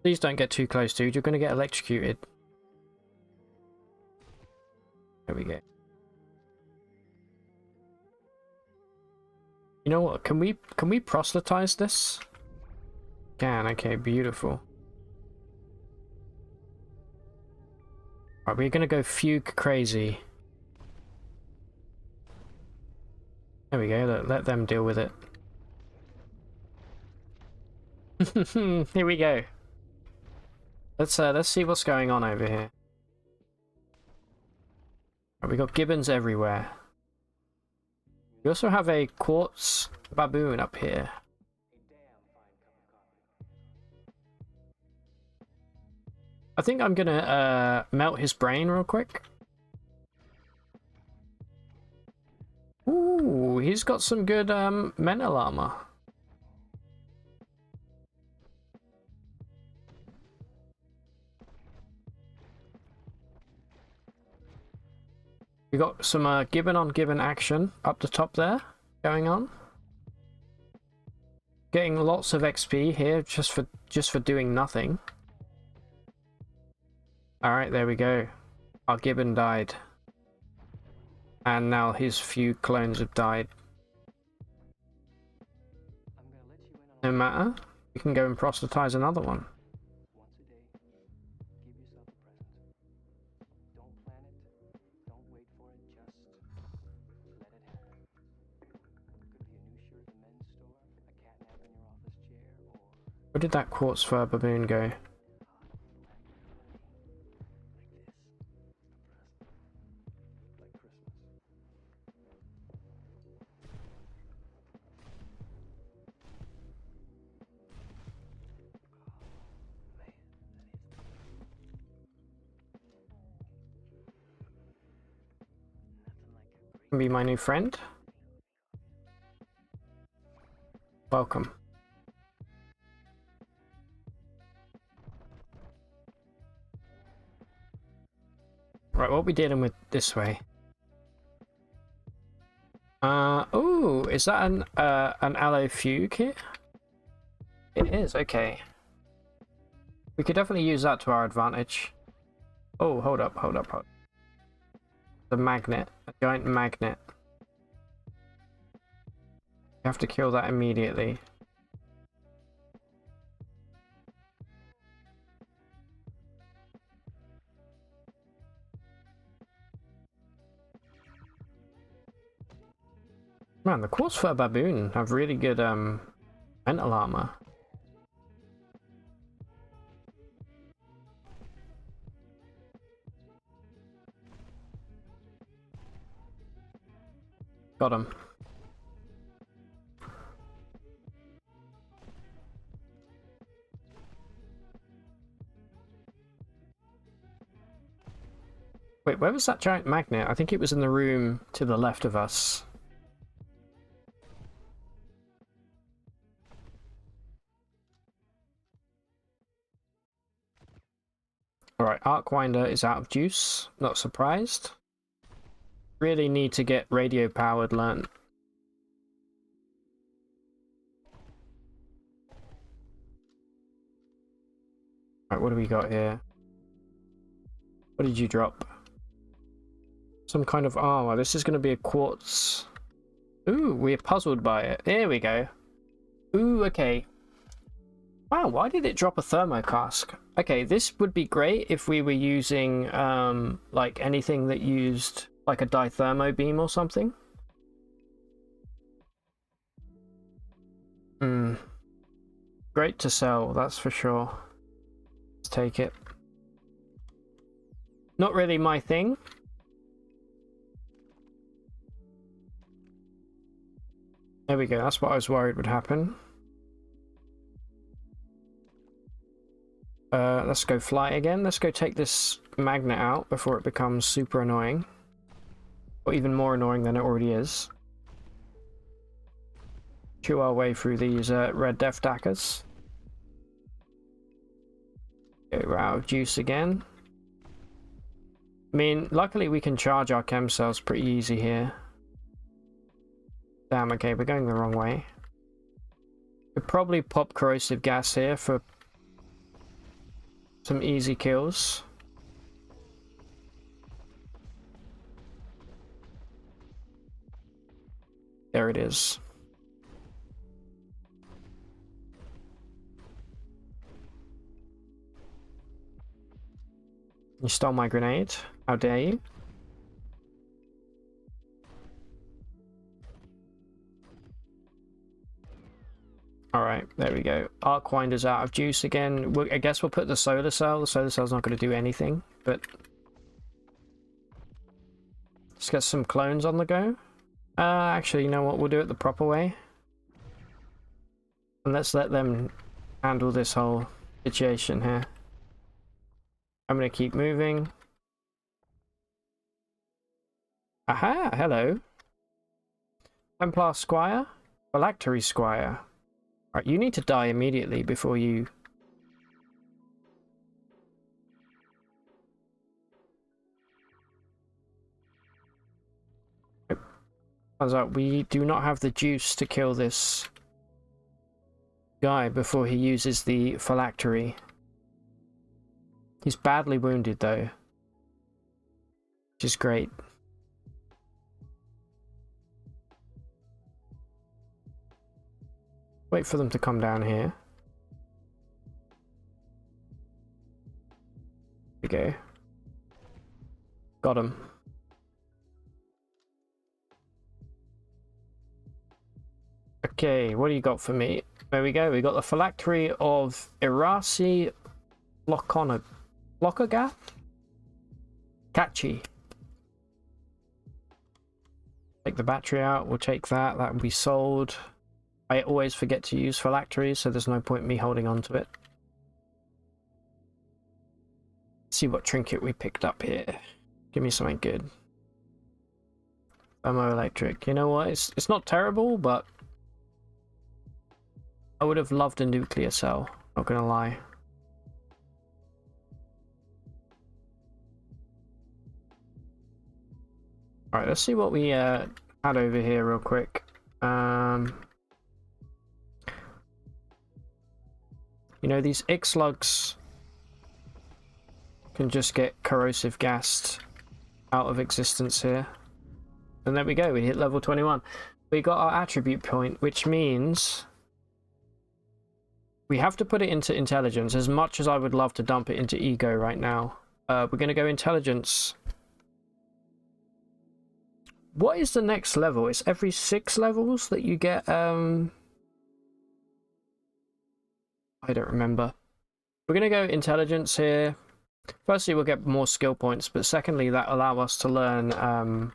Please don't get too close, dude. You're going to get electrocuted. There we go. You know what? Can we proselytize this? Can. Okay, beautiful. Alright, we're gonna go fugue crazy. There we go. Let them deal with it. Here we go. Let's see what's going on over here. Right, we got gibbons everywhere. We also have a quartz baboon up here. I think I'm gonna melt his brain real quick. Ooh, he's got some good mental armor. We got some gibbon on gibbon action up the top there going on. Getting lots of XP here just for doing nothing. Alright, there we go. Our Gibbon died. And now his few clones have died. No matter, we can go and proselytize another one. Where did that quartz fur baboon go? Be my new friend. Welcome. Right, what are we dealing with this way? Oh, is that an alloy fugue here? It is, okay. We could definitely use that to our advantage. Oh, hold up. The magnet, a giant magnet. You have to kill that immediately. Man, the quartz fur baboon have really good mental armor. Got him. Wait, where was that giant magnet? I think it was in the room to the left of us. Alright, Arcwinder is out of juice. Not surprised. Really need to get radio powered learnt. Alright, what do we got here? What did you drop? Some kind of armor. This is going to be a quartz. Ooh, we're puzzled by it. There we go. Ooh, okay. Wow, why did it drop a thermo cask? Okay, this would be great if we were using like anything that used like a dithermo beam or something. Great to sell, that's for sure. Let's take it. Not really my thing. There we go, that's what I was worried would happen. Let's go fly again. Let's go take this magnet out before it becomes super annoying. Or even more annoying than it already is. Chew our way through these red death daggers. Okay, we're out of juice again. I mean, luckily we can charge our chem cells pretty easy here. Damn, okay, we're going the wrong way. Could probably pop corrosive gas here for some easy kills. There it is. You stole my grenade. How dare you? Alright, there we go. Arcwinder's out of juice again. I guess we'll put the solar cell. The solar cell's not going to do anything, but... Let's get some clones on the go. Actually, you know what? We'll do it the proper way. And let's let them handle this whole situation here. I'm going to keep moving. Aha! Hello. Templar Squire? Phylactery Squire. Right, you need to die immediately before you... Turns out we do not have the juice to kill this guy before he uses the phylactery. He's badly wounded though, which is great. Wait for them to come down here. There we go. Got him. Okay, what do you got for me? There we go. We got the phylactery of Irasi Lokogath? Catchy. Take the battery out. We'll take that. That will be sold. I always forget to use phylacteries, so there's no point in me holding on to it. Let's see what trinket we picked up here. Give me something good. Thermoelectric. You know what? It's not terrible, but I would have loved a nuclear cell. Not gonna lie. Alright, let's see what we had over here real quick. You know, these Ix-Slugs can just get corrosive gassed out of existence here. And there we go, we hit level 21. We got our attribute point, which means we have to put it into intelligence, as much as I would love to dump it into ego right now. We're going to go intelligence. What is the next level? It's every 6 levels that you get, I don't remember. We're going to go intelligence here. Firstly, we'll get more skill points, but secondly, that allow us to learn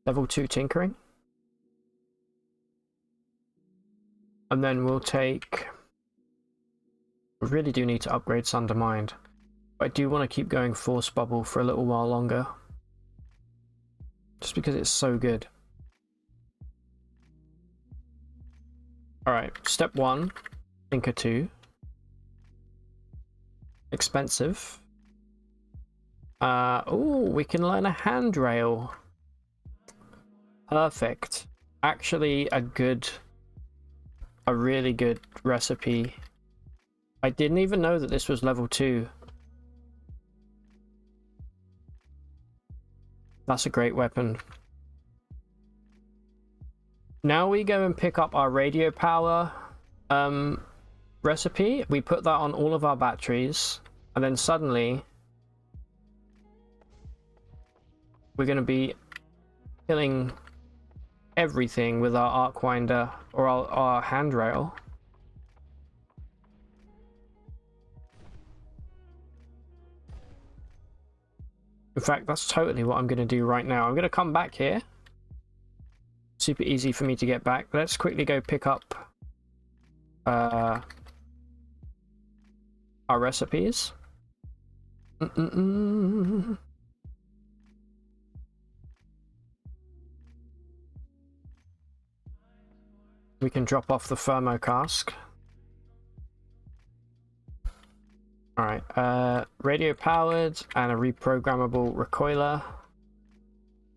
level 2 tinkering. And then we'll take... We really do need to upgrade Sundermind. But I do want to keep going Force Bubble for a little while longer. Just because it's so good. Alright, step 1. Tinker 2. Expensive. Oh, we can learn a handrail. Perfect. Actually, a really good recipe. I didn't even know that this was level 2. That's a great weapon. Now we go and pick up our radio power recipe. We put that on all of our batteries, and then suddenly we're going to be killing everything with our Arcwinder or our handrail. In fact, that's totally what I'm going to do right now. I'm going to come back here. Super easy for me to get back. Let's quickly go pick up our recipes. We can drop off the thermo cask. Alright, radio powered and a reprogrammable recoiler.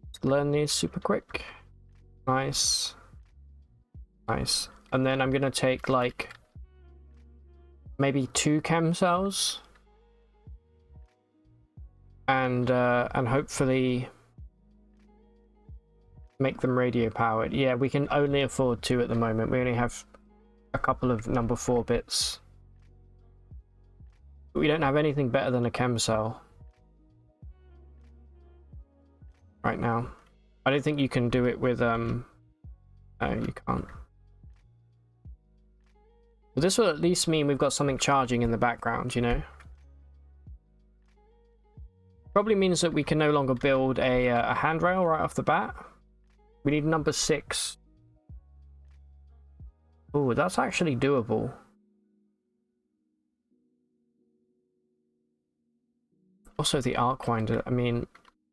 Let's learn these super quick. Nice. Nice. And then I'm gonna take like maybe 2 chem cells. And hopefully make them radio powered. Yeah, we can only afford 2 at the moment. We only have a couple of number 4 bits. We don't have anything better than a chem cell right now. I don't think you can do it with no, you can't. But this will at least mean we've got something charging in the background, you know. Probably means that we can no longer build a handrail right off the bat. We need number 6. Oh, that's actually doable. Also the Arcwinder, I mean,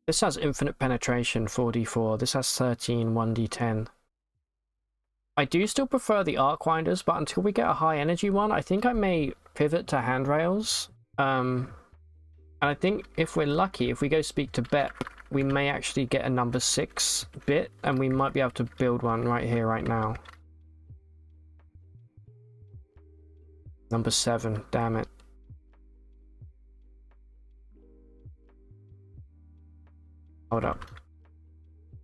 this has infinite penetration 4d4, this has 13 1d10. I do still prefer the Arcwinders, but until we get a high energy one, I think I may pivot to handrails. And I think if we're lucky, if we go speak to Bet, we may actually get a number 6 bit, and we might be able to build one right here, right now. Number 7, damn it. Hold up.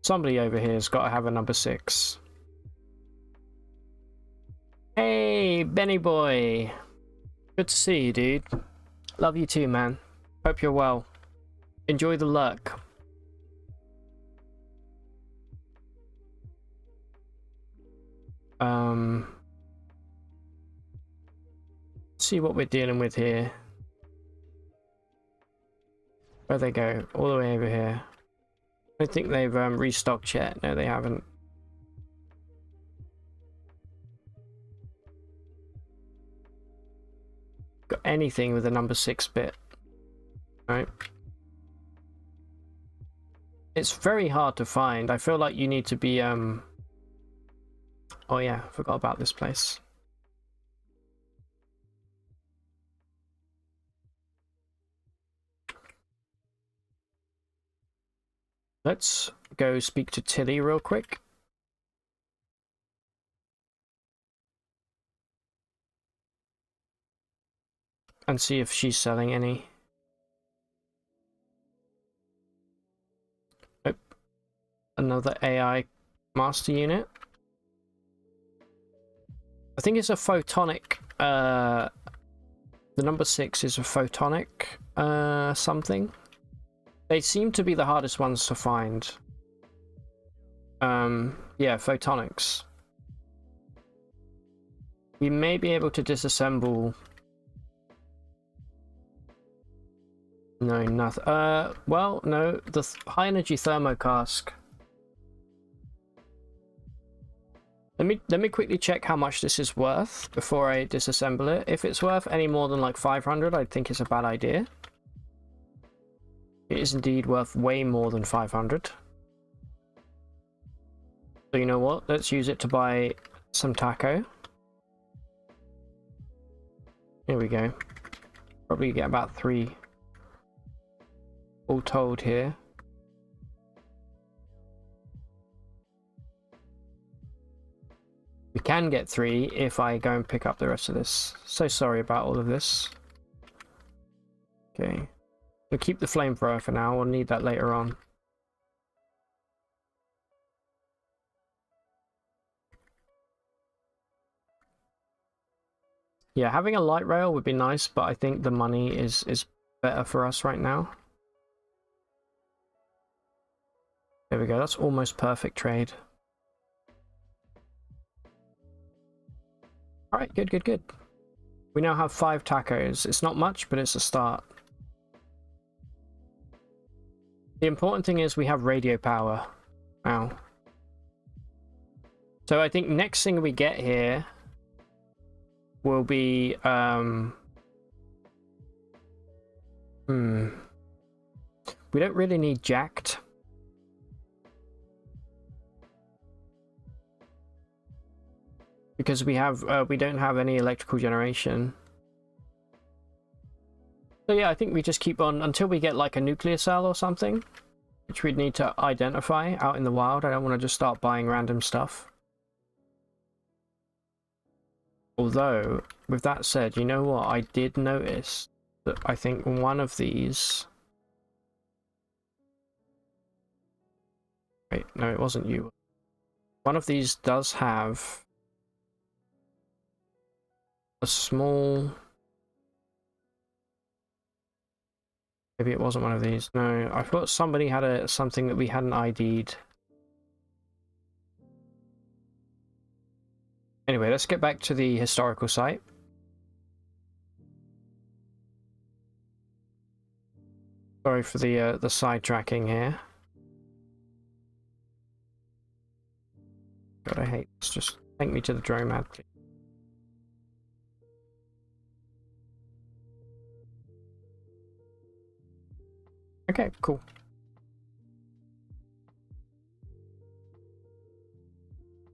Somebody over here's got to have a number 6. Hey, Benny boy. Good to see you, dude. Love you too, man. Hope you're well. Enjoy the luck. See what we're dealing with here. Where'd they go? All the way over here. I don't think they've restocked yet. No, they haven't. Got anything with a number 6 bit. Right. It's very hard to find. I feel like you need to be oh yeah, forgot about this place. Let's go speak to Tilly real quick. And see if she's selling any. Nope. Another AI master unit. I think it's a photonic, the number 6 is a photonic, something. They seem to be the hardest ones to find. Yeah, photonics. We may be able to disassemble. No, nothing. Well, no, the high energy thermocask. Let me quickly check how much this is worth before I disassemble it. If it's worth any more than like 500, I think it's a bad idea. It is indeed worth way more than 500. So you know what? Let's use it to buy some taco. Here we go. Probably get about 3 all told here. We can get 3 if I go and pick up the rest of this. So sorry about all of this. Okay. We'll keep the flamethrower for now. We'll need that later on. Yeah, having a light rail would be nice, but I think the money is better for us right now. There we go. That's almost perfect trade. Alright, good, good, good. We now have 5 tacos. It's not much, but it's a start. The important thing is we have radio power now. So I think next thing we get here will be we don't really need jacked. Because we don't have any electrical generation. So yeah, I think we just keep on until we get like a nuclear cell or something, which we'd need to identify out in the wild. I don't want to just start buying random stuff. Although, with that said, you know what? I did notice that I think one of these... Wait, no, it wasn't you. One of these does have a small... Maybe it wasn't one of these. No, I thought somebody had something that we hadn't ID'd. Anyway, let's get back to the historical site. Sorry for the sidetracking here. God, I hate this. Just take me to the drone ad, please. Okay, cool.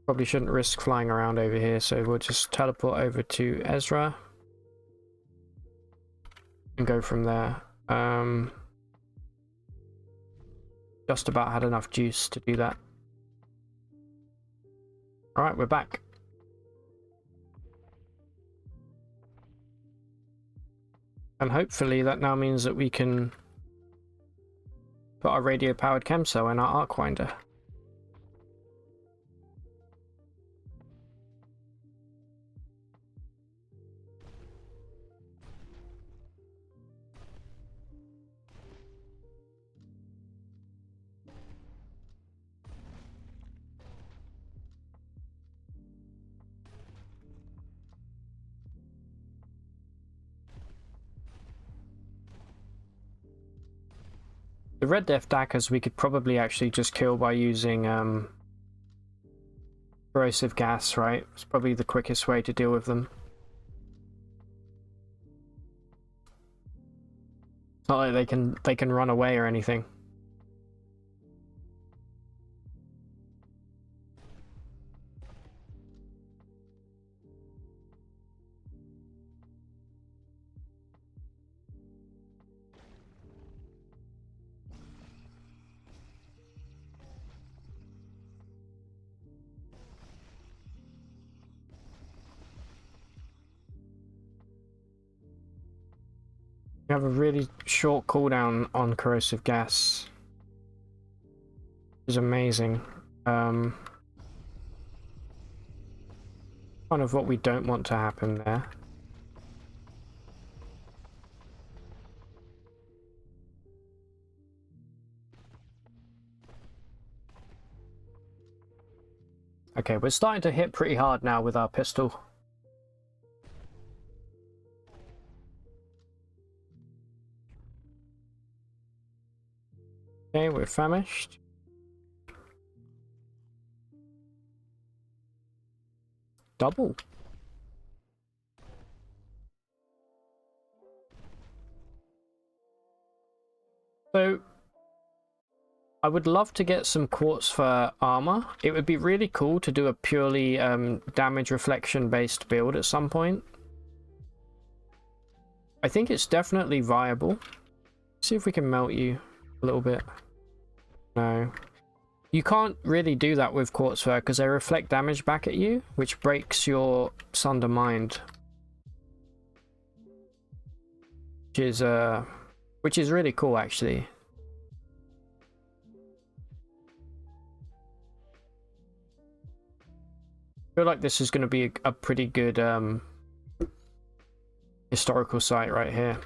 Probably shouldn't risk flying around over here, so we'll just teleport over to Ezra and go from there. Just about had enough juice to do that. Alright, we're back. And hopefully that now means that we can Got our radio-powered chem cell and our arc winder. The Red Death Dackers we could probably actually just kill by using corrosive gas, right? It's probably the quickest way to deal with them. It's not like they can run away or anything. You have a really short cooldown on corrosive gas. Which is amazing. Kind of what we don't want to happen there. Okay, we're starting to hit pretty hard now with our pistol. Okay, we're famished. Double. So, I would love to get some quartz for armor. It would be really cool to do a purely damage reflection based build at some point. I think it's definitely viable. See if we can melt you a little bit. No. You can't really do that with quartz fur because they reflect damage back at you, which breaks your Sunder Mind. Which is really cool actually. I feel like this is going to be a pretty good historical site right here.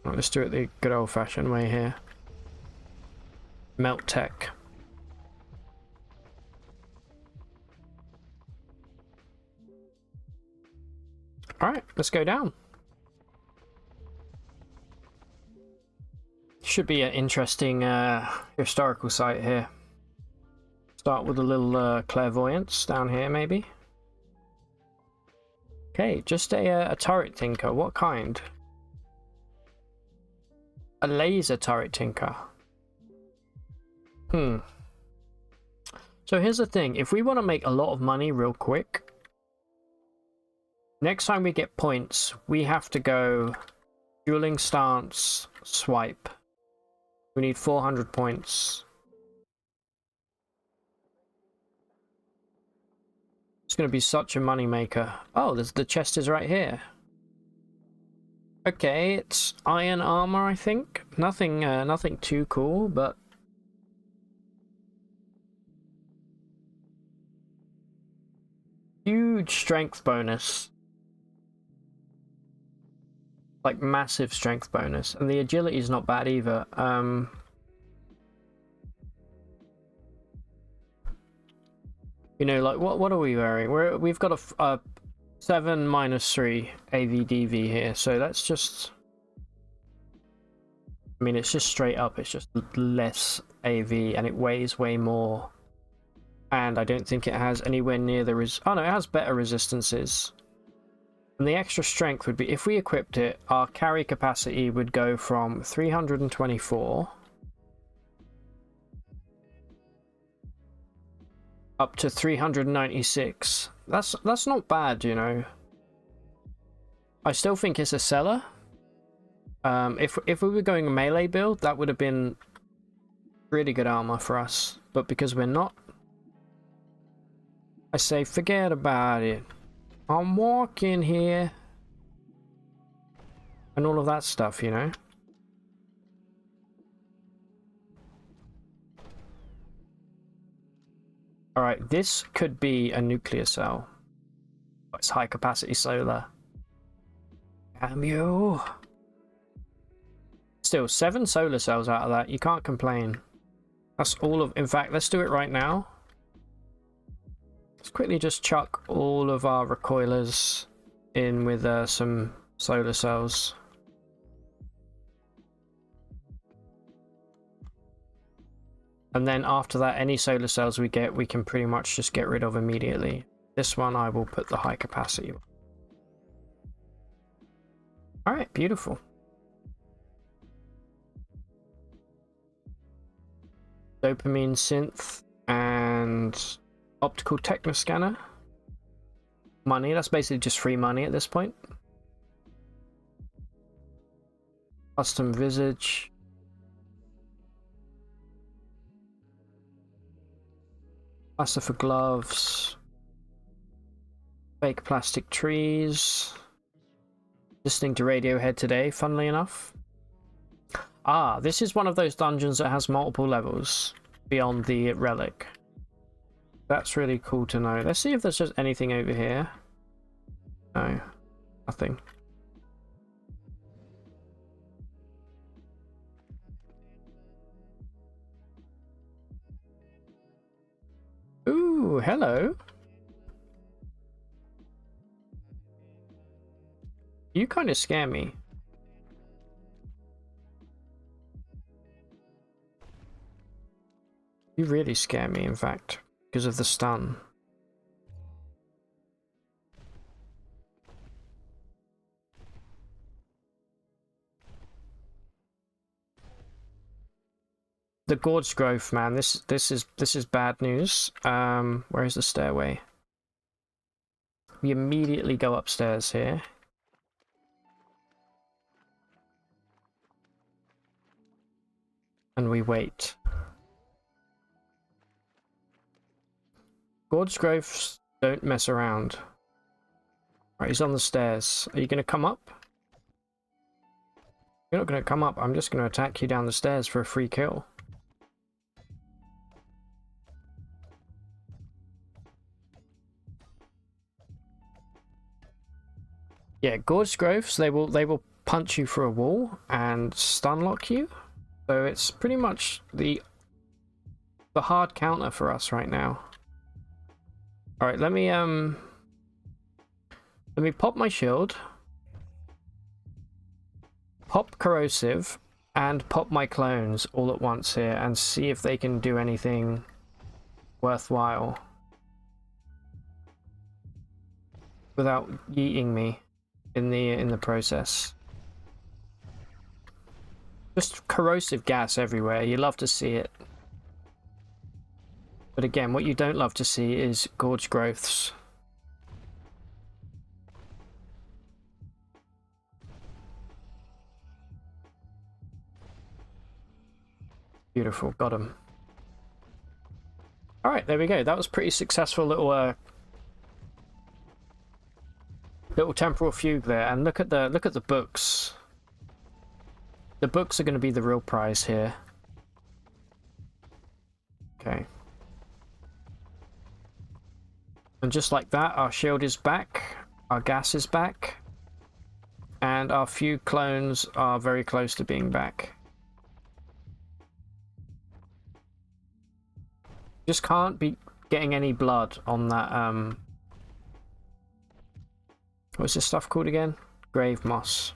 Right, let's do it the good old-fashioned way here. Melt tech. Alright, let's go down. Should be an interesting historical site here. Start with a little clairvoyance down here, maybe. Okay, just a turret tinker. What kind? A laser turret tinker. So here's the thing. If we want to make a lot of money real quick, next time we get points, we have to go dueling stance, swipe. We need 400 points. It's going to be such a money maker. Oh, the chest is right here. Okay, it's iron armor, I think. Nothing too cool, but huge strength bonus. Like massive strength bonus. And the agility is not bad either. You know, like what are we wearing? We've got a 7 - 3 AVDV here, so that's just, I mean, it's just straight up, it's just less AV and it weighs way more. And I don't think it has anywhere near the oh no, it has better resistances. And the extra strength would be, if we equipped it, our carry capacity would go from 324 up to 396. That's not bad, you know. I still think it's a seller. If we were going a melee build, that would have been really good armor for us. But because we're not, I say forget about it. I'm walking here. And all of that stuff, you know? Alright, this could be a nuclear cell. It's high capacity solar. Damn you. Still, 7 solar cells out of that. You can't complain. That's all of... In fact, let's do it right now. Let's quickly just chuck all of our recoilers in with some solar cells. And then after that, any solar cells we get, we can pretty much just get rid of immediately. This one I will put the high capacity. Alright, beautiful. Dopamine synth and optical technoscanner. Money, that's basically just free money at this point. Custom visage. Plaster for gloves. Fake plastic trees. Listening to Radiohead today, funnily enough. Ah, this is one of those dungeons that has multiple levels beyond the relic. That's really cool to know. Let's see if there's just anything over here. No, nothing. Ooh, hello. You kind of scare me. You really scare me, in fact, because of the stun. The gorge growth, man. This is bad news. Where is the stairway? We immediately go upstairs here. And we wait. Gorge growths don't mess around. Right, he's on the stairs. Are you gonna come up? You're not gonna come up. I'm just gonna attack you down the stairs for a free kill. Yeah, gorge growths, they will punch you through a wall and stun lock you. So it's pretty much the hard counter for us right now. All right, let me pop my shield, pop corrosive, and pop my clones all at once here and see if they can do anything worthwhile without yeeting me in the process. Just corrosive gas everywhere. You love to see it. But again, what you don't love to see is gorge growths. Beautiful, got him. Alright, there we go. That was pretty successful little temporal fugue there. And look at the books. The books are going to be the real prize here. Okay. And just like that, our shield is back, our gas is back, and our few clones are very close to being back. Just can't be getting any blood on that, what's this stuff called again? Grave moss.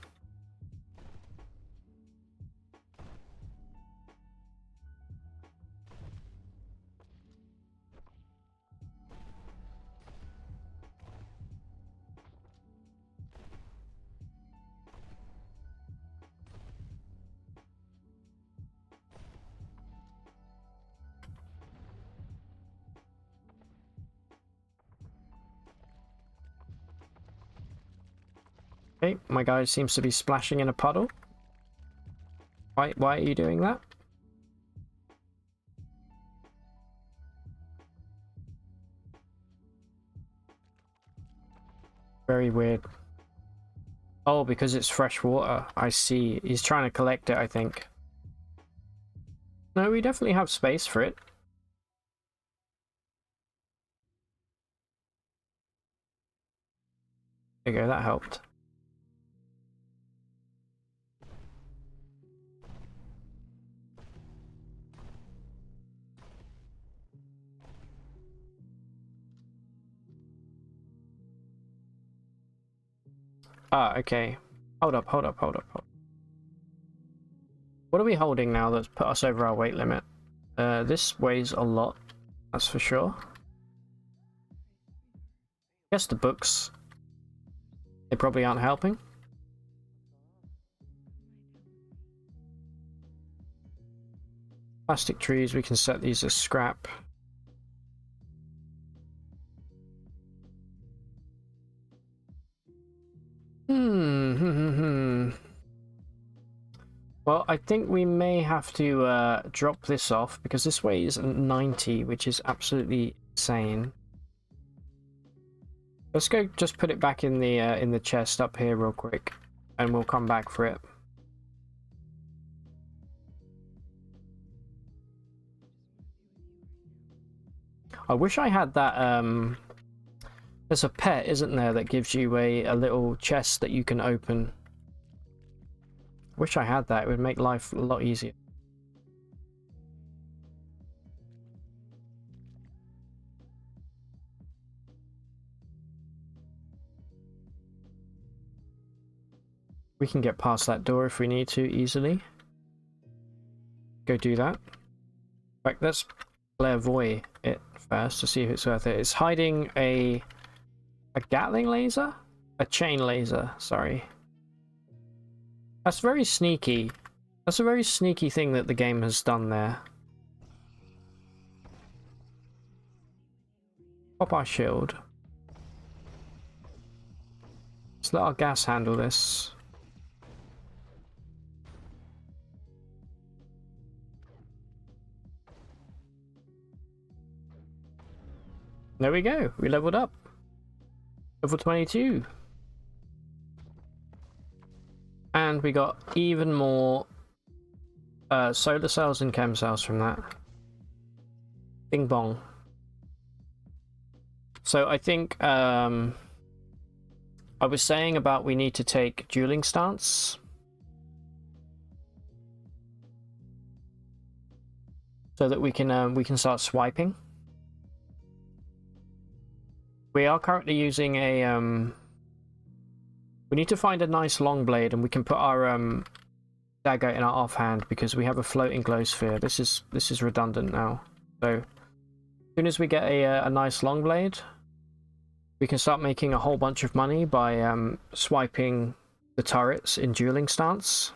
Okay, my guy seems to be splashing in a puddle. Why are you doing that? Very weird. Oh, because it's fresh water. I see. He's trying to collect it, I think. No, we definitely have space for it. There you go, that helped. Ah, okay. Hold up. What are we holding now that's put us over our weight limit? This weighs a lot, that's for sure. Guess the books. They probably aren't helping. Plastic trees, we can set these as scrap. Well, I think we may have to drop this off because this weighs 90, which is absolutely insane. Let's go just put it back in the chest up here real quick, and we'll come back for it. I wish I had that, there's a pet, isn't there, that gives you a little chest that you can open. Wish I had that, it would make life a lot easier. We can get past that door if we need to easily. Go do that. In fact, let's clairvoy it first to see if it's worth it. It's hiding a Gatling laser? A chain laser, sorry. That's very sneaky. That's a very sneaky thing that the game has done there. Pop our shield. Let's let our gas handle this. There we go, we leveled up. Level 22. And we got even more solar cells and chem cells from that. Bing bong. So I think I was saying about we need to take dueling stance. So that we can start swiping. We are currently using a we need to find a nice long blade, and we can put our dagger in our offhand because we have a floating glow sphere. This is redundant now. So as soon as we get a nice long blade, we can start making a whole bunch of money by swiping the turrets in dueling stance.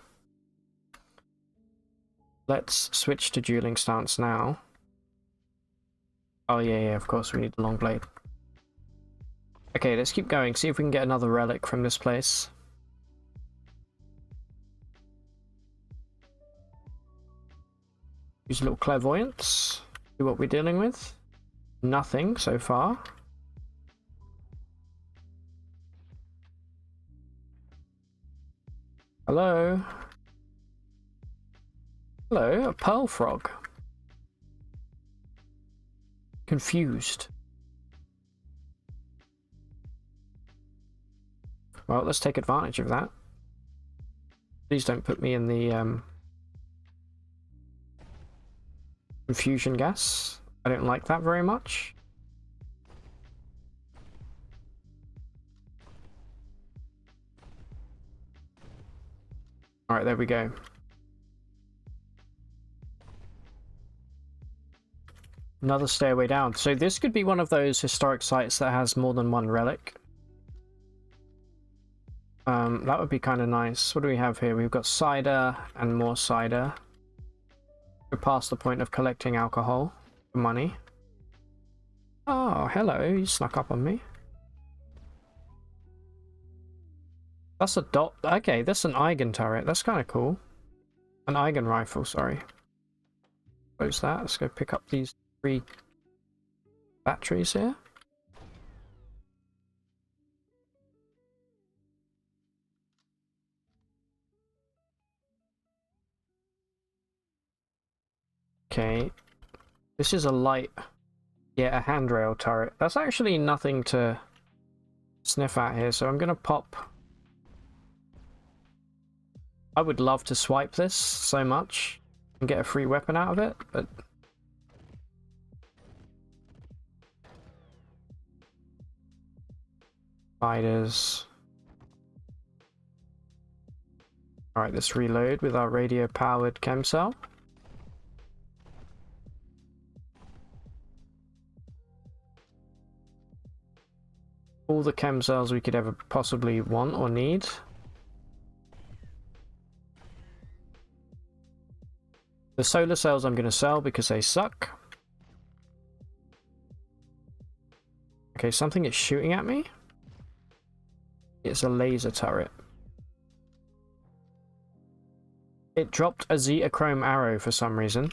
Let's switch to dueling stance now. Oh yeah, of course we need the long blade. Okay, let's keep going, see if we can get another relic from this place. Use a little clairvoyance, see what we're dealing with. Nothing so far. Hello? Hello, a pearl frog. Confused. Well, let's take advantage of that. Please don't put me in the confusion gas. I don't like that very much. Alright, there we go. Another stairway down. So this could be one of those historic sites that has more than one relic. That would be kind of nice. What do we have here? We've got cider and more cider. We're past the point of collecting alcohol for money. Oh, hello. You snuck up on me. That's a dot. Okay, that's an Eigen turret. That's kind of cool. An Eigen rifle, sorry. Close that. Let's go pick up these 3 batteries here. Okay. This is a light. Yeah, a handrail turret. That's actually nothing to sniff at here, so I'm gonna pop. I would love to swipe this so much and get a free weapon out of it, but spiders. Alright, let's reload with our radio powered chem cell. All the chem cells we could ever possibly want or need. The solar cells I'm going to sell because they suck. Okay, something is shooting at me. It's a laser turret. It dropped a Zetachrome arrow for some reason.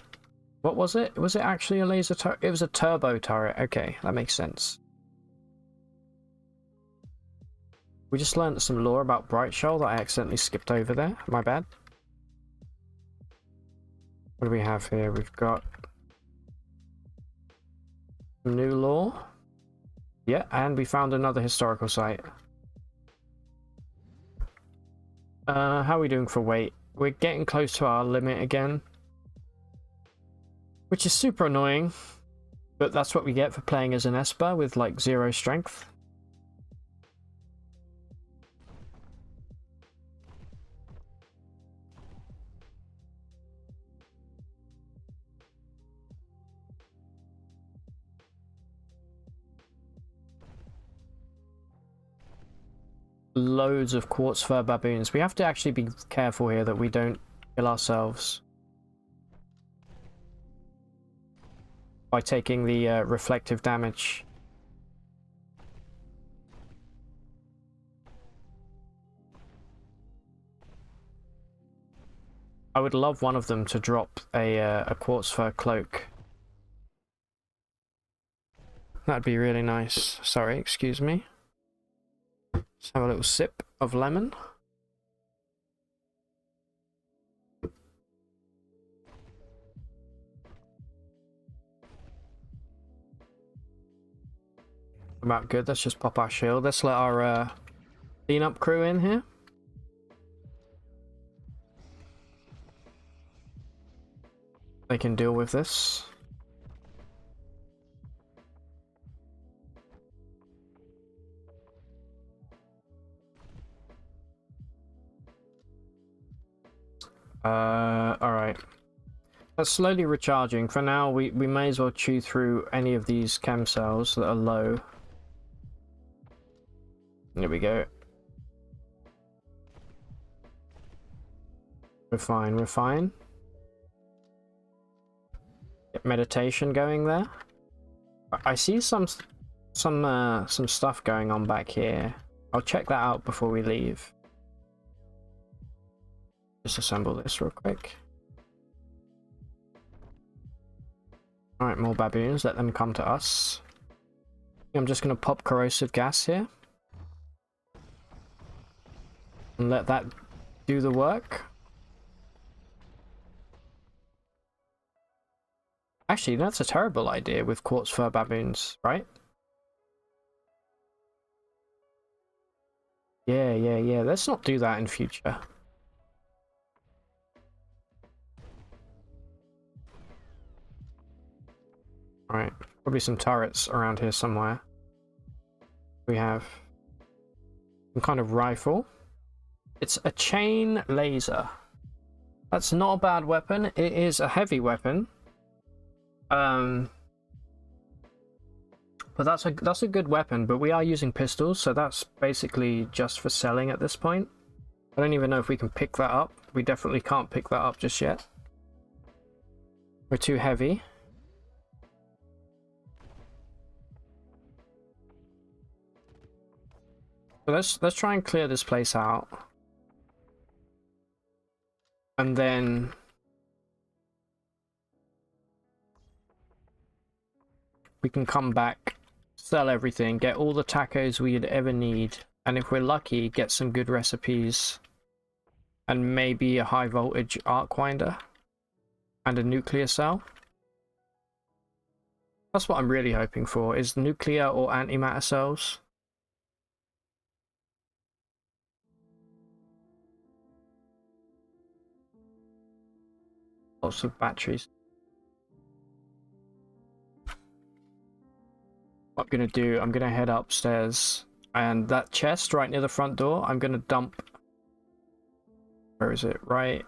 What was it? Was it actually a laser turret? It was a turbo turret. Okay, that makes sense. We just learned some lore about Bright Shoal that I accidentally skipped over there. My bad. What do we have here? We've got some new lore. Yeah, and we found another historical site. How are we doing for weight? We're getting close to our limit again. Which is super annoying. But that's what we get for playing as an Esper with like 0 strength. Loads of quartz fur baboons. We have to actually be careful here that we don't kill ourselves by taking the reflective damage. I would love one of them to drop a quartz fur cloak. That'd be really nice. Sorry, excuse me. Let's have a little sip of lemon. About good. Let's just pop our shield. Let's let our cleanup crew in here. They can deal with this. Alright. That's slowly recharging. For now, we may as well chew through any of these chem cells that are low. There we go. We're fine, we're fine. Get meditation going there. I see some stuff going on back here. I'll check that out before we leave. Just assemble this real quick. Alright, more baboons. Let them come to us. I'm just going to pop corrosive gas here. And let that do the work. Actually, that's a terrible idea with quartz fur baboons, right? Yeah. Let's not do that in future. Alright, probably some turrets around here somewhere. We have some kind of rifle. It's a chain laser. That's not a bad weapon. It is a heavy weapon. But that's a good weapon, but we are using pistols, so that's basically just for selling at this point. I don't even know if we can pick that up. We definitely can't pick that up just yet. We're too heavy. So let's try and clear this place out. And then we can come back, sell everything, get all the tacos we'd ever need, and if we're lucky, get some good recipes. And maybe a high voltage arc winder. And a nuclear cell. That's what I'm really hoping for, is nuclear or antimatter cells. Lots of batteries. What I'm gonna do, I'm gonna head upstairs, and that chest right near the front door, I'm gonna dump. Where is it? Right.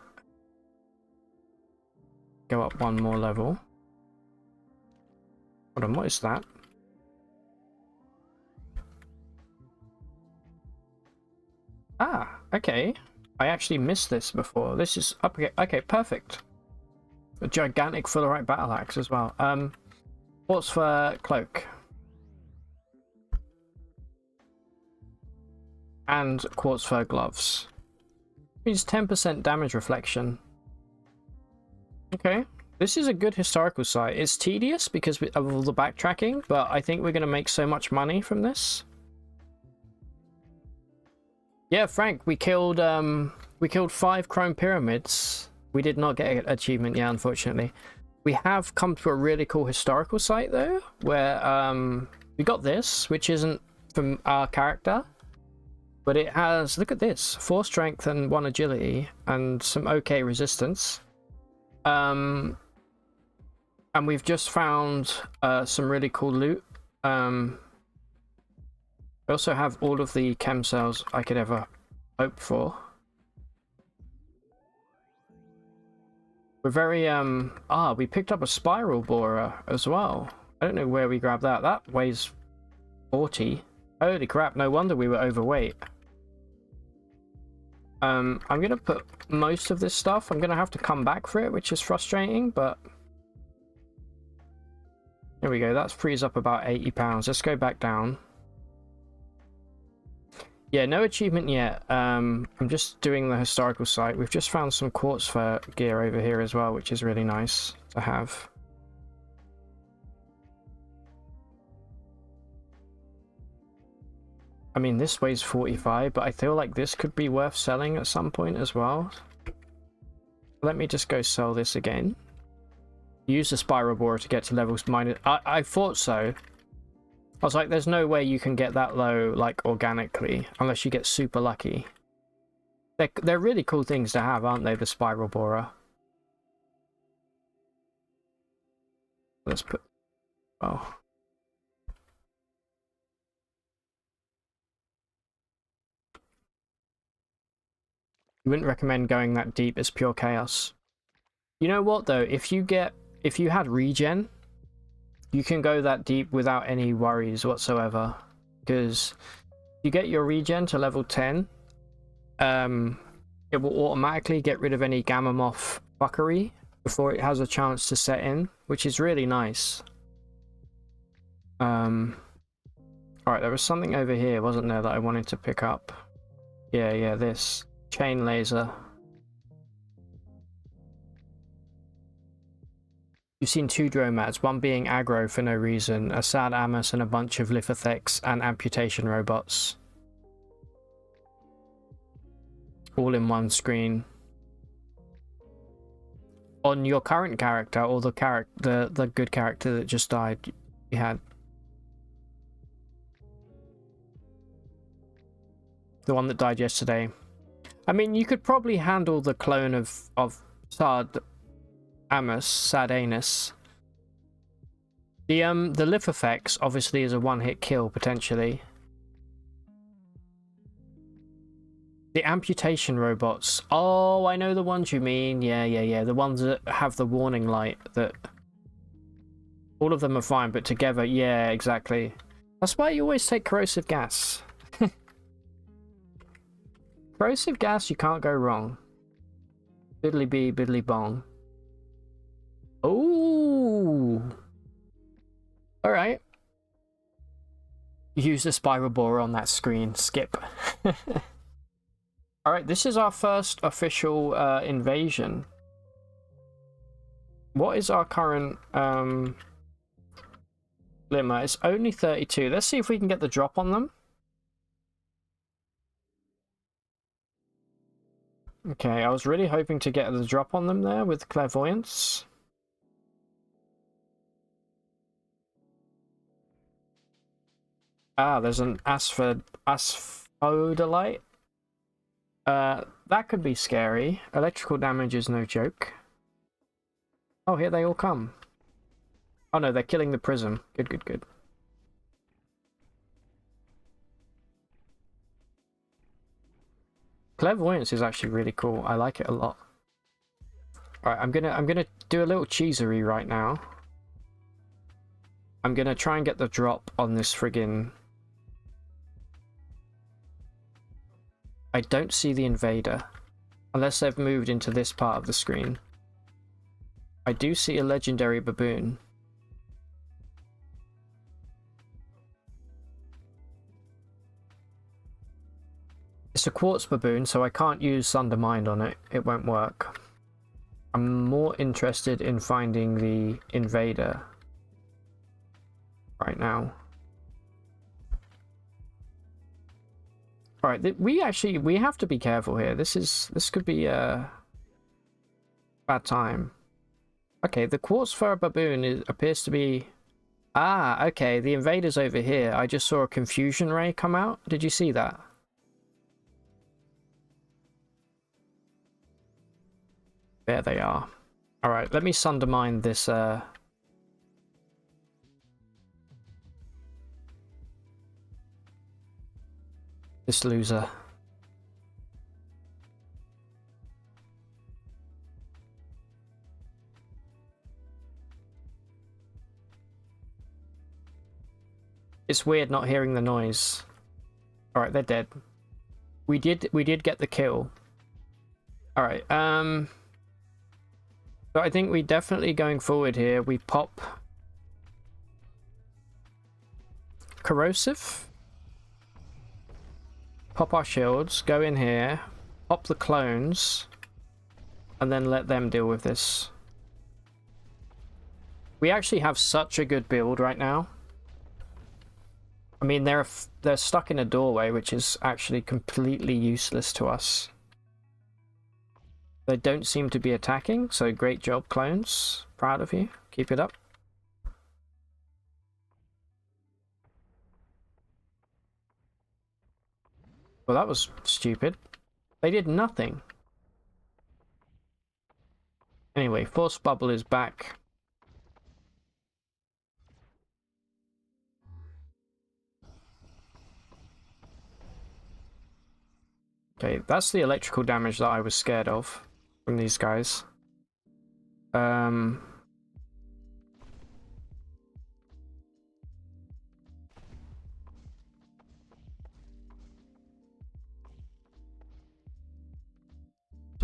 Go up one more level. Hold on, what is that? Ah, okay. I actually missed this before. This is up. Okay, perfect. A gigantic fullerite battle axe as well. What's for cloak? And quartz fur gloves. Means 10% damage reflection. Okay. This is a good historical site. It's tedious because of all the backtracking, but I think we're going to make so much money from this. Yeah, Frank, we killed 5 chrome pyramids. We did not get an achievement yet, unfortunately. We have come to a really cool historical site though, where we got this, which isn't from our character, but it has, look at this, 4 strength and 1 agility and some okay resistance. And we've just found some really cool loot. I also have all of the chem cells I could ever hope for. We're very we picked up a spiral borer as well. I don't know where we grabbed that. That weighs 40. Holy crap, no wonder we were overweight. I'm gonna put most of this stuff. I'm gonna have to come back for it, which is frustrating, but there we go. That frees up about 80 pounds. Let's go back down. Yeah, no achievement yet. I'm just doing the historical site. We've just found some quartz fur gear over here as well, which is really nice to have. I mean, this weighs 45, but I feel like this could be worth selling at some point as well. Let me just go sell this again. Use the spiral borer to get to levels minus. I thought so. I was like, there's no way you can get that low, like, organically, unless you get super lucky. They're really cool things to have, aren't they, the spiral borer? Let's put... Oh. You wouldn't recommend going that deep, it's pure chaos. You know what, though? If you had regen, you can go that deep without any worries whatsoever. Because you get your regen to level 10, it will automatically get rid of any Gamma Moth fuckery before it has a chance to set in, which is really nice. Alright, there was something over here, wasn't there, that I wanted to pick up? Yeah, this. Chain laser. You've seen 2 dromads, one being aggro for no reason, a sad Amos and a bunch of lithothex and amputation robots. All in one screen. On your current character, or the good character that just died, you had. The one that died yesterday. I mean, you could probably handle the clone of Sad Amos, Sad Anus. The lithothex obviously is a one-hit kill potentially. The amputation robots. Oh, I know the ones you mean. Yeah. The ones that have the warning light. That all of them are fine, but together, yeah, exactly. That's why you always take corrosive gas. Corrosive gas, you can't go wrong. Biddly bee, biddly bong. Oh. All right. Use the spiral borer on that screen. Skip. Alright, this is our first official invasion. What is our current glimmer? It's only 32. Let's see if we can get the drop on them. Okay, I was really hoping to get the drop on them there with clairvoyance. Ah, there's an asphodolite. That could be scary. Electrical damage is no joke. Oh, here they all come. Oh no, they're killing the prism. Good, good, good. Clairvoyance is actually really cool. I like it a lot. Alright, I'm gonna do a little cheesery right now. I'm gonna try and get the drop on this friggin... I don't see the invader. Unless they've moved into this part of the screen. I do see a legendary baboon. It's a quartz baboon, so I can't use Undermind on it. It won't work. I'm more interested in finding the invader right now. Alright, we have to be careful here. This could be a bad time. Okay, the quartz fur baboon appears to be... Ah, okay, the invader's over here. I just saw a confusion ray come out. Did you see that? There they are. Alright, let me sundermine this this loser. It's weird not hearing the noise. Alright, they're dead. We did get the kill. Alright, so I think we definitely going forward here, we pop corrosive. Pop our shields, go in here, pop the clones, and then let them deal with this. We actually have such a good build right now. I mean, they're stuck in a doorway, which is actually completely useless to us. They don't seem to be attacking, so great job, clones. Proud of you. Keep it up. Well, that was stupid. They did nothing. Anyway, Force Bubble is back. Okay, that's the electrical damage that I was scared of from these guys. So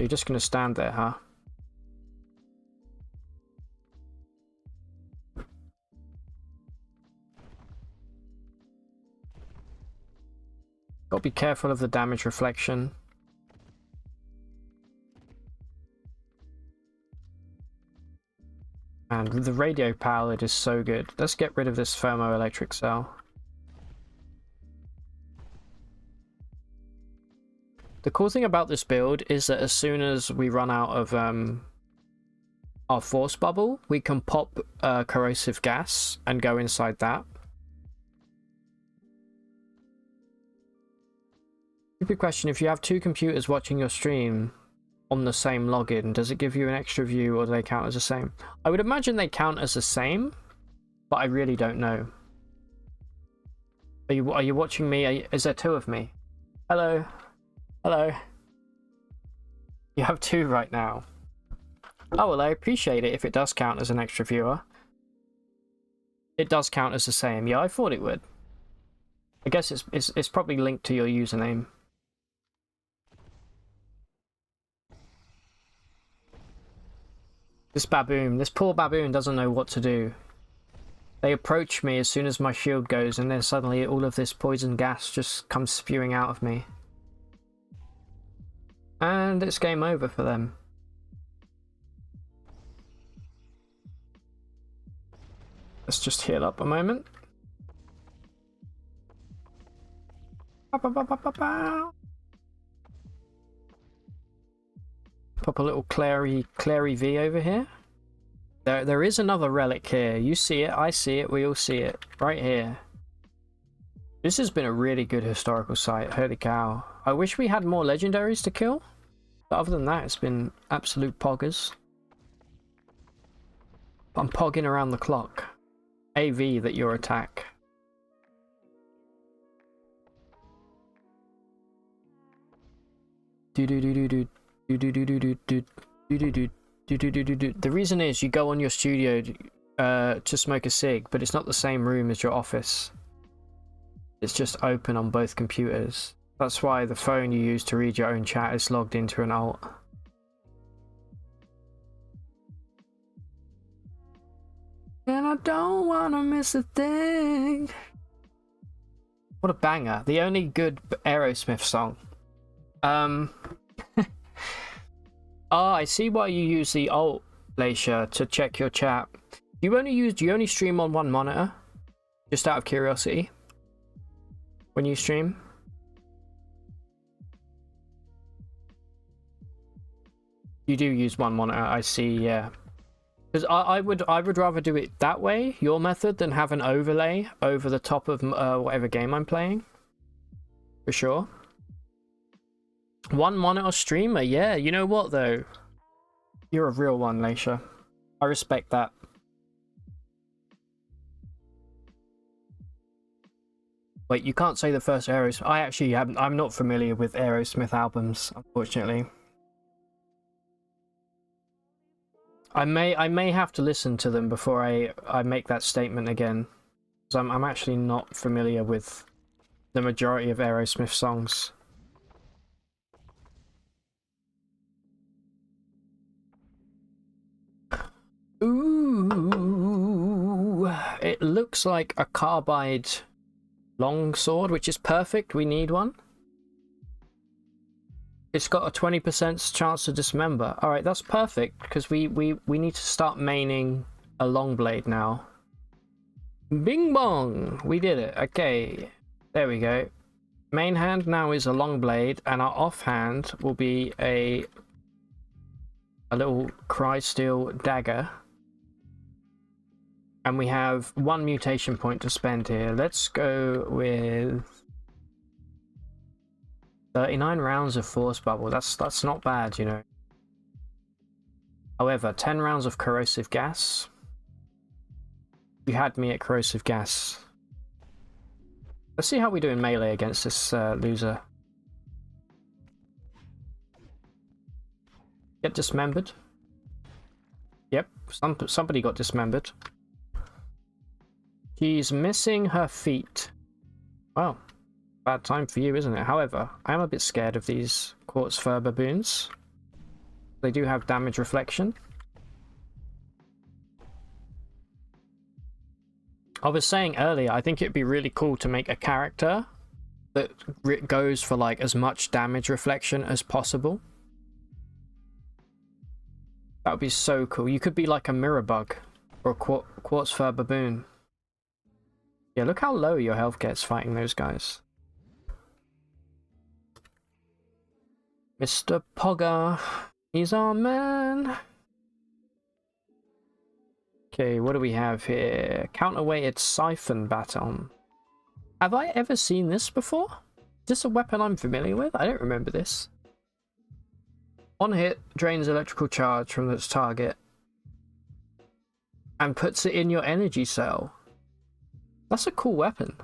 you're just going to stand there, huh? Got to be careful of the damage reflection. And the radio powered is so good. Let's get rid of this thermoelectric cell. The cool thing about this build is that as soon as we run out of our force bubble, we can pop corrosive gas and go inside that. Stupid question, if you have two computers watching your stream on the same login, does it give you an extra view or do they count as the same? I would imagine they count as the same, but I really don't know. Are you watching me? Is there two of me? Hello? Hello? You have two right now. Oh, well, I appreciate it if it does count as an extra viewer. It does count as the same. Yeah, I thought it would. I guess it's probably linked to your username. This baboon, this poor baboon doesn't know what to do. They approach me as soon as my shield goes, and then suddenly all of this poison gas just comes spewing out of me. And it's game over for them. Let's just heal up a moment. Pop a little clary V over here. There is another relic here. You see it, I see it, we all see it. Right here. This has been a really good historical site. Holy cow. I wish we had more legendaries to kill. But other than that, it's been absolute poggers. I'm pogging around the clock. AV that your attack. The reason is you go on your studio to smoke a cig, but it's not the same room as your office. It's just open on both computers. That's why the phone you use to read your own chat is logged into an alt. And I don't wanna miss a thing. What a banger. The only good Aerosmith song. Oh, I see why you use the alt, Laisha, to check your chat. Do you only stream on one monitor? Just out of curiosity. When you stream? You do use one monitor, I see, yeah. Because I would rather do it that way, your method, than have an overlay over the top of whatever game I'm playing. For sure. One monitor streamer, yeah. You know what though? You're a real one, Laisha. I respect that. Wait, you can't say the first Aerosmith. I actually haven't. I'm not familiar with Aerosmith albums, unfortunately. I may have to listen to them before I make that statement again, because I'm actually not familiar with the majority of Aerosmith songs. Ooh, it looks like a carbide longsword, which is perfect. We need one. It's got a 20% chance to dismember. All right, that's perfect because we need to start maining a long blade now. Bing bong, we did it. Okay, there we go. Main hand now is a long blade, and our offhand will be a little Crysteel dagger. And we have one mutation point to spend here. Let's go with 39 rounds of force bubble. That's not bad, you know. However, 10 rounds of corrosive gas. You had me at corrosive gas. Let's see how we do in melee against this loser. Get dismembered. Yep, somebody got dismembered. She's missing her feet. Well, bad time for you, isn't it? However, I am a bit scared of these quartz fur baboons. They do have damage reflection. I was saying earlier, I think it'd be really cool to make a character that goes for like as much damage reflection as possible. That would be so cool. You could be like a mirror bug or a quartz fur baboon. Yeah, look how low your health gets fighting those guys. Mr. Pogger, he's our man. Okay, what do we have here? Counterweighted siphon baton. Have I ever seen this before? Is this a weapon I'm familiar with? I don't remember this. One hit drains electrical charge from its target and puts it in your energy cell. That's a cool weapon.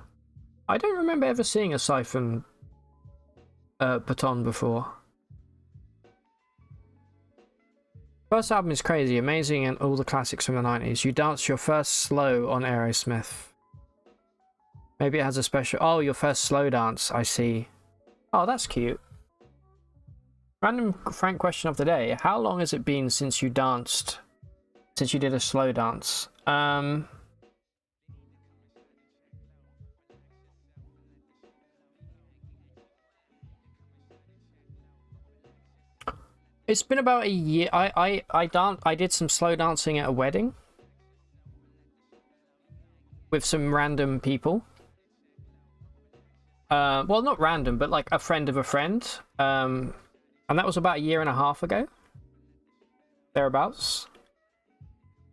I don't remember ever seeing a siphon baton before. First album is crazy, amazing, and all the classics from the 90s. You danced your first slow on Aerosmith. Maybe it has a special... Oh, your first slow dance, I see. Oh, that's cute. Random frank question of the day. How long has it been since you danced? Since you did a slow dance? It's been about a year. I did some slow dancing at a wedding with some random people. Well, not random, but like a friend of a friend. And that was about a year and a half ago. Thereabouts.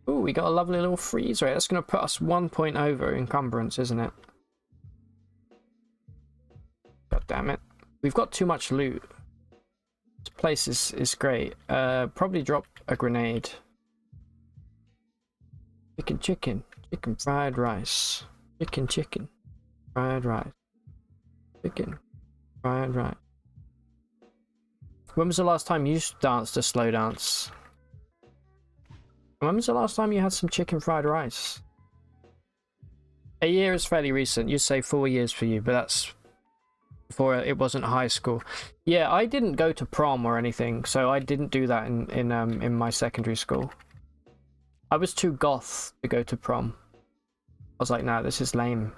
Ooh, we got a lovely little freeze rate. That's going to put us 1 point over encumbrance, isn't it? God damn it. We've got too much loot. This place is great. Probably drop a grenade. Chicken. Chicken fried rice. Chicken. Fried rice. Chicken. Fried rice. When was the last time you danced a slow dance? When was the last time you had some chicken fried rice? A year is fairly recent. You'd say 4 years for you, but that's before it wasn't high school. Yeah, I didn't go to prom or anything, so I didn't do that in my secondary school. I was too goth to go to prom. I was like, nah, this is lame.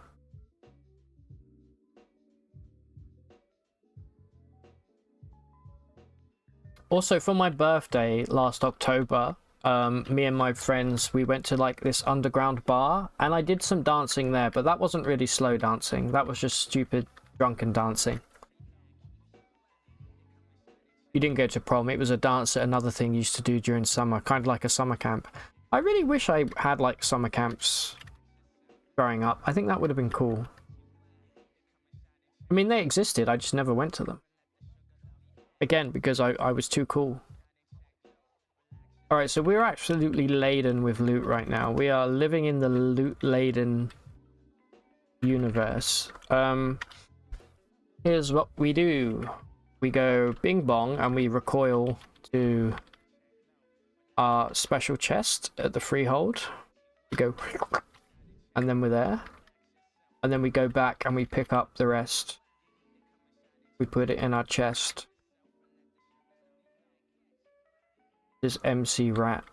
Also, for my birthday last October, me and my friends, we went to like this underground bar, and I did some dancing there, but that wasn't really slow dancing. That was just stupid drunken dancing. You didn't go to prom. It was a dance that another thing used to do during summer, kind of like a summer camp. I really wish I had like summer camps growing up. I think that would have been cool. I mean, they existed. I just never went to them. Again, because I was too cool. Alright, so we're absolutely laden with loot right now. We are living in the loot-laden universe. Here's what we do. We go bing bong and we recoil to our special chest at the freehold. We go and then we're there. And then we go back and we pick up the rest. We put it in our chest. This MC rat.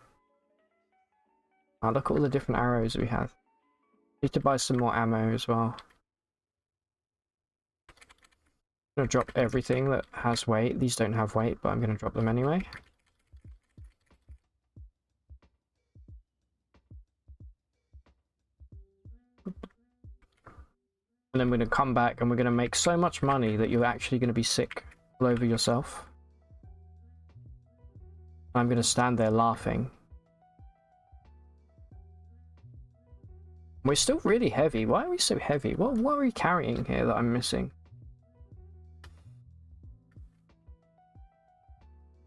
Oh, look at all the different arrows we have. Need to buy some more ammo as well. I'm gonna drop everything that has weight. These don't have weight, but I'm gonna drop them anyway. And then we're gonna come back and we're gonna make so much money that you're actually gonna be sick all over yourself. I'm gonna stand there laughing. We're still really heavy. Why are we so heavy? What are we carrying here that I'm missing?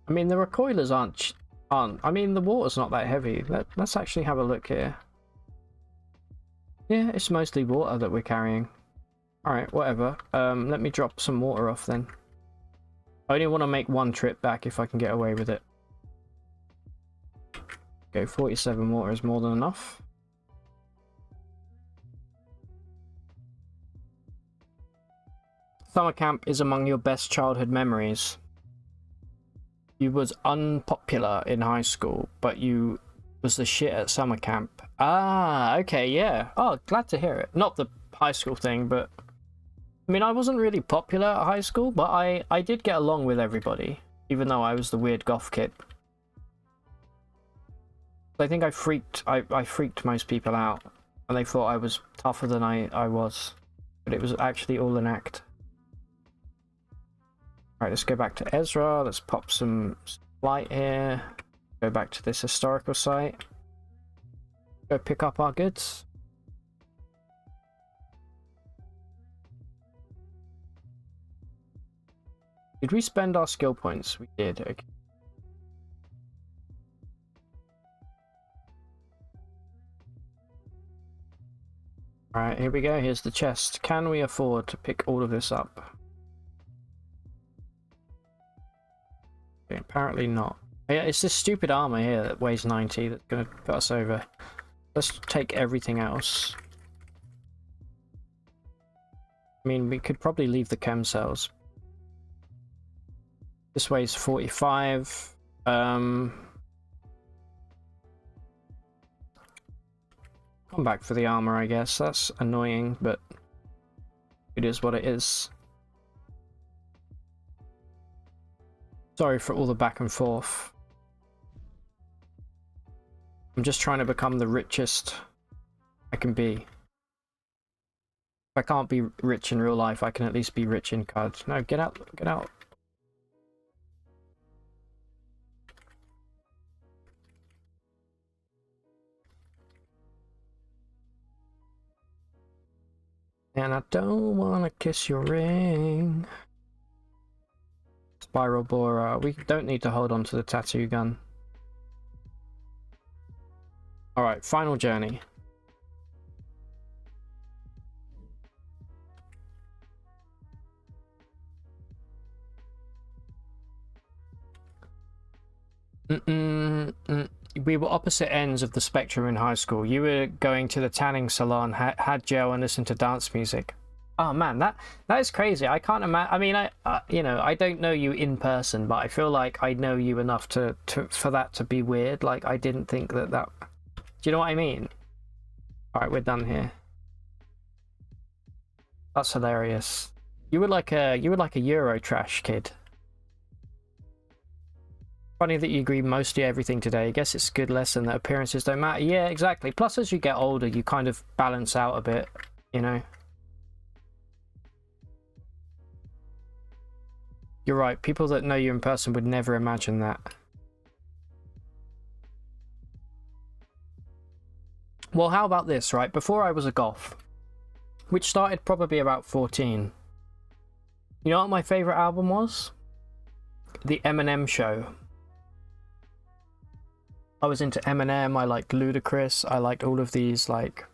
I mean, the recoilers aren't. I mean, the water's not that heavy. Let's actually have a look here. Yeah, it's mostly water that we're carrying. Alright, whatever. Let me drop some water off then. I only want to make one trip back if I can get away with it. Okay, 47 water is more than enough. Summer camp is among your best childhood memories. You was unpopular in high school, but you was the shit at summer camp. Ah, okay, yeah. Oh, glad to hear it. Not the high school thing, but... I mean, I wasn't really popular at high school, but I did get along with everybody, even though I was the weird goth kid. I think I freaked most people out, and they thought I was tougher than I was. But it was actually all an act. Alright, let's go back to Ezra. Let's pop some light here. Go back to this historical site. Go pick up our goods. Did we spend our skill points? We did, okay. Alright, here we go. Here's the chest. Can we afford to pick all of this up? Okay, apparently not. Yeah, it's this stupid armor here that weighs 90 that's going to put us over. Let's take everything else. I mean, we could probably leave the chem cells. This weighs 45. Come back for the armor, I guess. That's annoying, but it is what it is. Sorry for all the back and forth. I'm just trying to become the richest I can be. If I can't be rich in real life, I can at least be rich in cards. No, get out, get out. And I don't want to kiss your ring. Spiral Borer. We don't need to hold on to the tattoo gun. Alright, final journey. We were opposite ends of the spectrum in high school. You were going to the tanning salon, had gel, and listened to dance music. Oh man, that is crazy. I can't imagine. I mean, you know, I don't know you in person, but I feel like I know you enough to for that to be weird. Like, I didn't think that. Do you know what I mean? All right, we're done here. That's hilarious. You were like a Eurotrash kid. Funny that you agree mostly everything today. I guess it's a good lesson that appearances don't matter. Yeah, exactly. Plus, as you get older, you kind of balance out a bit, you know? You're right. People that know you in person would never imagine that. Well, how about this, right? Before I was a goth, which started probably about 14, you know what my favorite album was? The Eminem Show. I was into Eminem, I liked Ludacris, I liked all of these, like,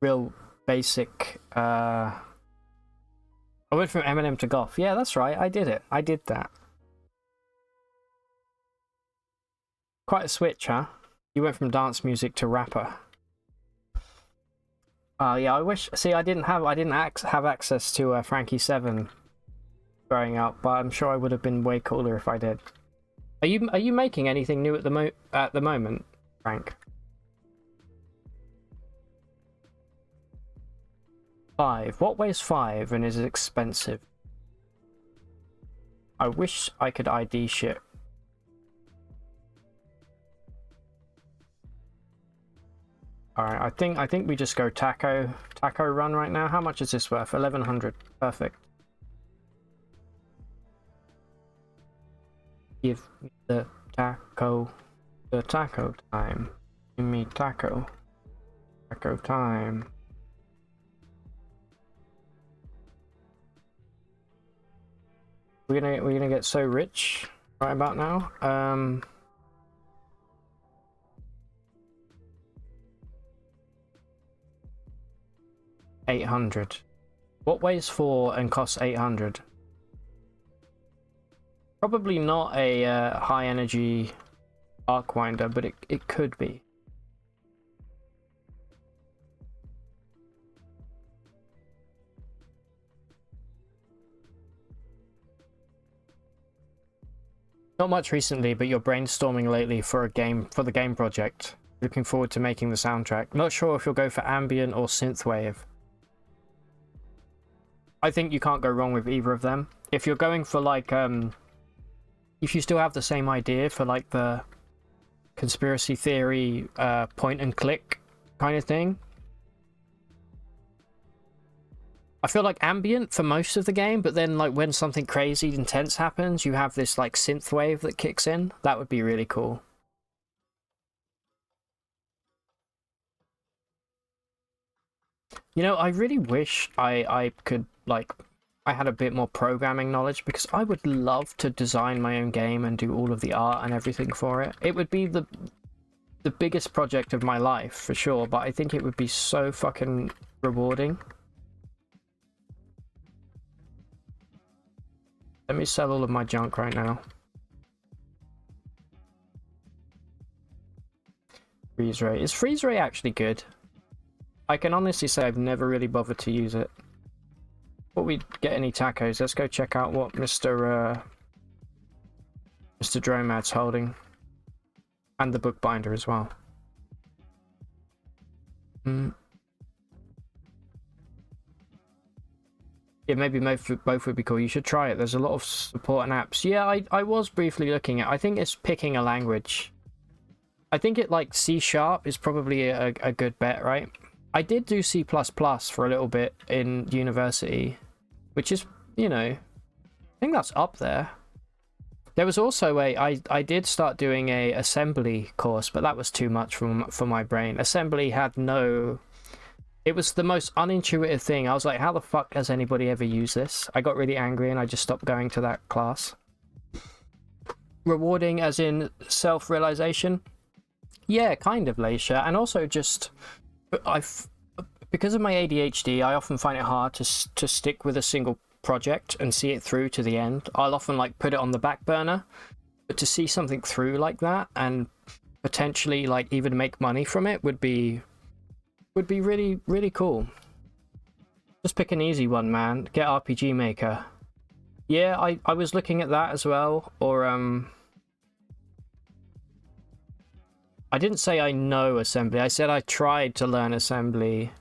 real basic, I went from Eminem to goth. Yeah, that's right, I did it. I did that. Quite a switch, huh? You went from dance music to rapper. Yeah, I wish, see, I didn't have access to Frankie 7 growing up, but I'm sure I would have been way cooler if I did. Are you making anything new at the moment, Frank? 5. What weighs 5 and is expensive? I wish I could ID shit. Alright, I think we just go taco run right now. How much is this worth? 1100. Perfect. Give me the taco time. Give me taco time. We're gonna get so rich right about now. 800. What weighs 4 and costs 800? Probably not a high energy arc winder, but it could be. Not much recently, but you're brainstorming lately for the game project. Looking forward to making the soundtrack. Not sure if you'll go for ambient or synthwave. I think you can't go wrong with either of them. If you're going for like if you still have the same idea for like the conspiracy theory point and click kind of thing, I feel like ambient for most of the game, but then like when something crazy intense happens, you have this like synth wave that kicks in. That would be really cool. You know, I really wish I could like I had a bit more programming knowledge, because I would love to design my own game and do all of the art and everything for it. It would be the biggest project of my life for sure, but I think it would be so fucking rewarding. Let me sell all of my junk right now. Freeze ray. Is freeze ray actually good? I can honestly say I've never really bothered to use it. Before we get any tacos, let's go check out what Mr. Dromad's holding. And the bookbinder as well. Yeah, maybe both would be cool. You should try it. There's a lot of support and apps. Yeah, I was briefly looking at. I think it's picking a language. I think it like C# is probably a good bet, right? I did do C++ for a little bit in university, which is, you know, I think that's up there. There was also I did start doing a assembly course, but that was too much for my brain. Assembly had no... It was the most unintuitive thing. I was like, how the fuck has anybody ever used this? I got really angry and I just stopped going to that class. Rewarding as in self-realization? Yeah, kind of, Leisha. And also just... Because of my ADHD, I often find it hard to stick with a single project and see it through to the end. I'll often like put it on the back burner, but to see something through like that and potentially like even make money from it would be really, really cool. Just pick an easy one, man. Get RPG Maker. Yeah, I was looking at that as well. Or I didn't say I know assembly. I said I tried to learn assembly.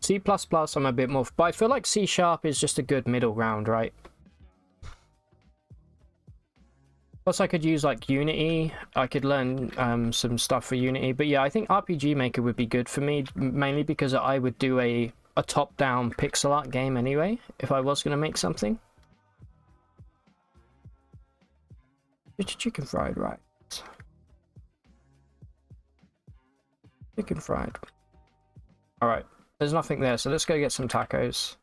C++, I'm a bit more, but I feel like C# is just a good middle ground, right? Plus, I could use like Unity. I could learn some stuff for Unity. But yeah, I think RPG Maker would be good for me, mainly because I would do a top-down pixel art game anyway, if I was going to make something. Chicken fried, right? Chicken fried. All right. There's nothing there, so let's go get some tacos.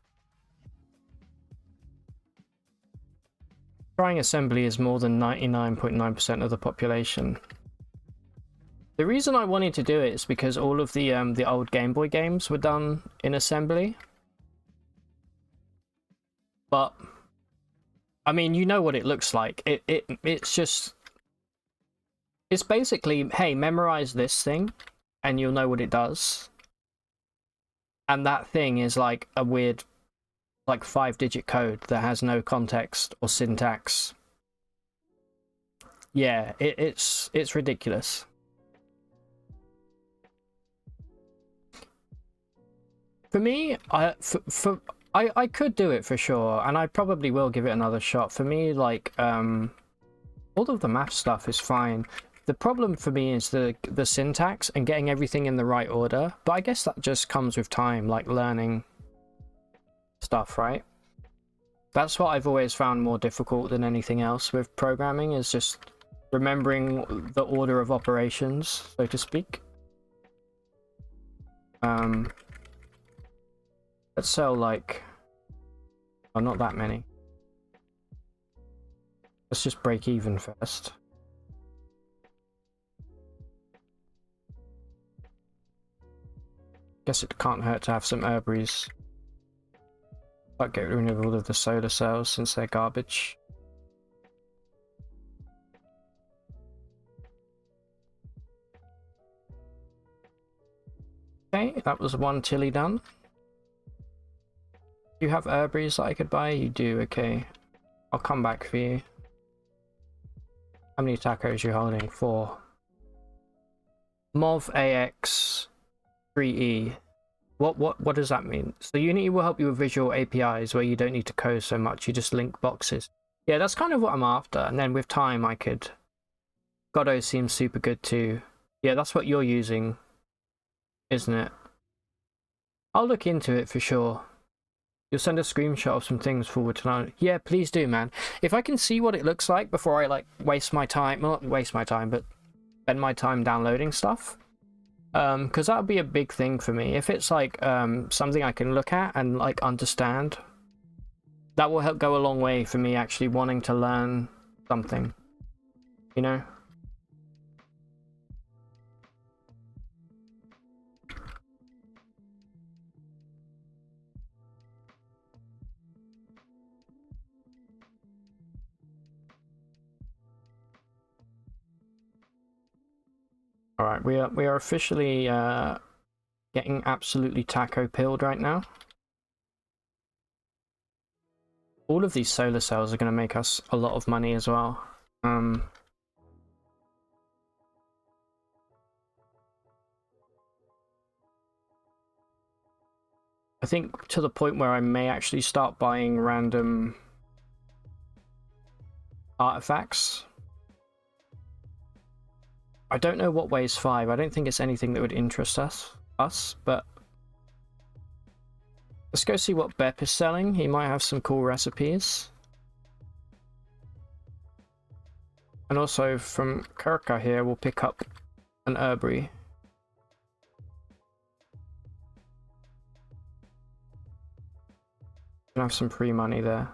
Trying assembly is more than 99.9% of the population. The reason I wanted to do it is because all of the old Game Boy games were done in assembly. But I mean, you know what it looks like. It's just... It's basically, hey, memorize this thing and you'll know what it does. And that thing is like a weird, like 5-digit code that has no context or syntax. Yeah, it's ridiculous. For me, I could do it for sure, and I probably will give it another shot. For me, like all of the math stuff is fine. The problem for me is the syntax and getting everything in the right order. But I guess that just comes with time, like learning stuff, right? That's what I've always found more difficult than anything else with programming, is just remembering the order of operations, so to speak. Let's sell like... Oh, not that many. Let's just break even first. Guess it can't hurt to have some herbaries. I'll get rid of all of the solar cells since they're garbage. Okay, that was one chili done. Do you have herbaries that I could buy? You do, okay. I'll come back for you. How many tacos are you holding? 4. MOV AX 3E. What does that mean? So Unity will help you with visual APIs where you don't need to code so much, you just link boxes. Yeah, that's kind of what I'm after, and then with time I could... Godot seems super good too. Yeah, that's what you're using, isn't it? I'll look into it for sure. You'll send a screenshot of some things forward tonight. Yeah, please do, man. If I can see what it looks like before I like waste my time, well, not waste my time, but spend my time downloading stuff. Because that would be a big thing for me. If it's like something I can look at and like understand, that will help go a long way for me actually wanting to learn something, you know? All right, we are officially getting absolutely taco pilled right now. All of these solar cells are going to make us a lot of money as well. I think to the point where I may actually start buying random artifacts. I don't know what weighs 5. I don't think it's anything that would interest us, but let's go see what Bep is selling. He might have some cool recipes. And also from Kirka here, we'll pick up an herbery. And have some free money there.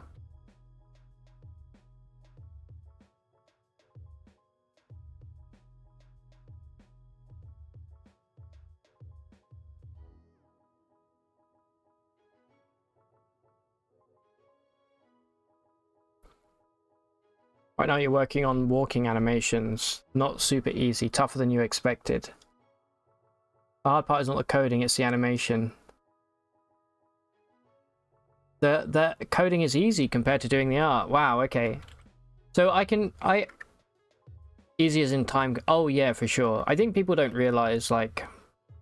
Right now you're working on walking animations. Not super easy, tougher than you expected. The hard part is not the coding, it's the animation. The coding is easy compared to doing the art. Wow, okay. So easy as in time. Oh yeah, for sure. I think people don't realize, like,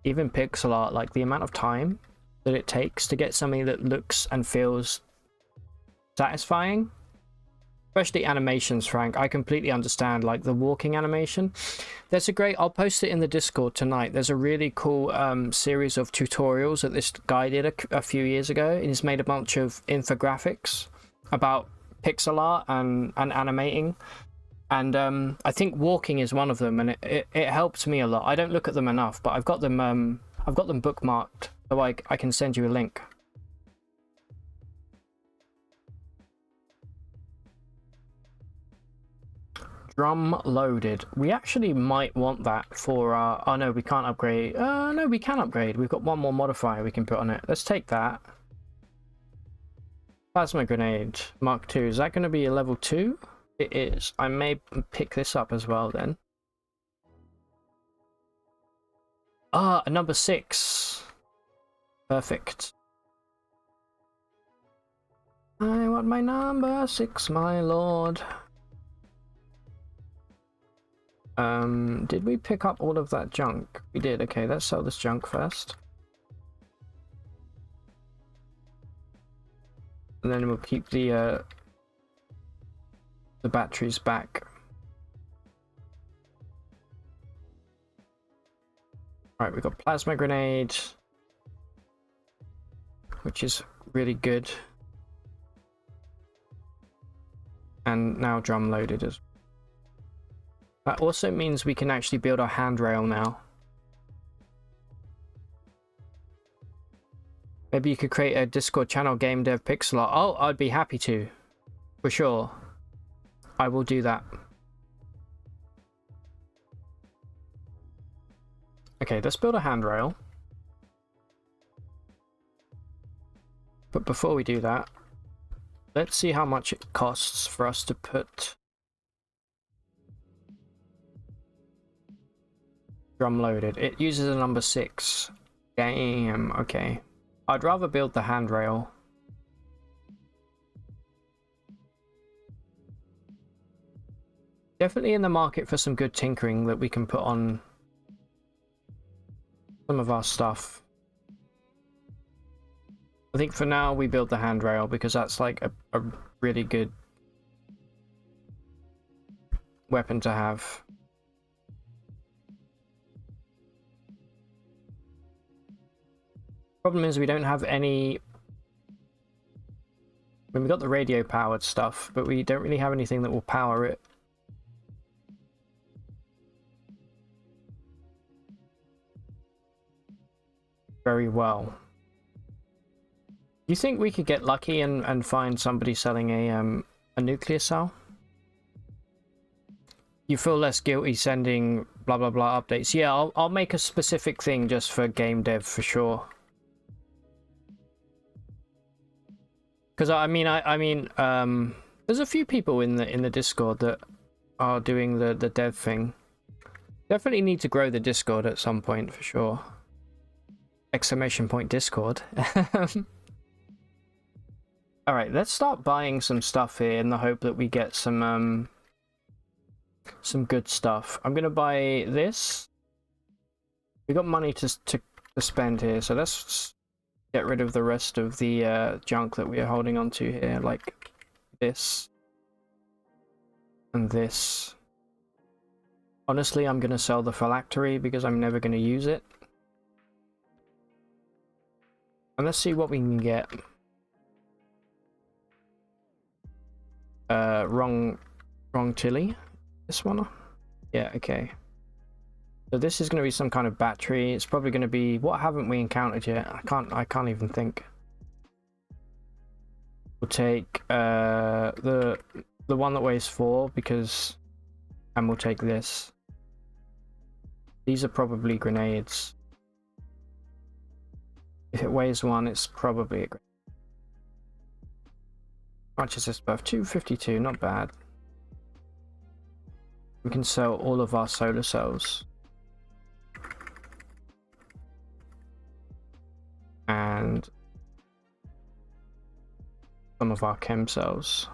even pixel art, like the amount of time that it takes to get something that looks and feels satisfying. Especially animations, Frank. I completely understand, like the walking animation. There's a great, I'll post it in the Discord tonight. There's a really cool series of tutorials that this guy did a few years ago, and he's made a bunch of infographics about pixel art and animating. And I think walking is one of them, and it helps me a lot. I don't look at them enough, but I've got them bookmarked, so I can send you a link. Drum loaded. We actually might want that for our... Oh no, we can't upgrade. No, we can upgrade. We've got one more modifier we can put on it. Let's take that. Plasma grenade Mark II. Is that going to be a level 2? It is. I may pick this up as well then. Ah, a number 6. Perfect. I want my number 6, my lord. Did we pick up all of that junk? We did. Okay, let's sell this junk first. And then we'll keep the batteries back. Alright, we've got plasma grenade, which is really good. And now drum loaded as well. That also means we can actually build our handrail now. Maybe you could create a Discord channel, Game Dev Pixel Art. Oh, I'd be happy to. For sure. I will do that. Okay, let's build a handrail. But before we do that, let's see how much it costs for us to put drum loaded. It uses a number 6. Damn, okay. I'd rather build the handrail. Definitely in the market for some good tinkering that we can put on some of our stuff. I think for now we build the handrail because that's like a really good weapon to have. Problem is we don't have any... I mean, we got the radio powered stuff, but we don't really have anything that will power it. Very well. Do you think we could get lucky and find somebody selling a nuclear cell? You feel less guilty sending blah blah blah updates. Yeah, I'll make a specific thing just for game dev for sure. Because I mean, there's a few people in the Discord that are doing the dev thing. Definitely need to grow the Discord at some point for sure. Exclamation point Discord. All right, let's start buying some stuff here in the hope that we get some good stuff. I'm gonna buy this. We got money to spend here, so let's get rid of the rest of the junk that we are holding on to here, like this and this. Honestly, I'm going to sell the phylactery because I'm never going to use it. And let's see what we can get. Wrong Tilly. This one? Yeah, okay. So this is going to be some kind of battery. It's probably going to be... What haven't we encountered yet? I can't even think. We'll take the one that weighs 4 because... And we'll take this. These are probably grenades. If it weighs 1, it's probably a grenade. How much is this worth? 252, not bad. We can sell all of our solar cells. And some of our chem cells.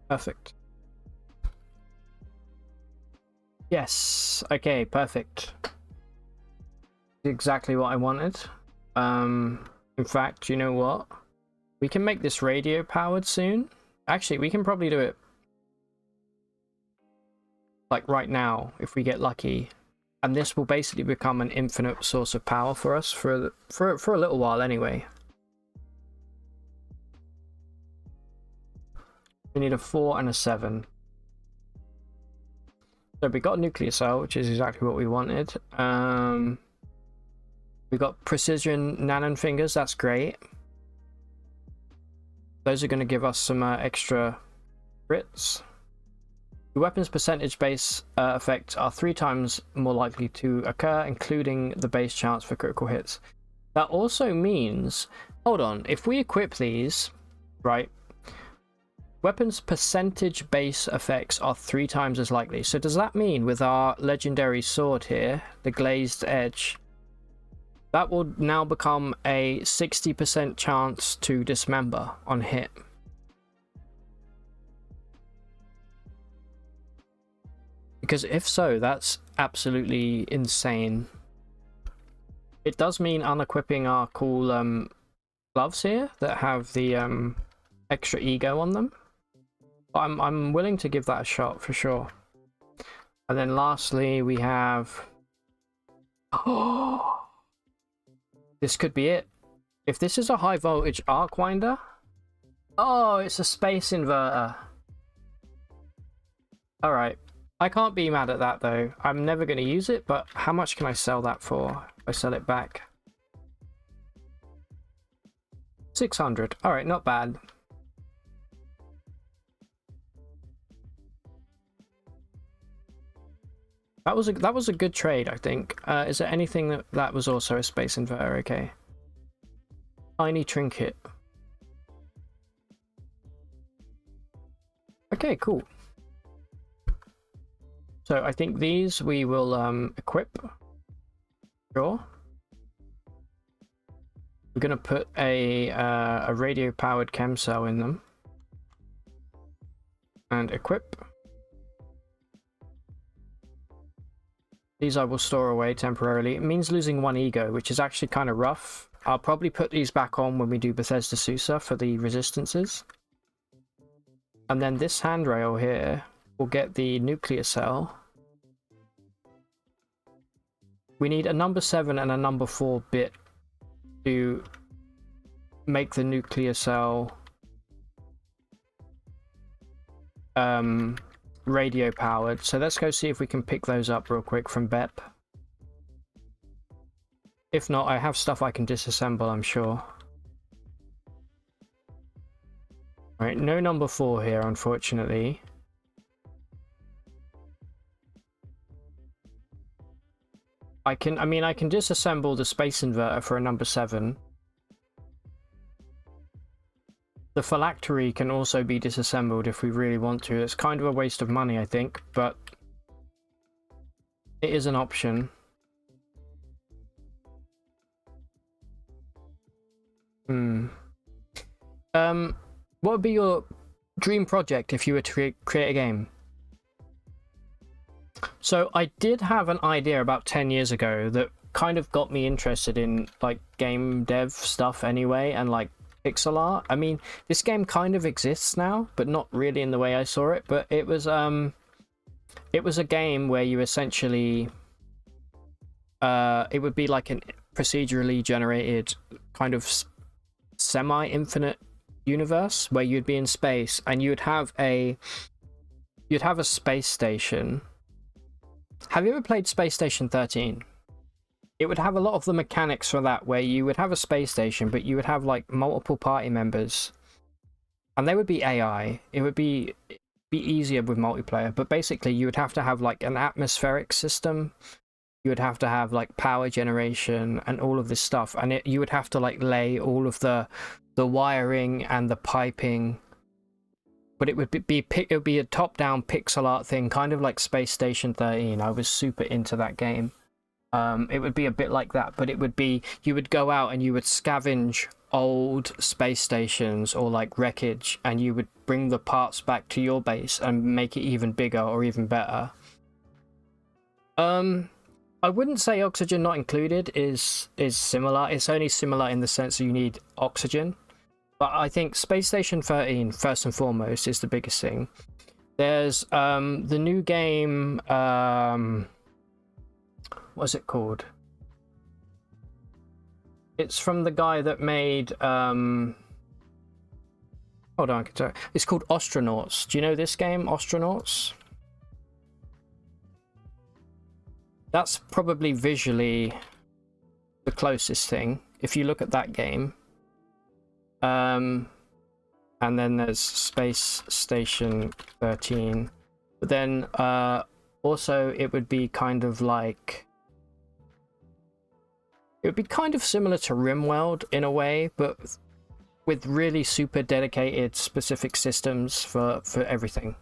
Perfect. Yes, okay, perfect. Exactly what I wanted. In fact, you know what? We can make this radio powered soon. Actually, we can probably do it like right now if we get lucky. And this will basically become an infinite source of power for us for a little while anyway. We need a 4 and a 7. So we got a nuclear cell, which is exactly what we wanted. We got precision nanon fingers, that's great. Those are going to give us some extra crits. The weapons percentage base effects are 3 times more likely to occur, including the base chance for critical hits. That also means, hold on, if we equip these, right, weapons percentage base effects are 3 times as likely. So does that mean with our legendary sword here, the glazed edge, that will now become a 60% chance to dismember on hit? Because if so, that's absolutely insane. It does mean unequipping our cool gloves here that have the extra ego on them. But I'm willing to give that a shot for sure. And then lastly, we have... Oh! This could be it. If this is a high voltage arc winder... Oh, it's a space inverter. Alright. I can't be mad at that though. I'm never going to use it, but how much can I sell that for? If I sell it back. 600. Alright, not bad. That was a good trade, I think. Is there anything that was also a space inverter? Okay. Tiny trinket. Okay, cool. So I think these we will equip. Sure. We're gonna put a radio powered chem cell in them. And equip. These I will store away temporarily. It means losing 1 ego, which is actually kind of rough. I'll probably put these back on when we do Bethesda Susa for the resistances. And then this handrail here will get the nuclear cell. We need a number 7 and a number 4 bit to make the nuclear cell radio powered. So let's go see if we can pick those up real quick from BEP. If not, I have stuff I can disassemble, I'm sure. Alright, no number 4 here, unfortunately. I can disassemble the space inverter for a number 7. The phylactery can also be disassembled if we really want to. It's kind of a waste of money, I think, but it is an option. What would be your dream project if you were to create a game? So I did have an idea about 10 years ago that kind of got me interested in like game dev stuff anyway, and like pixel art. I mean, this game kind of exists now, but not really in the way I saw it. But it was a game where you essentially it would be like an procedurally generated kind of semi-infinite universe where you'd be in space and you'd have a space station. Have you ever played Space Station 13? It would have a lot of the mechanics for that, where you would have a space station, but you would have like multiple party members, and they would be AI. It would be easier with multiplayer, but basically you would have to have like an atmospheric system. You would have to have like power generation and all of this stuff, and you would have to like lay all of the wiring and the piping. But it would be a top-down pixel art thing, kind of like Space Station 13. I was super into that game. It would be a bit like that, but it would be, you would go out and you would scavenge old space stations or like wreckage, and you would bring the parts back to your base and make it even bigger or even better. I wouldn't say Oxygen Not Included is similar. It's only similar in the sense that you need oxygen. But I think Space Station 13, first and foremost, is the biggest thing. There's the new game, what's it called? It's from the guy that made, hold on, it's called Astronauts. Do you know this game, Astronauts? That's probably visually the closest thing, if you look at that game. And then there's Space Station 13. But then also it would be kind of like, it would be kind of similar to RimWorld in a way, but with really super dedicated specific systems for everything.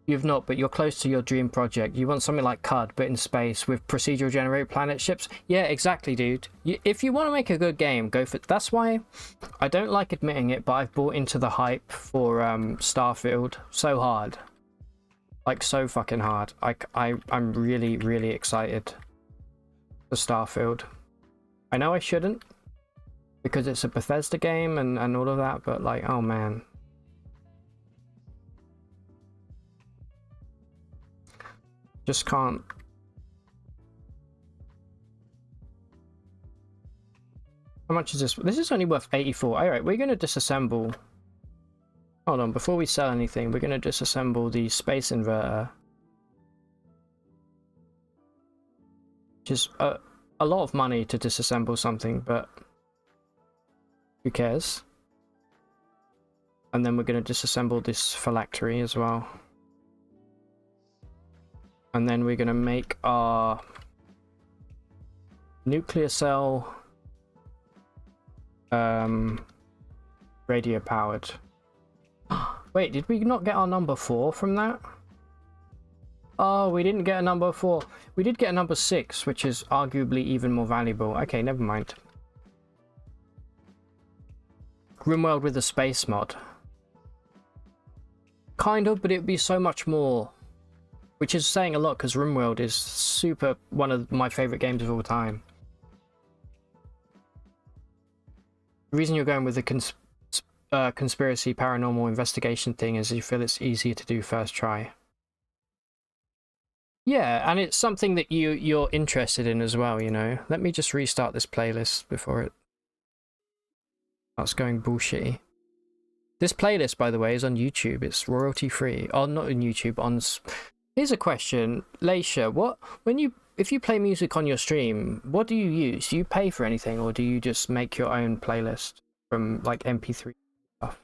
You've not, but you're close to your dream project. You want something like CUD, but in space with procedural generated planet ships. Yeah, exactly, dude. If you want to make a good game, go for it. That's why I don't like admitting it, but I've bought into the hype for Starfield so hard. Like, so fucking hard. I'm really, really excited for Starfield. I know I shouldn't, because it's a Bethesda game and all of that, but like, oh man. Just can't. How much is this? This is only worth 84. All right, we're going to disassemble. Hold on, before we sell anything, we're going to disassemble the space inverter. Which is a lot of money to disassemble something, but who cares? And then we're going to disassemble this phylactery as well. And then we're going to make our nuclear cell radio powered. Wait, did we not get our number 4 from that? Oh, we didn't get a number 4. We did get a number 6, which is arguably even more valuable. Okay, never mind. RimWorld with a space mod. Kind of, but it would be so much more. Which is saying a lot, because RimWorld is super one of my favorite games of all time. The reason you're going with the conspiracy paranormal investigation thing is you feel it's easier to do first try. Yeah, and it's something that you're interested in as well, you know. Let me just restart this playlist before it starts going bullshitty. This playlist, by the way, is on YouTube. It's royalty free. Oh, not on YouTube, on... Here's a question, Leisha. If you play music on your stream, what do you use? Do you pay for anything, or do you just make your own playlist from like MP3 stuff?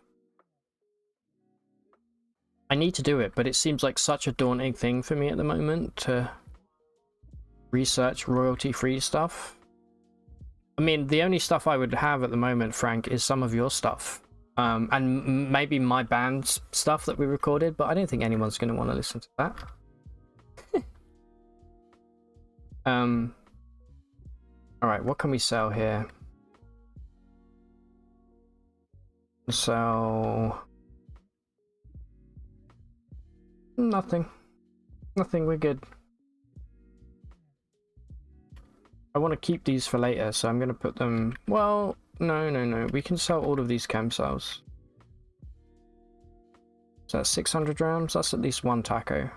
I need to do it, but it seems like such a daunting thing for me at the moment to research royalty-free stuff. I mean, the only stuff I would have at the moment, Frank, is some of your stuff. And maybe my band's stuff that we recorded, but I don't think anyone's going to want to listen to that. Alright, what can we sell here? Nothing. Nothing, we're good. I want to keep these for later, so I'm going to put them... Well, no. We can sell all of these chem cells. So that's 600 grams. That's at least one taco.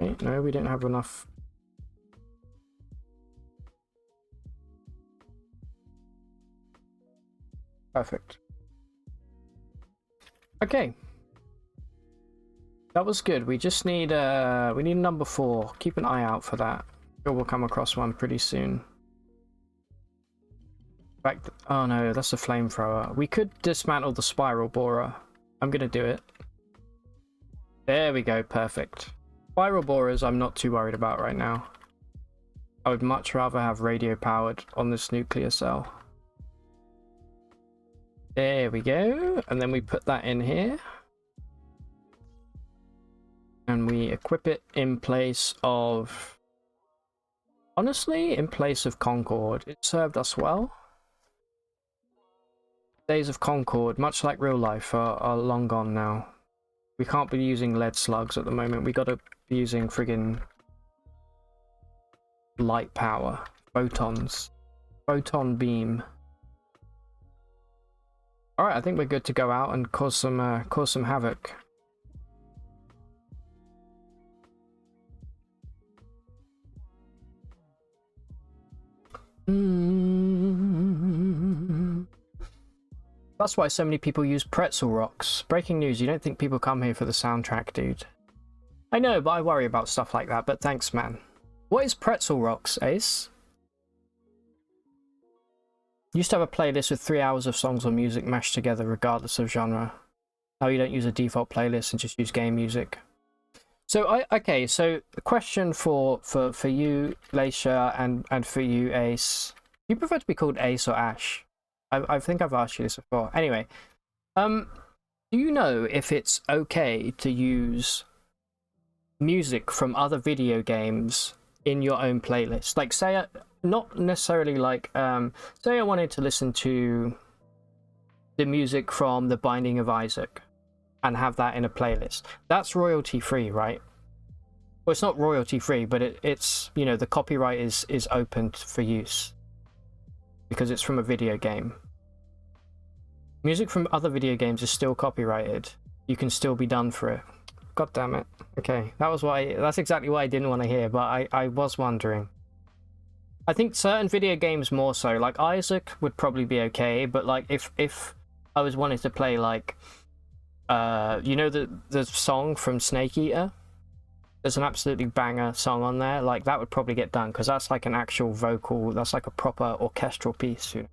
Okay, no, we didn't have enough. Perfect. Okay. That was good. We just need we need number 4. Keep an eye out for that. Sure, we'll come across one pretty soon. In fact, oh no, that's a flamethrower. We could dismantle the spiral borer. I'm gonna do it. There we go, perfect. Spiral borers I'm not too worried about right now. I would much rather have radio powered on this nuclear cell. There we go, and then we put that in here. And we equip it in place of... Honestly, in place of Concord. It served us well. Days of Concord, much like real life, are long gone now. We can't be using lead slugs at the moment. We gotta be using friggin' light power. Photons. Photon beam. Alright, I think we're good to go out and cause some havoc. That's why so many people use pretzel rocks. Breaking news, you don't think people come here for the soundtrack, dude. I know, but I worry about stuff like that, but thanks, man. What is pretzel rocks, Ace? Used to have a playlist with 3 hours of songs or music mashed together regardless of genre. Now you don't use a default playlist and just use game music. So okay, so the question for you, Leisha, and for you, Ace. Do you prefer to be called Ace or Ash? I think I've asked you this before. Anyway, do you know if it's okay to use music from other video games in your own playlist? Like, say, not necessarily like, say I wanted to listen to the music from The Binding of Isaac and have that in a playlist. That's royalty free, right? Well, it's not royalty free, but it's, you know, the copyright is open for use because it's from a video game. Music from other video games is still copyrighted. You can still be done for it. God damn it. Okay, that's exactly what I didn't want to hear, but I was wondering. I think certain video games more so. Like Isaac would probably be okay, but like if I was wanting to play like you know the song from Snake Eater? There's an absolutely banger song on there. Like that would probably get done because that's like an actual vocal, that's like a proper orchestral piece, you know?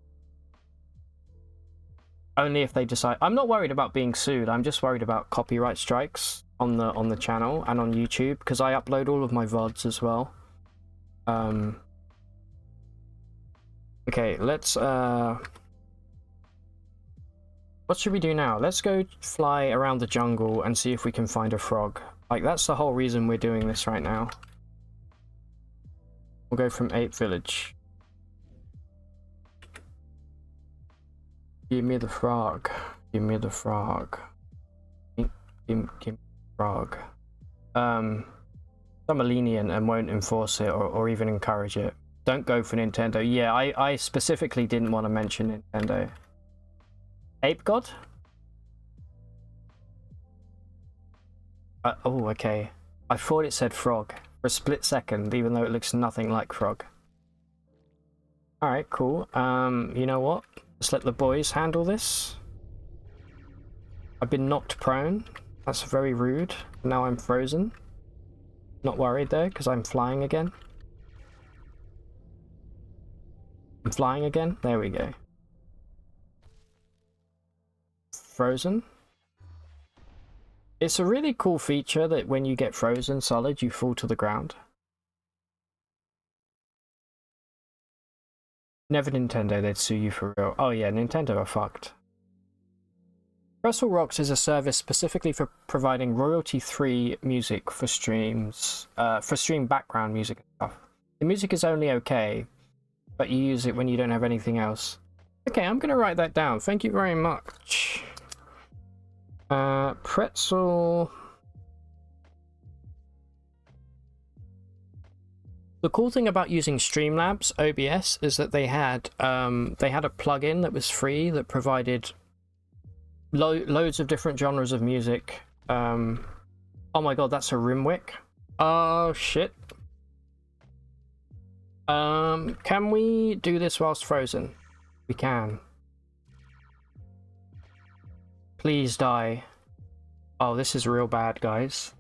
Only if they decide. I'm not worried about being sued. I'm just worried about copyright strikes on the channel and on YouTube because I upload all of my VODs as well. Okay, let's what should we do now? Let's go fly around the jungle and see if we can find a frog. Like that's the whole reason we're doing this right now. We'll go from Ape Village. Give me the frog. Give me the frog. Give me the frog. I'm lenient and won't enforce it or even encourage it. Don't go for Nintendo. Yeah, I specifically didn't want to mention Nintendo. Ape God? Oh, okay. I thought it said frog for a split second, even though it looks nothing like frog. Alright, cool. You know what? Let's let the boys handle this. I've been knocked prone. That's very rude. Now I'm frozen. Not worried though, because I'm flying again. I'm flying again. There we go. Frozen. It's a really cool feature that when you get frozen solid, you fall to the ground. Never Nintendo, they'd sue you for real. Oh yeah, Nintendo are fucked. Pretzel Rocks is a service specifically for providing royalty-free music for streams, for stream background music and stuff. The music is only okay, but you use it when you don't have anything else. Okay, I'm gonna write that down. Thank you very much. Pretzel. The cool thing about using Streamlabs OBS is that they had a plugin that was free that provided loads of different genres of music. Oh my god, that's a Rimwick. Oh shit. Can we do this whilst frozen? We can. Please die. Oh, this is real bad, guys.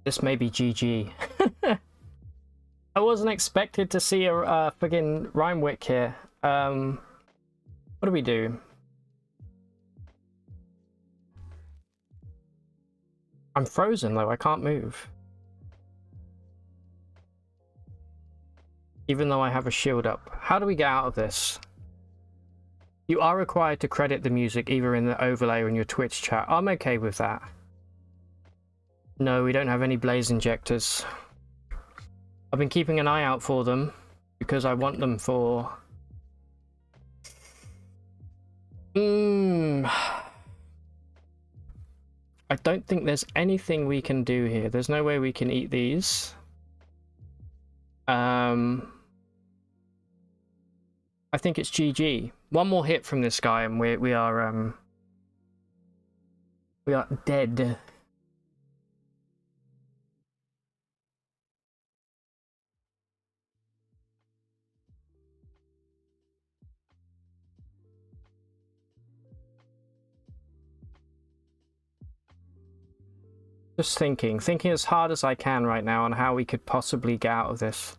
This may be GG. I wasn't expected to see a friggin' Rhymewick here. What do we do? I'm frozen though, I can't move. Even though I have a shield up. How do we get out of this? You are required to credit the music either in the overlay or in your Twitch chat. I'm okay with that. No, we don't have any blaze injectors. I've been keeping an eye out for them because I want them for... I don't think there's anything we can do here. There's no way we can eat these. I think it's GG. One more hit from this guy and we are dead. Just thinking as hard as I can right now on how we could possibly get out of this.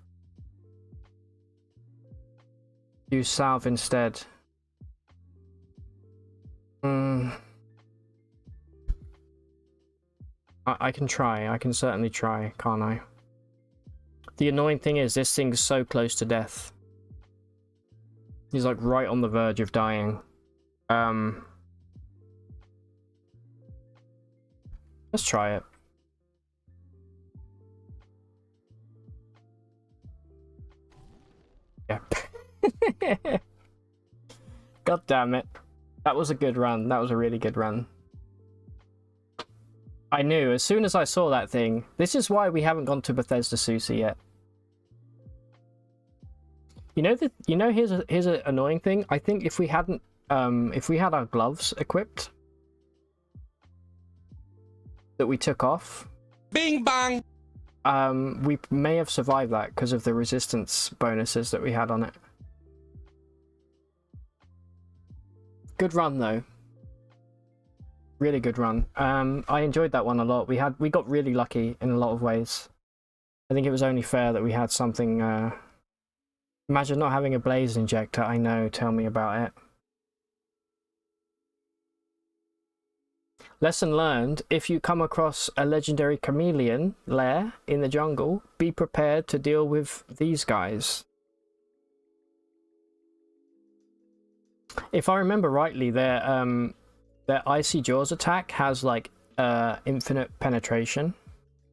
Use salve instead. I can try. I can certainly try, can't I? The annoying thing is this thing's so close to death. He's like right on the verge of dying. Let's try it. Yeah. God damn it. That was a good run. That was a really good run. I knew as soon as I saw that thing. This is why we haven't gone to Bethesda Susi yet. Here's an annoying thing. I think if we hadn't if we had our gloves equipped that we took off, bing bang, we may have survived that because of the resistance bonuses that we had on it. Good run though. Really good run. I enjoyed that one a lot. We got really lucky in a lot of ways. I think it was only fair that we had something. Imagine not having a blaze injector. I know, tell me about it. Lesson learned, if you come across a legendary chameleon lair in the jungle, be prepared to deal with these guys. If I remember rightly, their Icy Jaws attack has like infinite penetration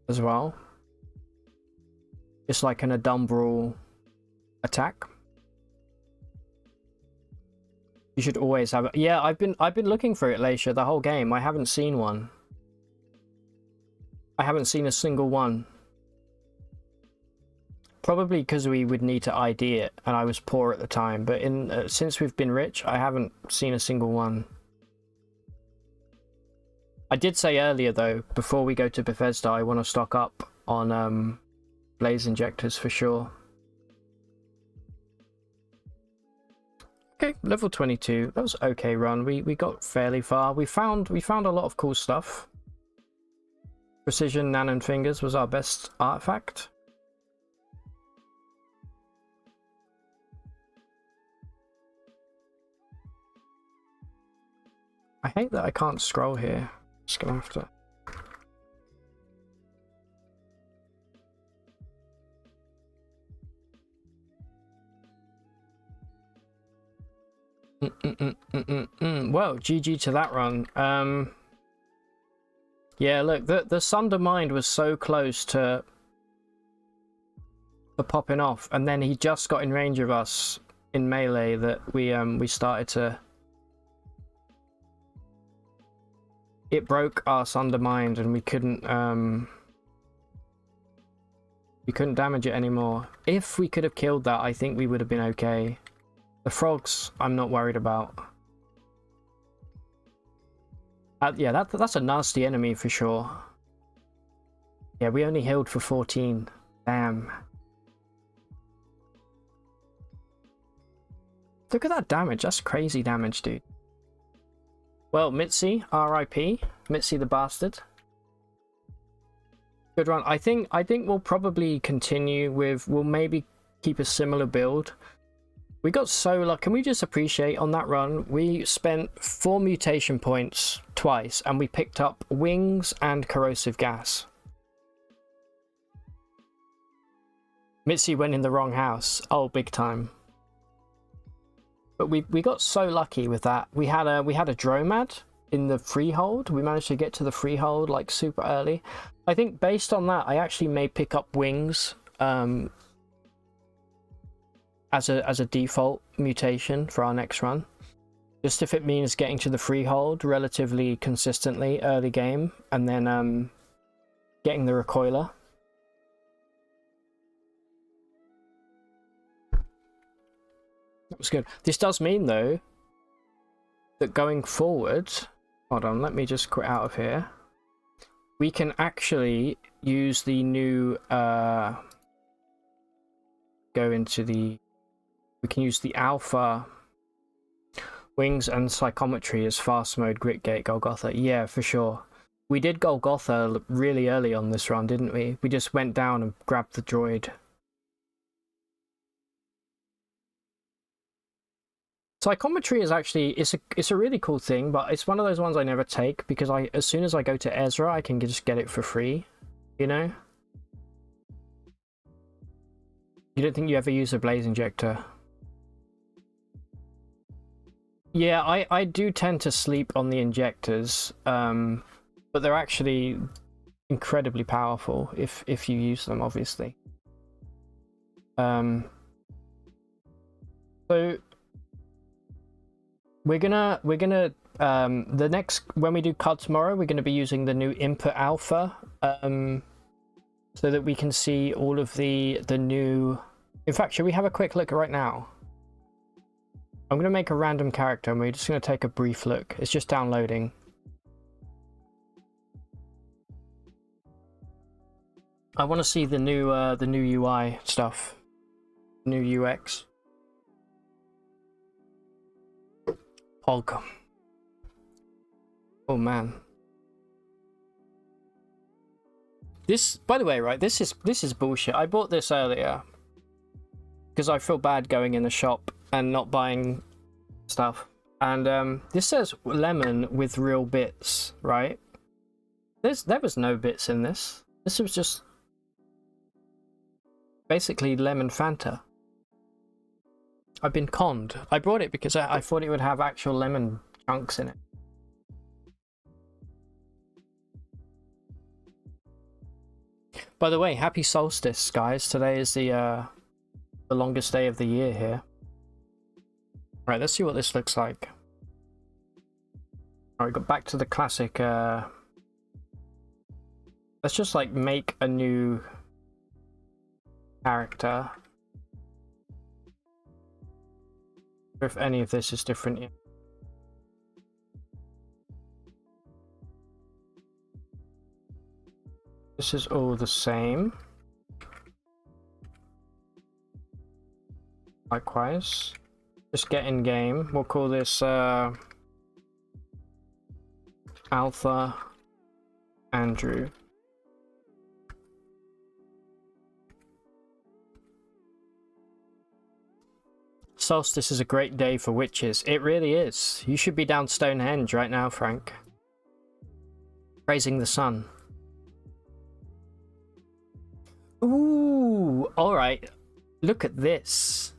as well. It's like an Adumbral attack. You should always have it. Yeah, I've been looking for it, Leisha, the whole game. I haven't seen one. I haven't seen a single one. Probably because we would need to ID it, and I was poor at the time. But since we've been rich, I haven't seen a single one. I did say earlier, though, before we go to Bethesda, I want to stock up on blaze injectors for sure. Okay, level 22. That was okay run. We got fairly far. We found a lot of cool stuff. Precision Nan and Fingers was our best artifact. I hate that I can't scroll here. Just gonna have to. Well, GG to that run. Yeah, look, the Sundermind was so close to for popping off, and then he just got in range of us in melee that we started to. It broke us undermined, and we couldn't damage it anymore. If we could have killed that, I think we would have been okay. The frogs, I'm not worried about. Yeah, that's a nasty enemy for sure. Yeah, we only healed for 14. Damn. Look at that damage. That's crazy damage, dude. Well, Mitzy, R.I.P. Mitzy the bastard. Good run. I think we'll probably continue with. We'll maybe keep a similar build. We got so lucky. Can we just appreciate on that run? We spent 4 mutation points twice, and we picked up wings and corrosive gas. Mitzy went in the wrong house. Oh, big time. But we got so lucky with that. We had a Dromad in the freehold. We managed to get to the freehold like super early. I think based on that, I actually may pick up wings as a default mutation for our next run. Just if it means getting to the freehold relatively consistently early game, and then getting the recoiler. That was good. This does mean, though, that going forward... Hold on, let me just quit out of here. We can actually use the new... go into the... We can use the alpha wings and psychometry as fast mode, Gritgate, Golgotha. Yeah, for sure. We did Golgotha really early on this run, didn't we? We just went down and grabbed the droid. Psychometry is actually it's a really cool thing, but it's one of those ones I never take because as soon as I go to Ezra, I can just get it for free, you know? You don't think you ever use a blaze injector? Yeah, I do tend to sleep on the injectors, but they're actually incredibly powerful if you use them, obviously. So we're gonna the next, when we do CUD tomorrow, we're gonna be using the new input alpha, so that we can see all of the new. In fact, should we have a quick look right now? I'm gonna make a random character and we're just gonna take a brief look. It's just downloading. I want to see the new UI stuff, new UX. Pog. Oh man. This, by the way, right? This is bullshit. I bought this earlier because I feel bad going in the shop and not buying stuff. And this says lemon with real bits, right? There was no bits in this. This was just basically lemon Fanta. I've been conned. I bought it because I thought it would have actual lemon chunks in it. By the way, happy solstice, guys. Today is the longest day of the year here. Right, let's see what this looks like. Alright, got back to the classic. Let's just like make a new character. If any of this is different yet. This is all the same. Likewise. Just get in game. We'll call this Alpha Andrew. Solstice is a great day for witches. It really is. You should be down Stonehenge right now, Frank. Praising the sun. Ooh, alright. Look at this.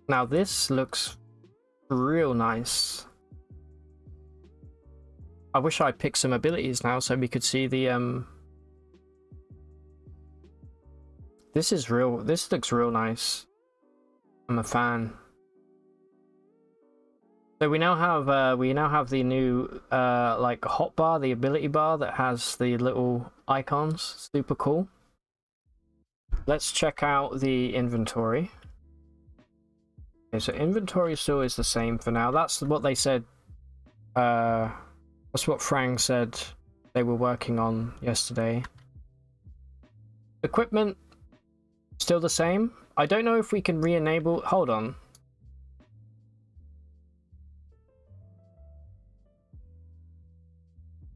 Now this looks real nice. I wish I picked some abilities now so we could see the This is real. This looks real nice. I'm a fan. So we now have the new like hotbar, the ability bar that has the little icons. Super cool. Let's check out the inventory. Okay, so inventory still is the same for now. That's what they said. That's what Frank said they were working on yesterday. Equipment still the same. I don't know if we can re-enable. Hold on.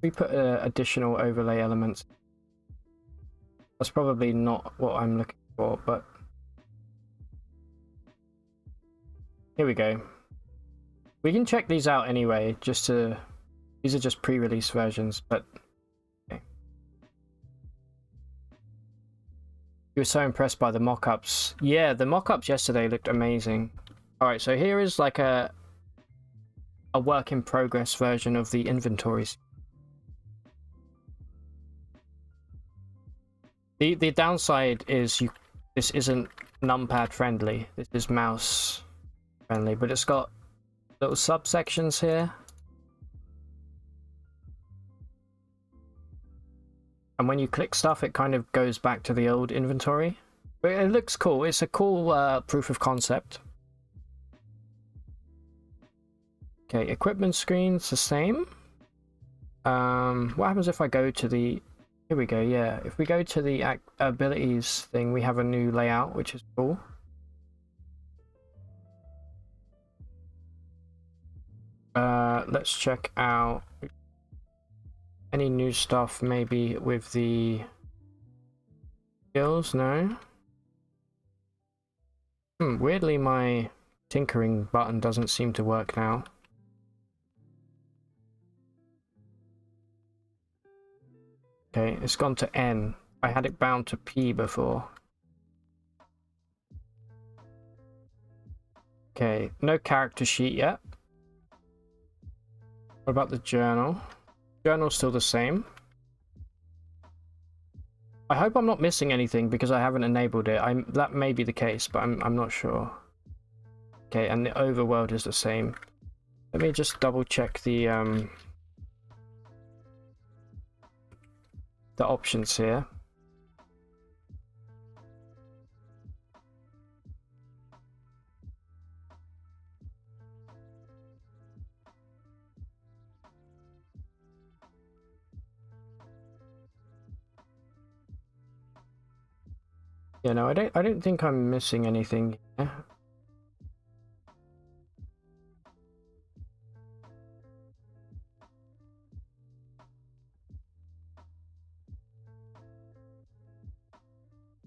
We put additional overlay elements. That's probably not what I'm looking for, but here we go. We can check these out anyway, just to... These are just pre-release versions, but... Okay. You were so impressed by the mock-ups. Yeah, the mock-ups yesterday looked amazing. Alright, so here is like a work-in-progress version of the inventories. The downside is this isn't numpad friendly. This is mouse friendly, but it's got little subsections here. And when you click stuff, it kind of goes back to the old inventory. But it looks cool. It's a cool proof of concept. Okay, equipment screen's the same. What happens if I go to the... Here we go, yeah. If we go to the abilities thing, we have a new layout, which is cool. Let's check out any new stuff, maybe with the skills. No. Weirdly, my tinkering button doesn't seem to work now. Okay, it's gone to N. I had it bound to P before. Okay, no character sheet yet. What about the journal? Journal's still the same. I hope I'm not missing anything because I haven't enabled it. That may be the case, but I'm not sure. Okay, and the overworld is the same. Let me just double check the options here. Yeah, no, I don't think I'm missing anything here.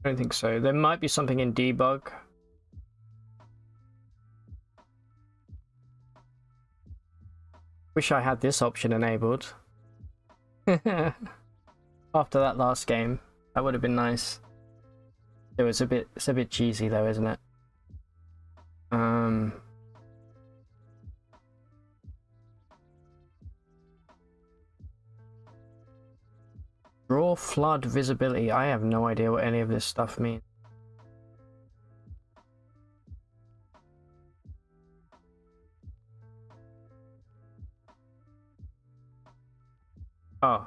I don't think so. There might be something in debug. Wish I had this option enabled. After that last game, that would have been nice. It's a bit cheesy though, isn't it? Draw flood visibility. I have no idea what any of this stuff means. Oh.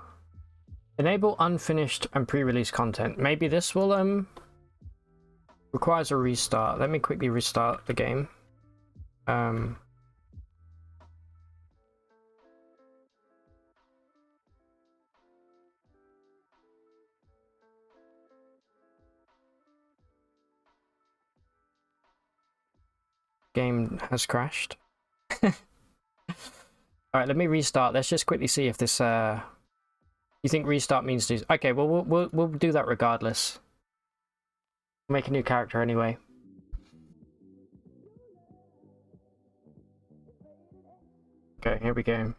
Enable unfinished and pre-release content. Maybe this will requires a restart. Let me quickly restart the game. Game has crashed. Alright, let me restart. Let's just quickly see if this you think restart means do... Okay, well we'll do that regardless. Make a new character anyway. Okay, here we go.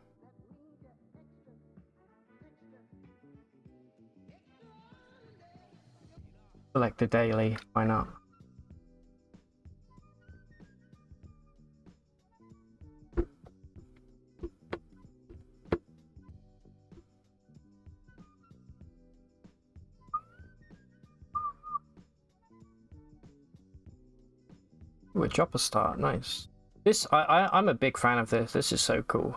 Select the daily, why not? Ooh, a chopper start, nice. This, I'm a big fan of this. This is so cool.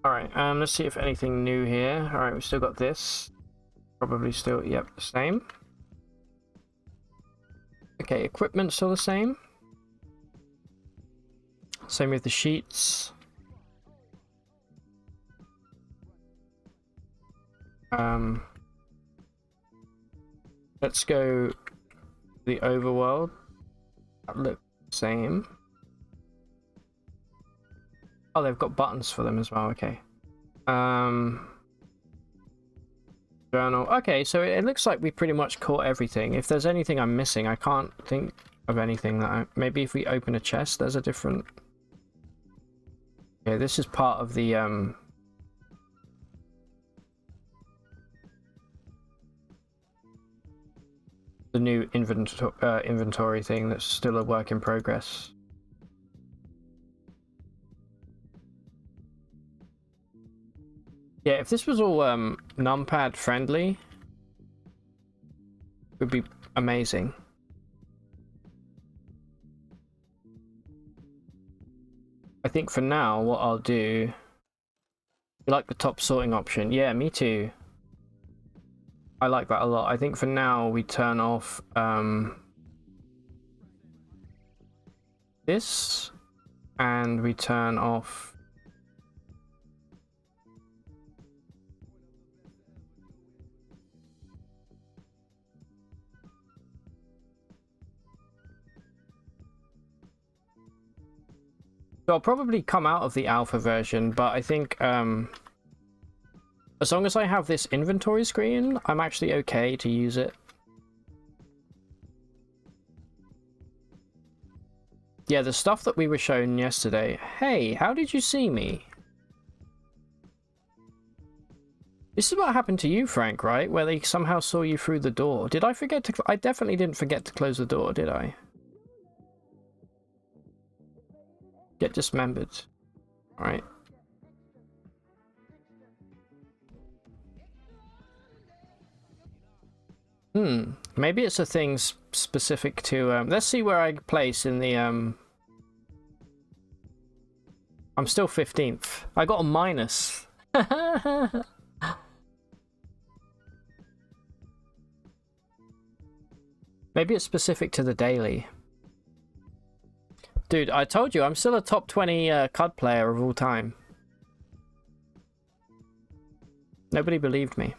Alright, let's see if anything new here. Alright, we've still got this. Probably still, yep, the same. Okay, equipment still the same. Same with the sheets. Let's go the overworld. That looks the same. Oh, they've got buttons for them as well. Okay. Journal. Okay, so it looks like we pretty much caught everything. If there's anything I'm missing, I can't think of anything that maybe if we open a chest, there's a different. Okay, this is part of the new inventory thing that's still a work in progress. Yeah, if this was all numpad friendly, it would be amazing. I think for now, what I'll do... You like the top sorting option? Yeah, me too. I like that a lot. I think for now, we turn off this, and we turn off... So I'll probably come out of the alpha version, but I think as long as I have this inventory screen, I'm actually okay to use it. Yeah, the stuff that we were shown yesterday. Hey, how did you see me? This is what happened to you, Frank, right? Where they somehow saw you through the door. Did I forget to... I definitely didn't forget to close the door, did I? Get dismembered. Alright. Maybe it's a thing specific to... let's see where I place in the... I'm still 15th. I got a minus. Maybe it's specific to the daily. Dude, I told you, I'm still a top 20 CUD player of all time. Nobody believed me.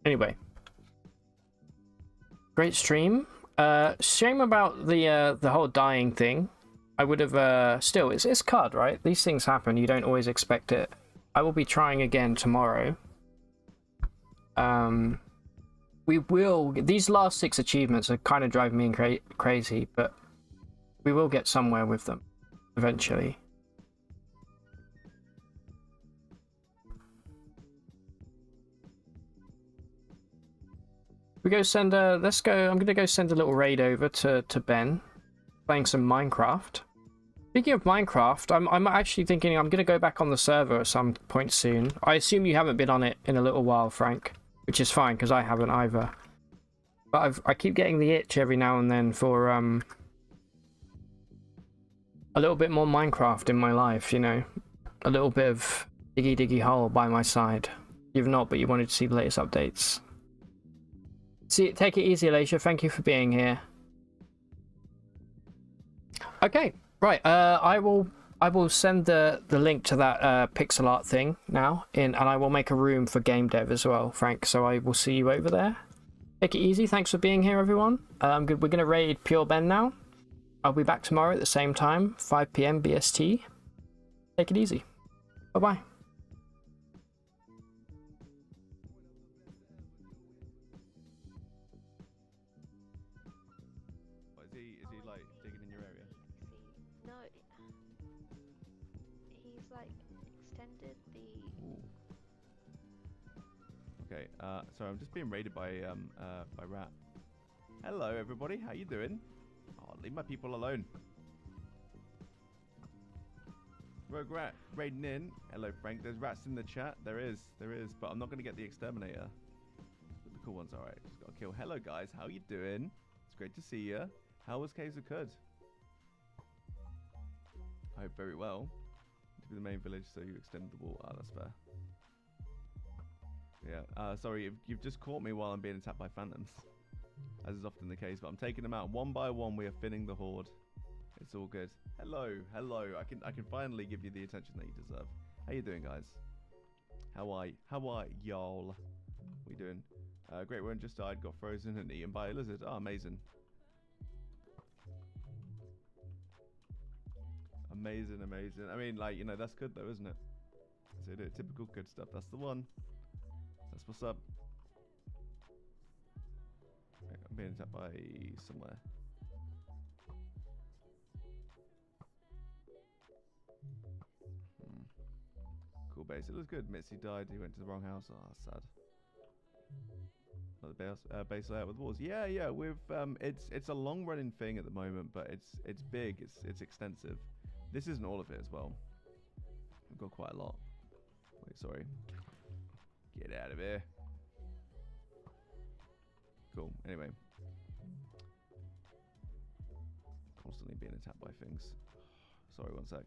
Anyway. Great stream. Shame about the whole dying thing. I would have... still, it's CUD, right? These things happen. You don't always expect it. I will be trying again tomorrow. We will... These last 6 achievements are kind of driving me crazy, but... We will get somewhere with them, eventually. We go send a... Let's go... I'm going to go send a little raid over to Ben. Playing some Minecraft. Speaking of Minecraft, I'm actually thinking I'm going to go back on the server at some point soon. I assume you haven't been on it in a little while, Frank. Which is fine, because I haven't either. But I keep getting the itch every now and then for... a little bit more Minecraft in my life, you know. A little bit of diggy hole by my side. You've not, but you wanted to see the latest updates. See, take it easy, Alicia. Thank you for being here. Okay, right. I will send the link to that pixel art thing now and I will make a room for game dev as well, Frank. So I will see you over there. Take it easy. Thanks for being here, everyone. We're gonna raid Pure Ben now. I'll be back tomorrow at the same time, 5 PM BST. Take it easy. Bye-bye. Is he like digging in your area? No, he's like extended the... Ooh. Okay, sorry, I'm just being raided by Rat. Hello everybody, how you doing? Oh, leave my people alone. Rogue Rat raiding in. Hello Frank, there's rats in the chat. There is, but I'm not going to get the exterminator. typical ones. All right, just got to kill. Hello, guys. How you doing? It's great to see you. How was Caves of Cud? I hope very well. To be the main village, so you extended the wall. Ah, that's fair. Yeah. Sorry, you've just caught me while I'm being attacked by phantoms, as is often the case. But I'm taking them out one by one. We are thinning the horde. It's all good. Hello, hello. I can finally give you the attention that you deserve. How you doing, guys? How are y'all? What you doing? Great One just died, got frozen and eaten by a lizard. Oh, amazing. Amazing, amazing. I mean, like, you know, that's good though, isn't it? So do typical good stuff. That's the one. That's what's up. Okay, I'm being attacked by somewhere. Cool base. It looks good. Mitzy died. He went to the wrong house. Oh, that's sad. The base layout with walls. Yeah, yeah. With it's a long running thing at the moment, but it's big. It's extensive. This isn't all of it as well. We've got quite a lot. Wait, sorry. Get out of here. Cool. Anyway, constantly being attacked by things. Sorry, one sec.